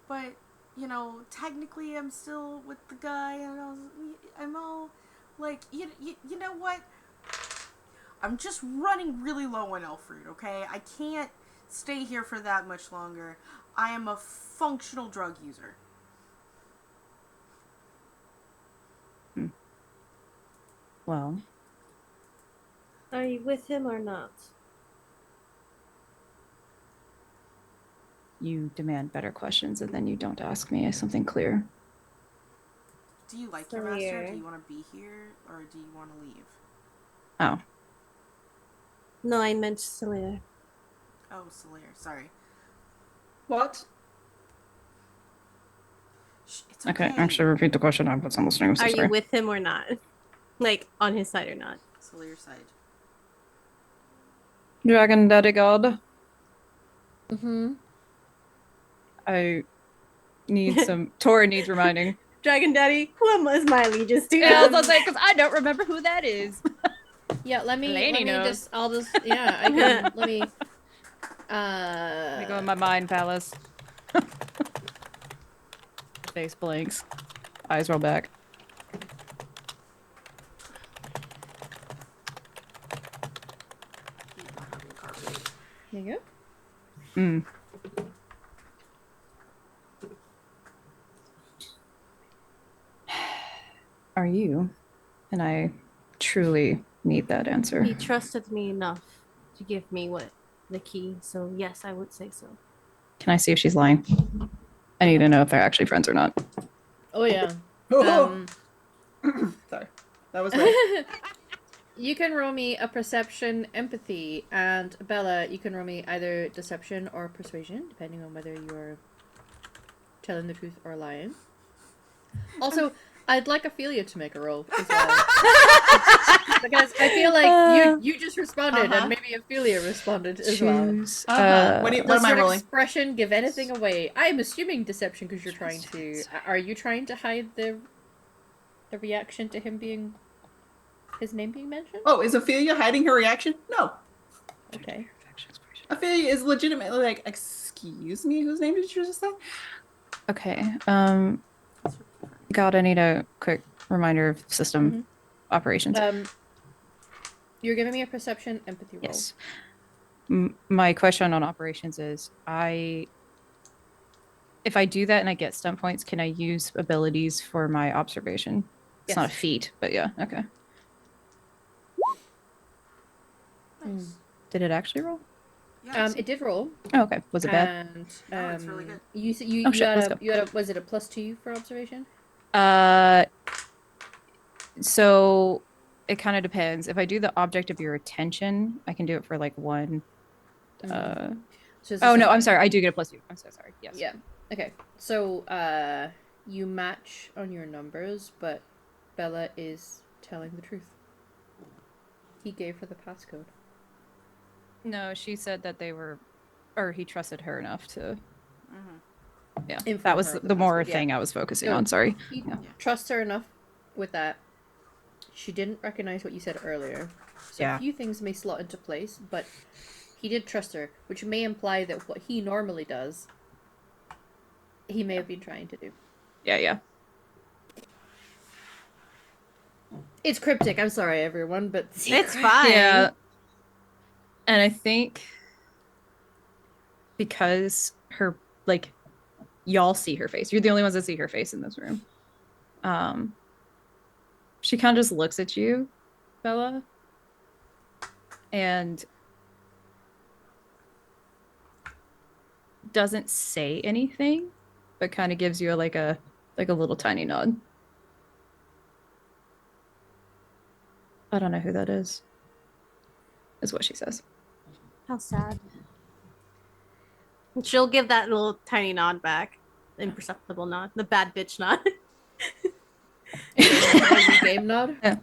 But, you know, technically I'm still with the guy. And I'm all, like, you know what? I'm just running really low on elf fruit, okay? I can't stay here for that much longer. I am a functional drug user. Well, Are you with him or not? you demand better questions and then you don't ask me something clear. Do you like your master? Do you want to be here? Or do you want to leave? Oh. No, I meant Solaire. Oh, Solaire. Sorry. What? It's okay. Okay, actually repeat the question. I was listening. Are you with him or not? Like, on his side or not? Solaire's side. Dragon Daddy God? Mm-hmm. I need some... Tora needs reminding. Dragon Daddy, who was my allegiance to? Yeah, I was like, because I don't remember who that is. Yeah, let me knows. I'll just, yeah, I can, let me go in my mind palace. Face blinks. Eyes roll back. There you go. Are you? And I truly need that answer. He trusted me enough to give me the key, so yes, I would say so. Can I see if she's lying? I need to know if they're actually friends or not. Oh yeah. Sorry. That was right. You can roll me a perception, empathy, and Bella, you can roll me either deception or persuasion, depending on whether you're telling the truth or lying. Also, I'd like Ophelia to make a roll as well. Because I feel like you just responded, and maybe Ophelia responded as well. What am I rolling? Expression give anything away. I'm assuming deception because you're trying to. Are you trying to hide the reaction to him being his name being mentioned? Oh, is Ophelia hiding her reaction? No. Okay. Ophelia is legitimately like, excuse me, whose name did you just say? Okay. God, I need a quick reminder of system operations. You're giving me a perception empathy roll. Yes. My question on operations is, if I do that and I get stunt points, can I use abilities for my observation? It's not a feat, but yeah, okay. Nice. Did it actually roll? Yes. It did roll. Oh, okay. Was it bad? And no, it's really good. you had a was it a +2 for observation? So it kind of depends. If I do the object of your attention, I can do it for like one. So Oh no, I'm sorry. I do get a +2. I'm so sorry. Yes. Yeah. Okay. So you match on your numbers, but Bella is telling the truth. He gave her the passcode. No, she said that they were, or he trusted her enough to. Yeah, Inform that was her of the more passcode, yeah. thing I was focusing No, on. Sorry. He trusts her enough with that. She didn't recognize what you said earlier. So Yeah. a few things may slot into place, but he did trust her, which may imply that what he normally does, he may have been trying to do. Yeah. It's cryptic, I'm sorry everyone, but It's fine. Yeah. And I think because her, like, y'all see her face. You're the only ones that see her face in this room. She kind of just looks at you, Bella, and doesn't say anything, but kind of gives you like a little tiny nod. I don't know who that is what she says. How sad. She'll give that little tiny nod back. Imperceptible nod. The bad bitch nod. Game nod. Yeah.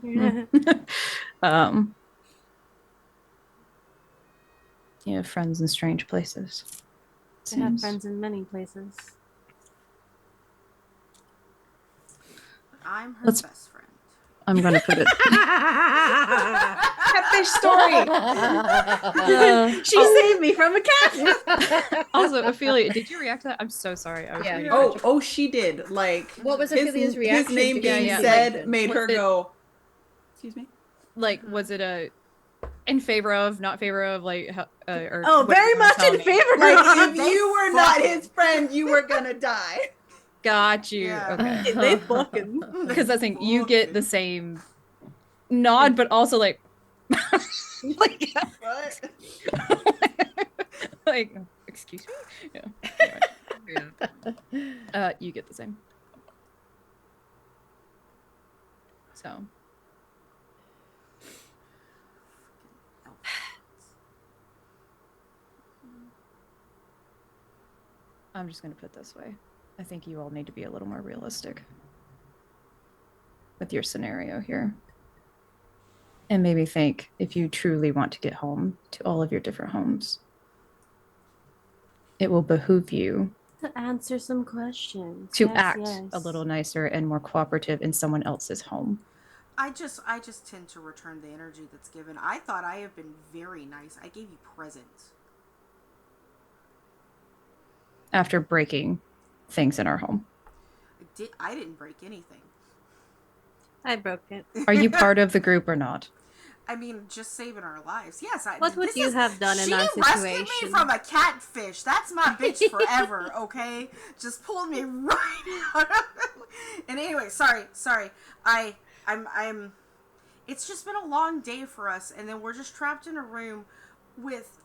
You have friends in strange places. I have friends in many places. I'm her Let's- best friend. I'm gonna put it. Catfish story. She saved me from a cat. Also, Ophelia, did you react to that? I'm so sorry. I was Yeah. reading Oh, she did. Like, What was Ophelia's reaction His name to being Yeah. said made Was her it- go. Excuse me. like, was it a in favor of, not favor of, like, or Oh, what very you wanna much tell in me? favor. Like, if They you were not fucking- his friend, you were gonna die. Got you. Yeah. Okay. They fucking. Because I think you get the same nod, but also like, like, What? like, excuse me. Yeah. Anyway. You get the same. So. I'm just going to put it this way. I think you all need to be a little more realistic with your scenario here. And maybe think if you truly want to get home to all of your different homes, it will behoove you To answer some questions. to Yes, act yes. a little nicer and more cooperative in someone else's home. I just tend to return the energy that's given. I thought I have been very nice. I gave you presents. After breaking things in our home. I didn't break anything. I broke it. Are you part of the group or not? I mean, just saving our lives. Yes, What would you have done in our She rescued me situation? from a catfish. That's my bitch forever, okay? Just pulled me right out of it. And anyway, sorry. I'm it's just been a long day for us, and then we're just trapped in a room with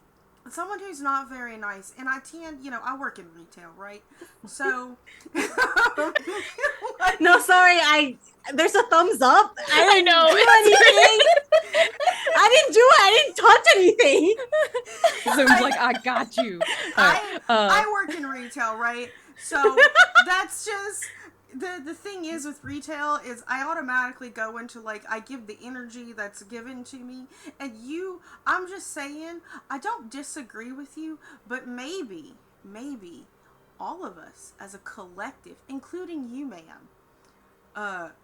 someone who's not very nice. And I work in retail, right? So No, sorry. There's a thumbs up. I didn't know, do anything. I didn't touch anything. Zoom's like, I got you. I work in retail, right? So that's just the thing is with retail is I automatically go into like I give the energy that's given to me, and I'm just saying I don't disagree with you, but maybe all of us as a collective, including you, ma'am,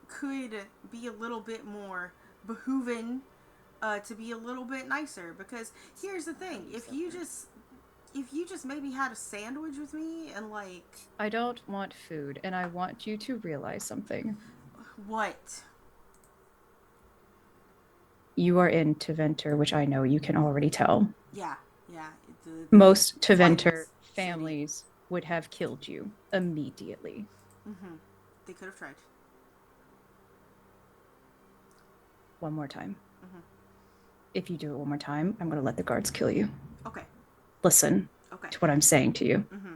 could be a little bit more behooven to be a little bit nicer, because here's the thing, if you just maybe had a sandwich with me and like... I don't want food, and I want you to realize something. What? You are in Tevenitor, which I know you can already tell. Yeah. Most Tevenitor Finance families would have killed you immediately. Mm-hmm. They could have tried. One more time. Mm-hmm. If you do it one more time, I'm going to let the guards kill you. Okay. Listen Okay. to what I'm saying to you. Mm-hmm.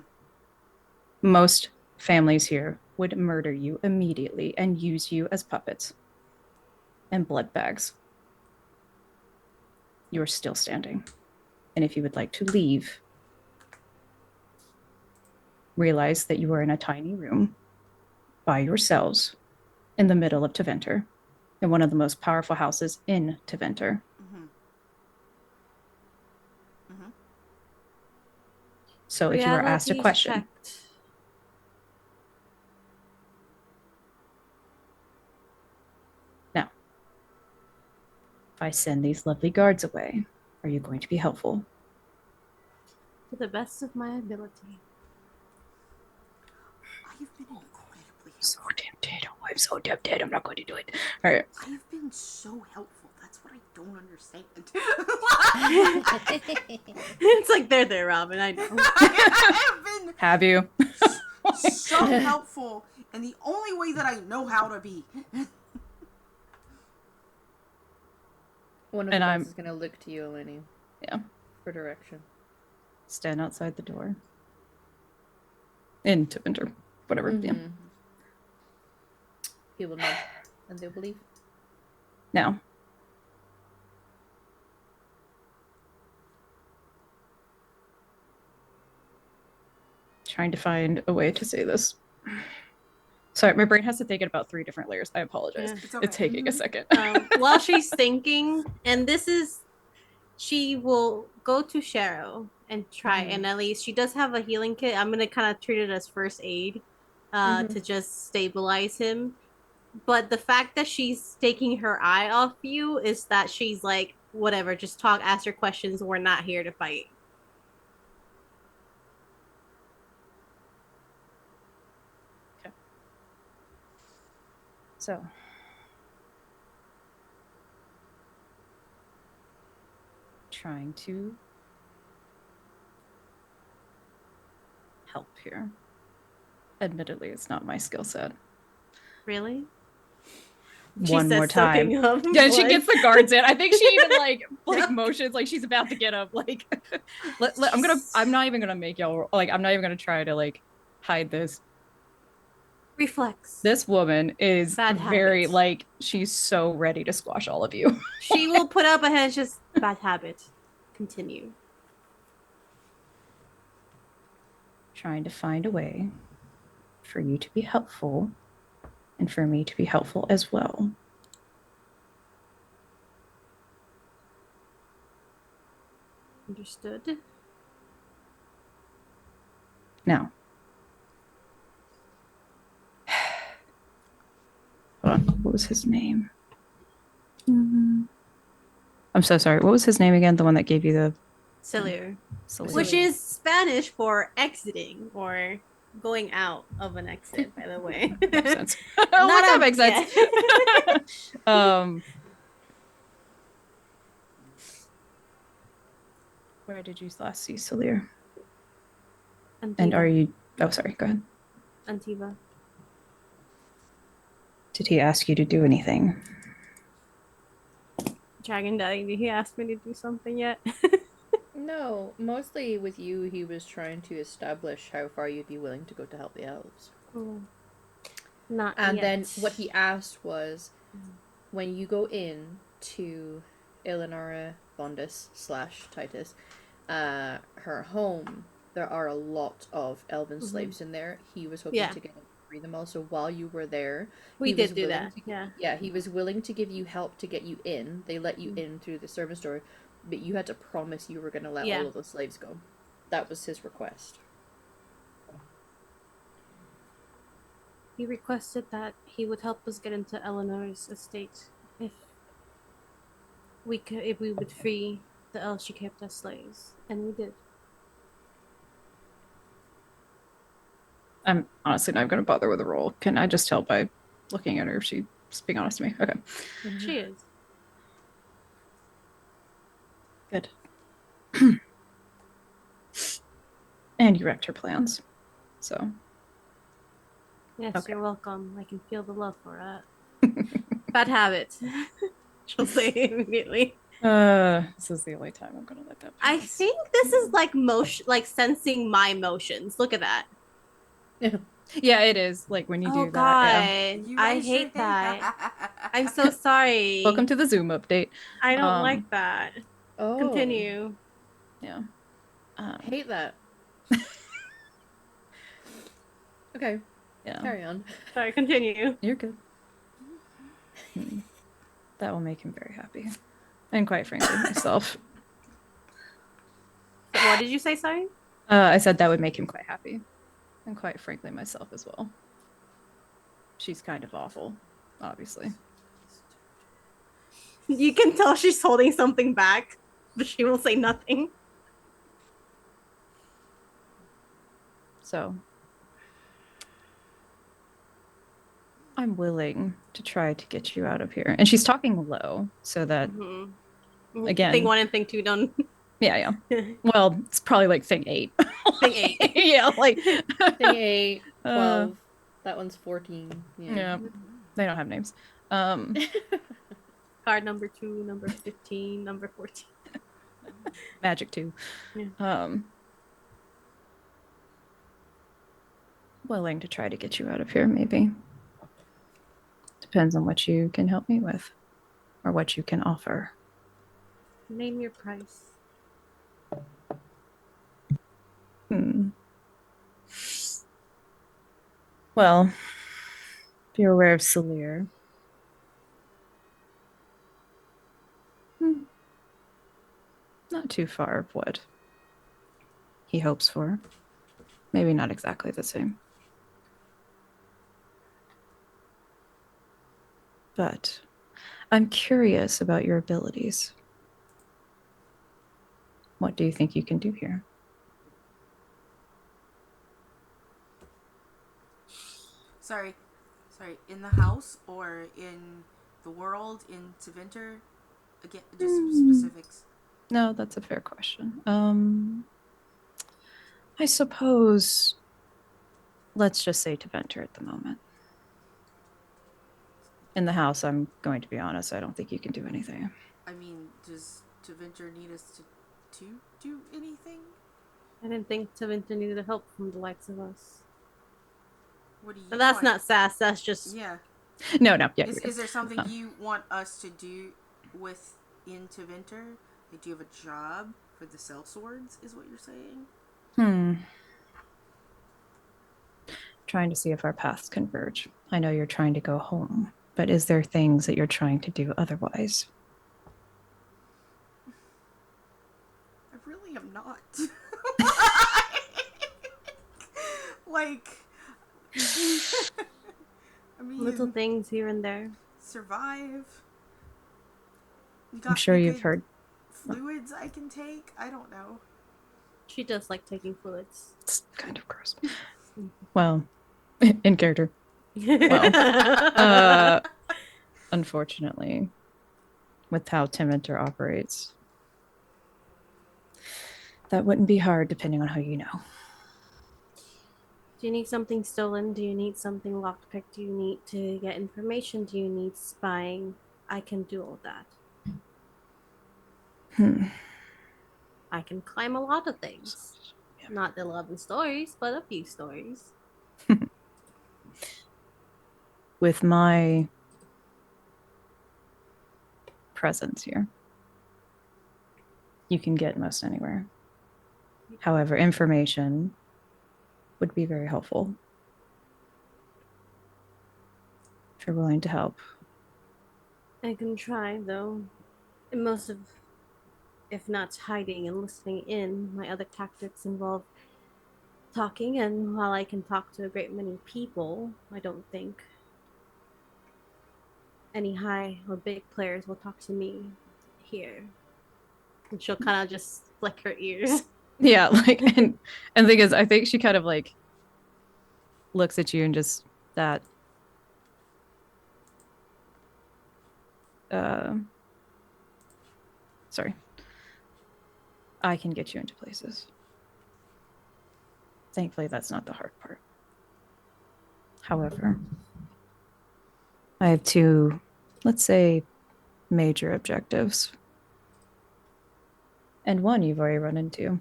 Most families here would murder you immediately and use you as puppets and blood bags, you're still standing. And if you would like to leave, realize that you are in a tiny room by yourselves in the middle of Tevenitor, in one of the most powerful houses in Tevenitor. So if you are asked a question, checked. now, if I send these lovely guards away, are you going to be helpful? To the best of my ability. I have been incredibly helpful. So tempted. Oh, I'm so tempted. I'm not going to do it. All right. I have been so helpful. That's what I don't understand. It's like there, Robin. I know. I have been Have you? so helpful in the only way that I know how to be. One of And the I'm- guys is gonna look to you, Eleni. Yeah. For direction. Stand outside the door. In Tevenitor. Whatever. Yeah. He will nod, and they will leave. Now, trying to find a way to say this. Sorry, my brain has to think in about 3 different layers. I apologize. Yeah. It's okay. It's taking a second. While she's thinking, and she will go to Cheryl and try, and at least she does have a healing kit. I'm gonna kind of treat it as first aid, to just stabilize him. But the fact that she's taking her eye off you is that she's like, whatever, just talk, ask her questions. We're not here to fight. So, trying to help here. Admittedly, it's not my skill set. Really? One more time. Yeah, Yeah, she gets the guards in. I think she even like motions like she's about to get up. Like, I'm not even gonna make y'all like. I'm not even gonna try to like hide this. reflex. This woman is Bad very habit. like she's so ready to squash all of you. She will put up a hand. Just bad habit. Continue. Trying to find a way for you to be helpful and for me to be helpful as well. Understood. Now, hold on. What was his name? I'm so sorry. What was his name again? The one that gave you the Cillier. Cillier. Which is Spanish for exiting or going out of an exit, by the way. Makes sense. That makes sense. Where did you last see Cillier? And are you? Oh, sorry. Go ahead. Antiva. Did he ask you to do anything? Dragon Daddy, did he ask me to do something yet? No, mostly with you, he was trying to establish how far you'd be willing to go to help the elves. Not And yet. then what he asked was, when you go in to Eleonora Bondus / Titus, her home, there are a lot of elven slaves in there. He was hoping to get them to free them all. So while you were there, we did do that. Yeah, he was willing to give you help to get you in. They let you in through the service door, but you had to promise you were going to let all of the slaves go. That was his request. He requested that he would help us get into Eleanor's estate if we would free the elves she kept as slaves, and we did. I'm honestly not going to bother with a roll. Can I just tell by looking at her if she's being honest to me? Okay. She is. Good. And you wrecked her plans. So. Yes, you're welcome. I can feel the love for that. Bad habit. She'll say immediately. This is the only time I'm gonna let that pass. I think this is like motion, like sensing my emotions. Look at that. Yeah, it is. Like when you Oh do that. Yeah. God, You I raise your hate hand. that. I'm so sorry. Welcome to the Zoom update. I don't Um, like that. Oh. Continue. yeah. Hate that. Okay. Yeah. Carry on. Sorry, continue. You're good. That will make him very happy. And quite frankly, myself. What did you say? Sorry. I said that would make him quite happy. And quite frankly, myself as well. She's kind of awful, obviously. You can tell she's holding something back, but she will say nothing. So I'm willing to try to get you out of here. And she's talking low so that, again, thing 1 and thing 2 done. Yeah. Well, it's probably like thing 8. Thing 8. Yeah, like Thing 8, 12. That one's 14. Yeah. They don't have names. Card number 2, number 15, number 14. Magic 2. Yeah. Willing to try to get you out of here, maybe. Depends on what you can help me with or what you can offer. Name your price. Well, if you're aware of Salir, not too far of what he hopes for. Maybe not exactly the same. But I'm curious about your abilities. What do you think you can do here? Sorry, in the house or in the world, in Tevenitor? Again, just specifics. No, that's a fair question. I suppose, let's just say Tevenitor at the moment. In the house, I'm going to be honest, I don't think you can do anything. I mean, does Tevenitor need us to do anything? I didn't think Tevenitor needed help from the likes of us. What do you But that's want? not sass, that's just... Yeah. No, yeah. Is there something you want us to do in Tevenitor? Like, do you have a job for the sellswords, is what you're saying? Trying to see if our paths converge. I know you're trying to go home, but is there things that you're trying to do otherwise? I really am not. Like, I mean, little things here and there. survive. I'm sure you've heard fluids I can take. I don't know. She does like taking fluids. It's kind of gross. Well, in character. Well, unfortunately, with how Tevenitor operates, that wouldn't be hard depending on who you know. Do you need something stolen? Do you need something lockpicked? Do you need to get information? Do you need spying? I can do all that. I can climb a lot of things. Yeah. Not 11 stories, but a few stories. With my presence here, you can get most anywhere. However, information would be very helpful if you're willing to help. I can try, though. And most of, if not hiding and listening in, my other tactics involve talking, and while I can talk to a great many people, I don't think any high or big players will talk to me here. And she'll kind of just flick her ears. Yeah, like, and the thing is, I think she kind of like looks at you and just that sorry. I can get you into places. Thankfully, that's not the hard part. However, I have two, let's say, major objectives. And one you've already run into.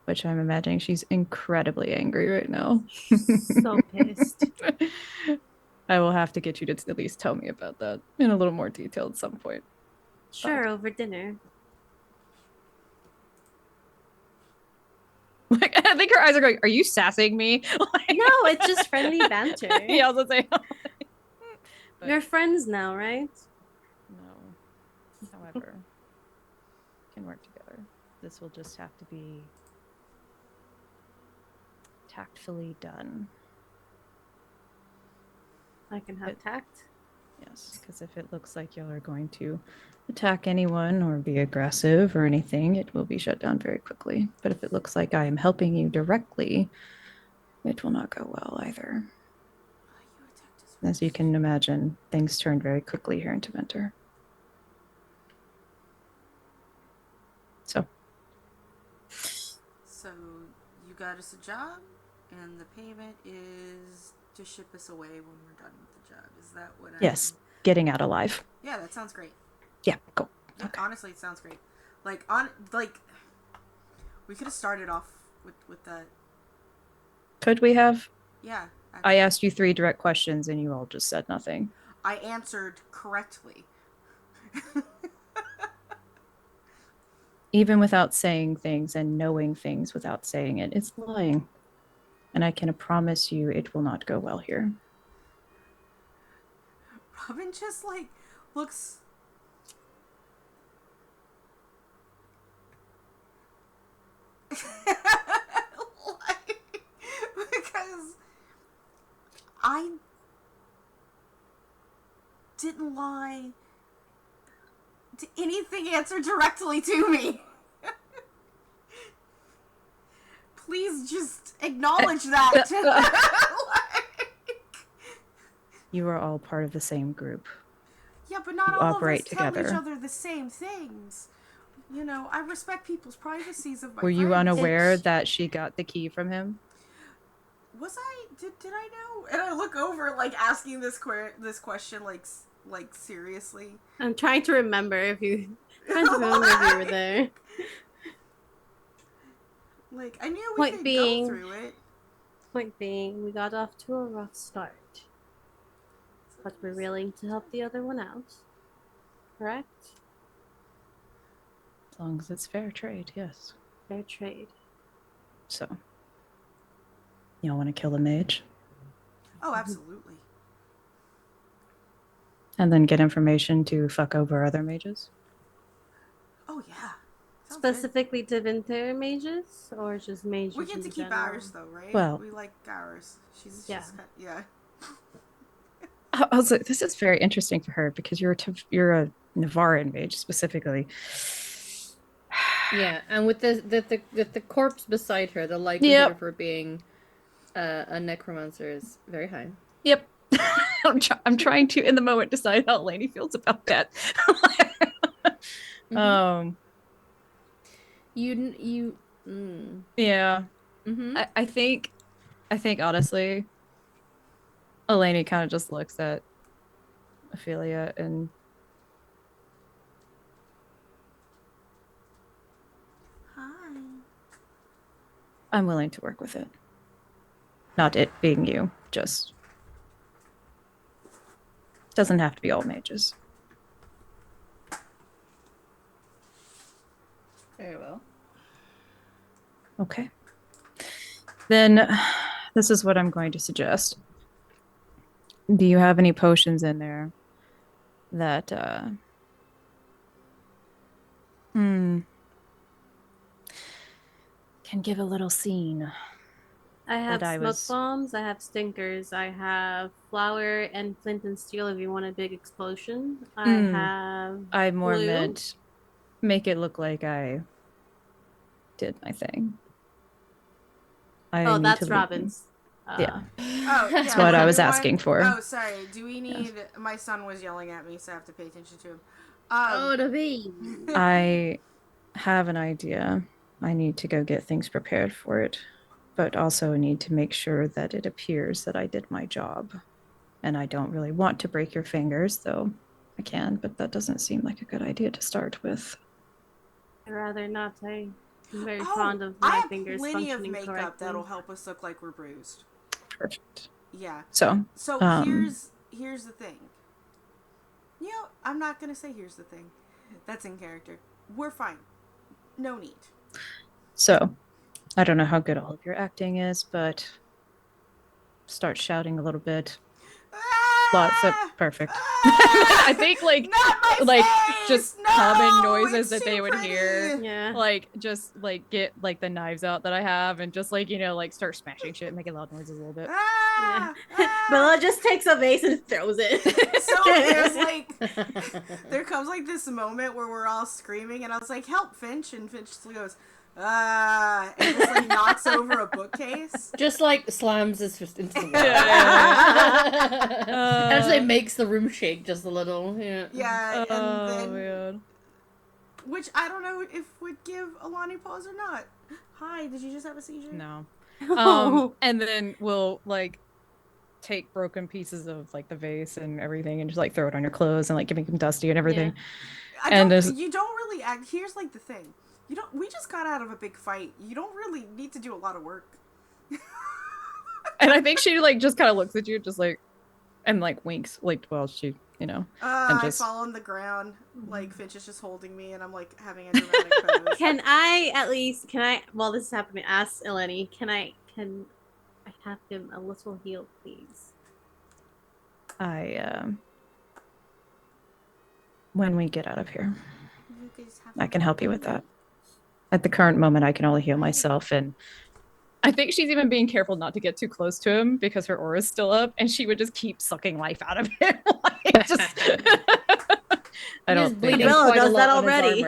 which I'm imagining she's incredibly angry right now. So pissed. I will have to get you to at least tell me about that in a little more detail at some point. Sure, over dinner. Like, I think her eyes are going, "Are you sassing me?" Like, No, it's just friendly banter. yeah, I was gonna say. But You're friends now, right? no. However, can work together. This will just have to be tactfully done. I can have tact. Yes, because if it looks like y'all are going to attack anyone or be aggressive or anything, it will be shut down very quickly. But if it looks like I am helping you directly, it will not go well either. As you can imagine, things turn very quickly here in Tevenitor. So you got us a job, and the payment is to ship us away when we're done with the job. Is that what yes, getting out alive. Yeah, that sounds great. Yeah, cool. Yeah, Okay. honestly, it sounds great. We could have started off with that. Could we have? Yeah. I asked you 3 direct questions and you all just said nothing. I answered correctly. Even without saying things and knowing things without saying it, it's lying. And I can promise you it will not go well here. Robin just, looks... because I didn't lie to anything answered directly to me. Please just acknowledge that. You are all part of the same group. Yeah, but not You all of operate us tell together. each other the same things. You know, I respect people's privacies of my Were you friends. unaware that she got the key from him? Was I? Did I know? And I look over, asking this question, seriously. I'm trying to remember if you were there. I knew we could go through it. Point being, we got off to a rough start. But we're willing to help the other one out. Correct? As long as it's fair trade, yes. Fair trade. So, y'all want to kill the mage? Oh, absolutely. And then get information to fuck over other mages? Oh, yeah. Sounds Specifically Tevenitor mages, or just mages? We get to keep ours, though, right? Well, we like ours. She's yeah. Yeah. I was like, this is very interesting for her because you're a Navaran mage specifically. Yeah, and with the corpse beside her, the likelihood of her being a necromancer is very high. Yep. I'm trying to, in the moment, decide how Lainey feels about that. Mm-hmm. Yeah. Mm-hmm. I think honestly, Eleni kind of just looks at Ophelia and Hi. I'm willing to work with it. Not it being you, just doesn't have to be all mages. Very well. Okay. Then this is what I'm going to suggest. Do you have any potions in there that can give a little scene? I have smoke bombs, I have stinkers, I have flour and flint and steel if you want a big explosion. I have I more glue. meant make it look like I did my thing. That's Robin's. Yeah. Oh, That's what I was asking for. Oh, sorry. Do we need... Yes. My son was yelling at me, so I have to pay attention to him. The bee. I have an idea. I need to go get things prepared for it, but also need to make sure that it appears that I did my job. And I don't really want to break your fingers, though I can, but that doesn't seem like a good idea to start with. I'd rather not. I I'm very Oh, fond of I my have fingers plenty of functioning makeup correctly. that'll help us look like we're bruised. Perfect. Yeah. So, So here's the thing. You know, I'm not gonna say here's the thing. That's in character. We're fine. No need. so I don't know how good all of your acting is, but start shouting a little bit. Lots of Ah! perfect. Ah! I think Not my face! just No! common noises It's that too they would pretty! hear. Yeah. Just get the knives out that I have and just start smashing shit, making loud noises a little bit. Ah! Yeah. Ah! Bella just takes a vase and throws it. So there comes this moment where we're all screaming, and I was like, "Help, Finch!" And Finch just goes, "Ah!" and just knocks over a bookcase. Just slams his fist into the wall. Yeah. Actually makes the room shake just a little. Yeah. Yeah, and then Man. which I don't know if would give Alani pause or not. Hi, did you just have a seizure? No. Oh. And then we'll take broken pieces of the vase and everything and just throw it on your clothes and make them dusty and everything. You don't really act. Here's the thing. We just got out of a big fight. You don't really need to do a lot of work. And I think she just kind of looks at you and winks well she and I just fall on the ground. Finch is just holding me, and I'm having a dramatic pose. Can I, while this is happening, ask Eleni, can I have him a little heal, please? when we get out of here, You guys have I can help you with that. At the current moment, I can only heal myself, and I think she's even being careful not to get too close to him because her aura is still up, and she would just keep sucking life out of him. I don't think Bella does that already.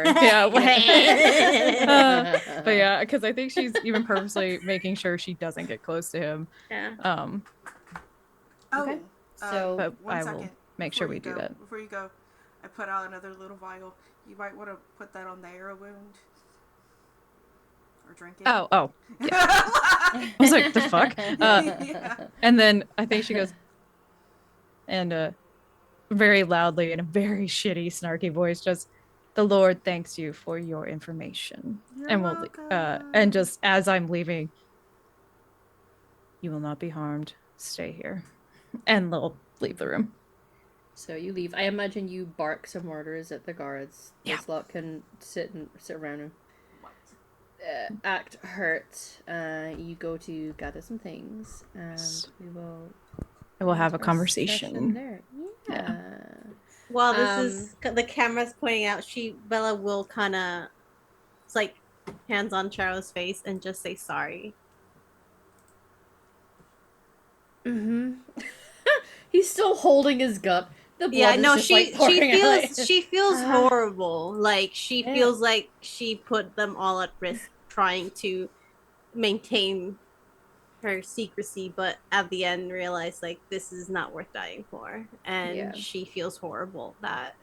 But yeah, because I think she's even purposely making sure she doesn't get close to him. Yeah. Okay. So But one I second will make sure we do that. Before you go, I put out another little vial. You might want to put that on the arrow wound. Or drink it. Oh. Yeah. I was like, the fuck? Yeah. And then I think she goes, and very loudly in a very shitty, snarky voice, just, the Lord thanks you for your information. You're And welcome. and just as I'm leaving, you will not be harmed. Stay here. And they'll leave the room. So you leave. I imagine you bark some orders at the guards. Yeah. This lot can sit around and act hurt. You go to gather some things, and I will have a end our conversation session there. Yeah. While this is the camera's pointing out, Bella will kind of hands on Charo's face and just say sorry. Mm-hmm. He's still holding his gut. The blood Yeah, is no, just, she feels horrible. She Yeah. feels like she put them all at risk trying to maintain her secrecy, but at the end realized this is not worth dying for, and she feels horrible that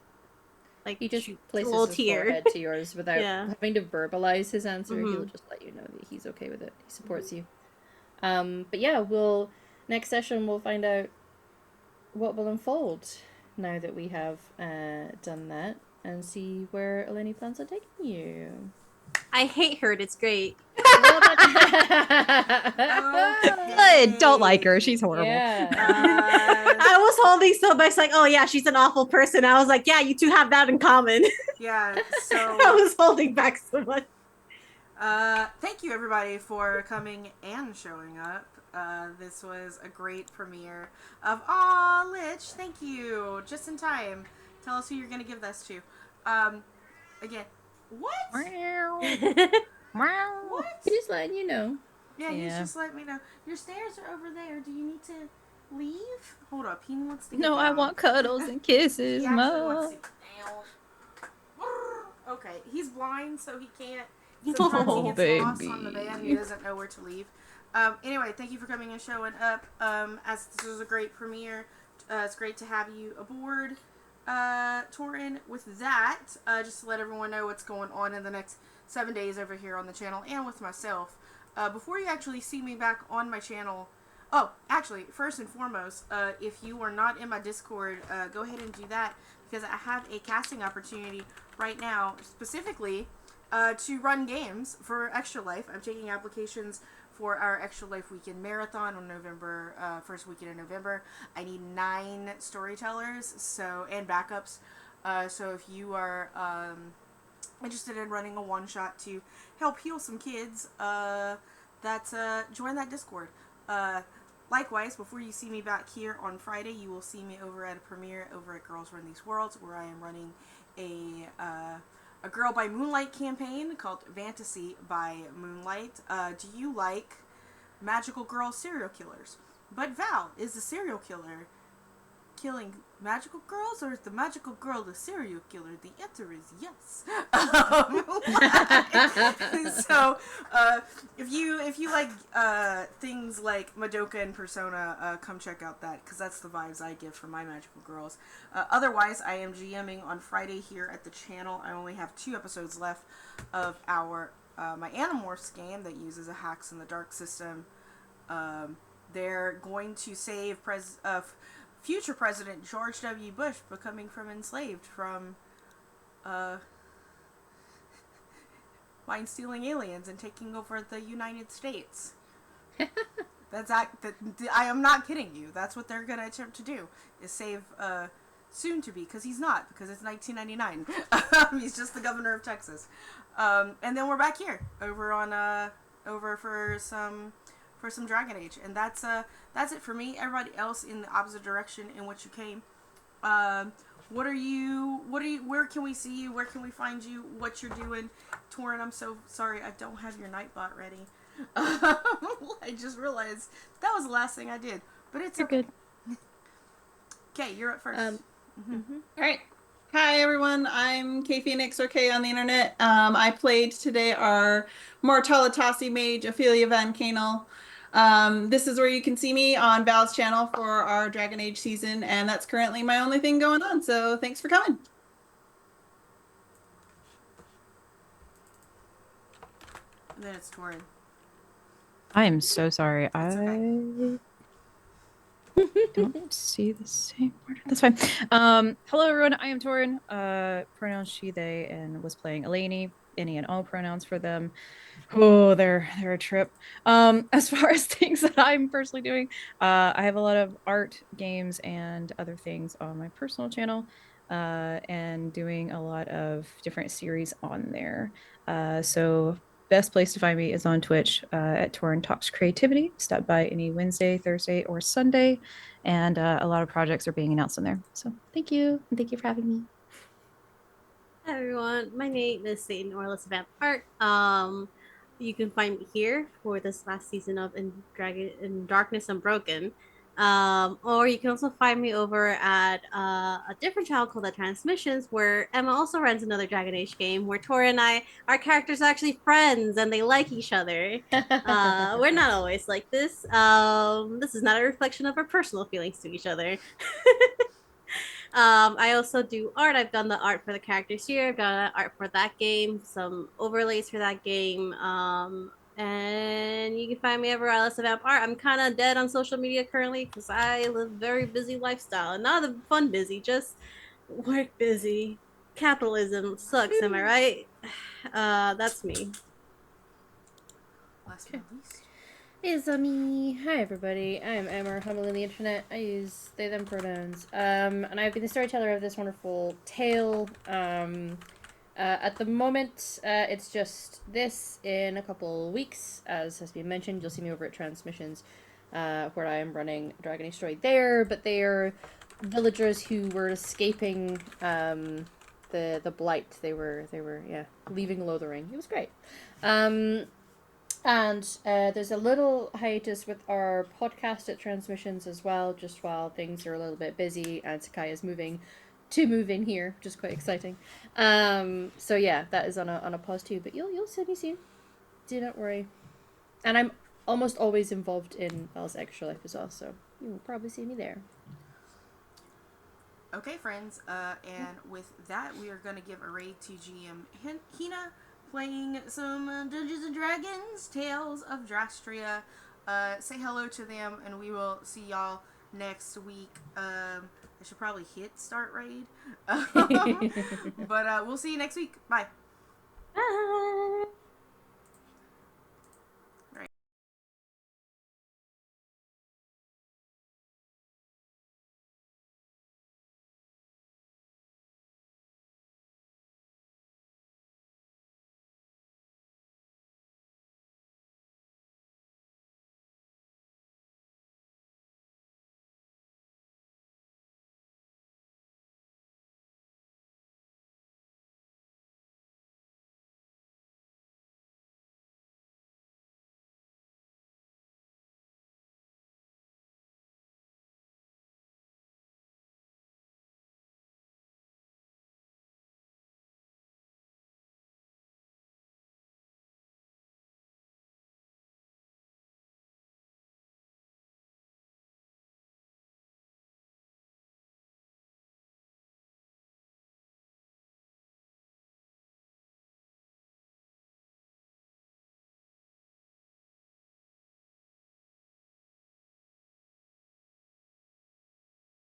he just she, places little his tear. forehead to yours without having to verbalize his answer. Mm-hmm. He'll just let you know that he's okay with it. He supports you. But yeah, next session we'll find out what will unfold now that we have done that, and see where Eleni plans on taking you. I hate her. It's great. Good. Don't like her. She's horrible. Yeah. I was holding so much oh yeah, she's an awful person. I was like, yeah, you two have that in common. Yeah, so I was holding back so much. thank you everybody for coming and showing up. This was a great premiere of Lich. Thank you. Just in time. Tell us who you're gonna give this to. Again. What? What? He's just letting you know. Yeah, he's just letting me know. Your stairs are over there. Do you need to leave? Hold up. He wants to get No, down. I want cuddles and kisses, He actually Mom. wants to get down. Okay, he's blind, so he can't. Sometimes he gets lost on the van. He doesn't know where to leave. Anyway, thank you for coming and showing up. As this was a great premiere, it's great to have you aboard, Torin. With that, just to let everyone know what's going on in the next 7 days over here on the channel and with myself. Before you actually see me back on my channel, actually, first and foremost, if you are not in my Discord, go ahead and do that, because I have a casting opportunity right now, specifically to run games for Extra Life. I'm taking applications for our Extra Life Weekend Marathon on November, first weekend in November. I need 9 storytellers and backups. So if you are interested in running a one-shot to help heal some kids, join that Discord. Likewise, before you see me back here on Friday, you will see me over at a premiere over at Girls Run These Worlds, where I am running a Girl by Moonlight campaign called Fantasy by Moonlight. Do you like magical girl serial killers? But Val, is the serial killer killing magical girls, or is the magical girl the serial killer? The answer is yes. So, if you like things like Madoka and Persona, come check out that, because that's the vibes I give for my magical girls. Otherwise, I am GMing on Friday here at the channel. I only have 2 episodes left of my Animorphs game that uses a Hacks in the Dark system. They're going to save future President George W. Bush becoming enslaved from mind-stealing aliens and taking over the United States. I am not kidding you. That's what they're going to attempt to do, is save soon to be, because he's not, because it's 1999. He's just the governor of Texas. And then we're back here over for some Dragon Age, and that's it for me. Everybody else in the opposite direction in which you came. Where can we see you? Where can we find you? What you're doing? Torin, I'm so sorry I don't have your Nightbot ready. I just realized that was the last thing I did, but it's You're good. Okay, you're up first. All right. Hi, everyone. I'm K Phoenix, or K on the internet. I played today our Mortalitasi mage, Ophelia Van Canel. This is where you can see me on Val's channel for our Dragon Age season, and that's currently my only thing going on, so thanks for coming. And then it's Torin. I am so sorry. That's okay. Don't see the same order. That's fine. Hello, everyone. I am Torin. Pronouns she, they, and was playing Eleni. Any and all pronouns for them. Oh, they're a trip. As far as things that I'm personally doing, I have a lot of art, games, and other things on my personal channel, and doing a lot of different series on there. So best place to find me is on Twitch at Torin Talks Creativity. Stop by any Wednesday, Thursday, or Sunday, and a lot of projects are being announced on there. So thank you, and thank you for having me. Hi everyone, my name is Satan or Elizabeth Art. You can find me here for this last season of In Darkness Unbroken. Or you can also find me over at a different channel called The Transmissions, where Emma also runs another Dragon Age game, where Tora and our characters are actually friends and they like each other. We're not always like this. This is not a reflection of our personal feelings to each other. I also do art. I've done the art for the characters here. I've done art for that game, some overlays for that game. And you can find me ever at Less Vamp Art. I'm kind of dead on social media currently because I live a very busy lifestyle. And not the fun busy, just work busy. Capitalism sucks, am I right? That's me. Last but not least. Is me. Hi everybody, I'm Emma, humble in the internet. I use they them pronouns. And I've been the storyteller of this wonderful tale. At the moment, it's just this. In a couple weeks, as has been mentioned, you'll see me over at Transmissions, where I am running Dragon Age story there, but they are villagers who were escaping the blight. They were leaving Lothering. It was great. And there's a little hiatus with our podcast at Transmissions as well, just while things are a little bit busy and Sakai is moving in here, which is quite exciting. So yeah, that is on a pause too, but you'll see me soon. Do not worry. And I'm almost always involved in Val's Extra Life as well, so you will probably see me there. Okay, friends, and with that, we are going to give a raid to GM Hina, playing some Dungeons and Dragons, Tales of Drastria. Say hello to them, and we will see y'all next week. I should probably hit start raid. But we'll see you next week. Bye. Bye.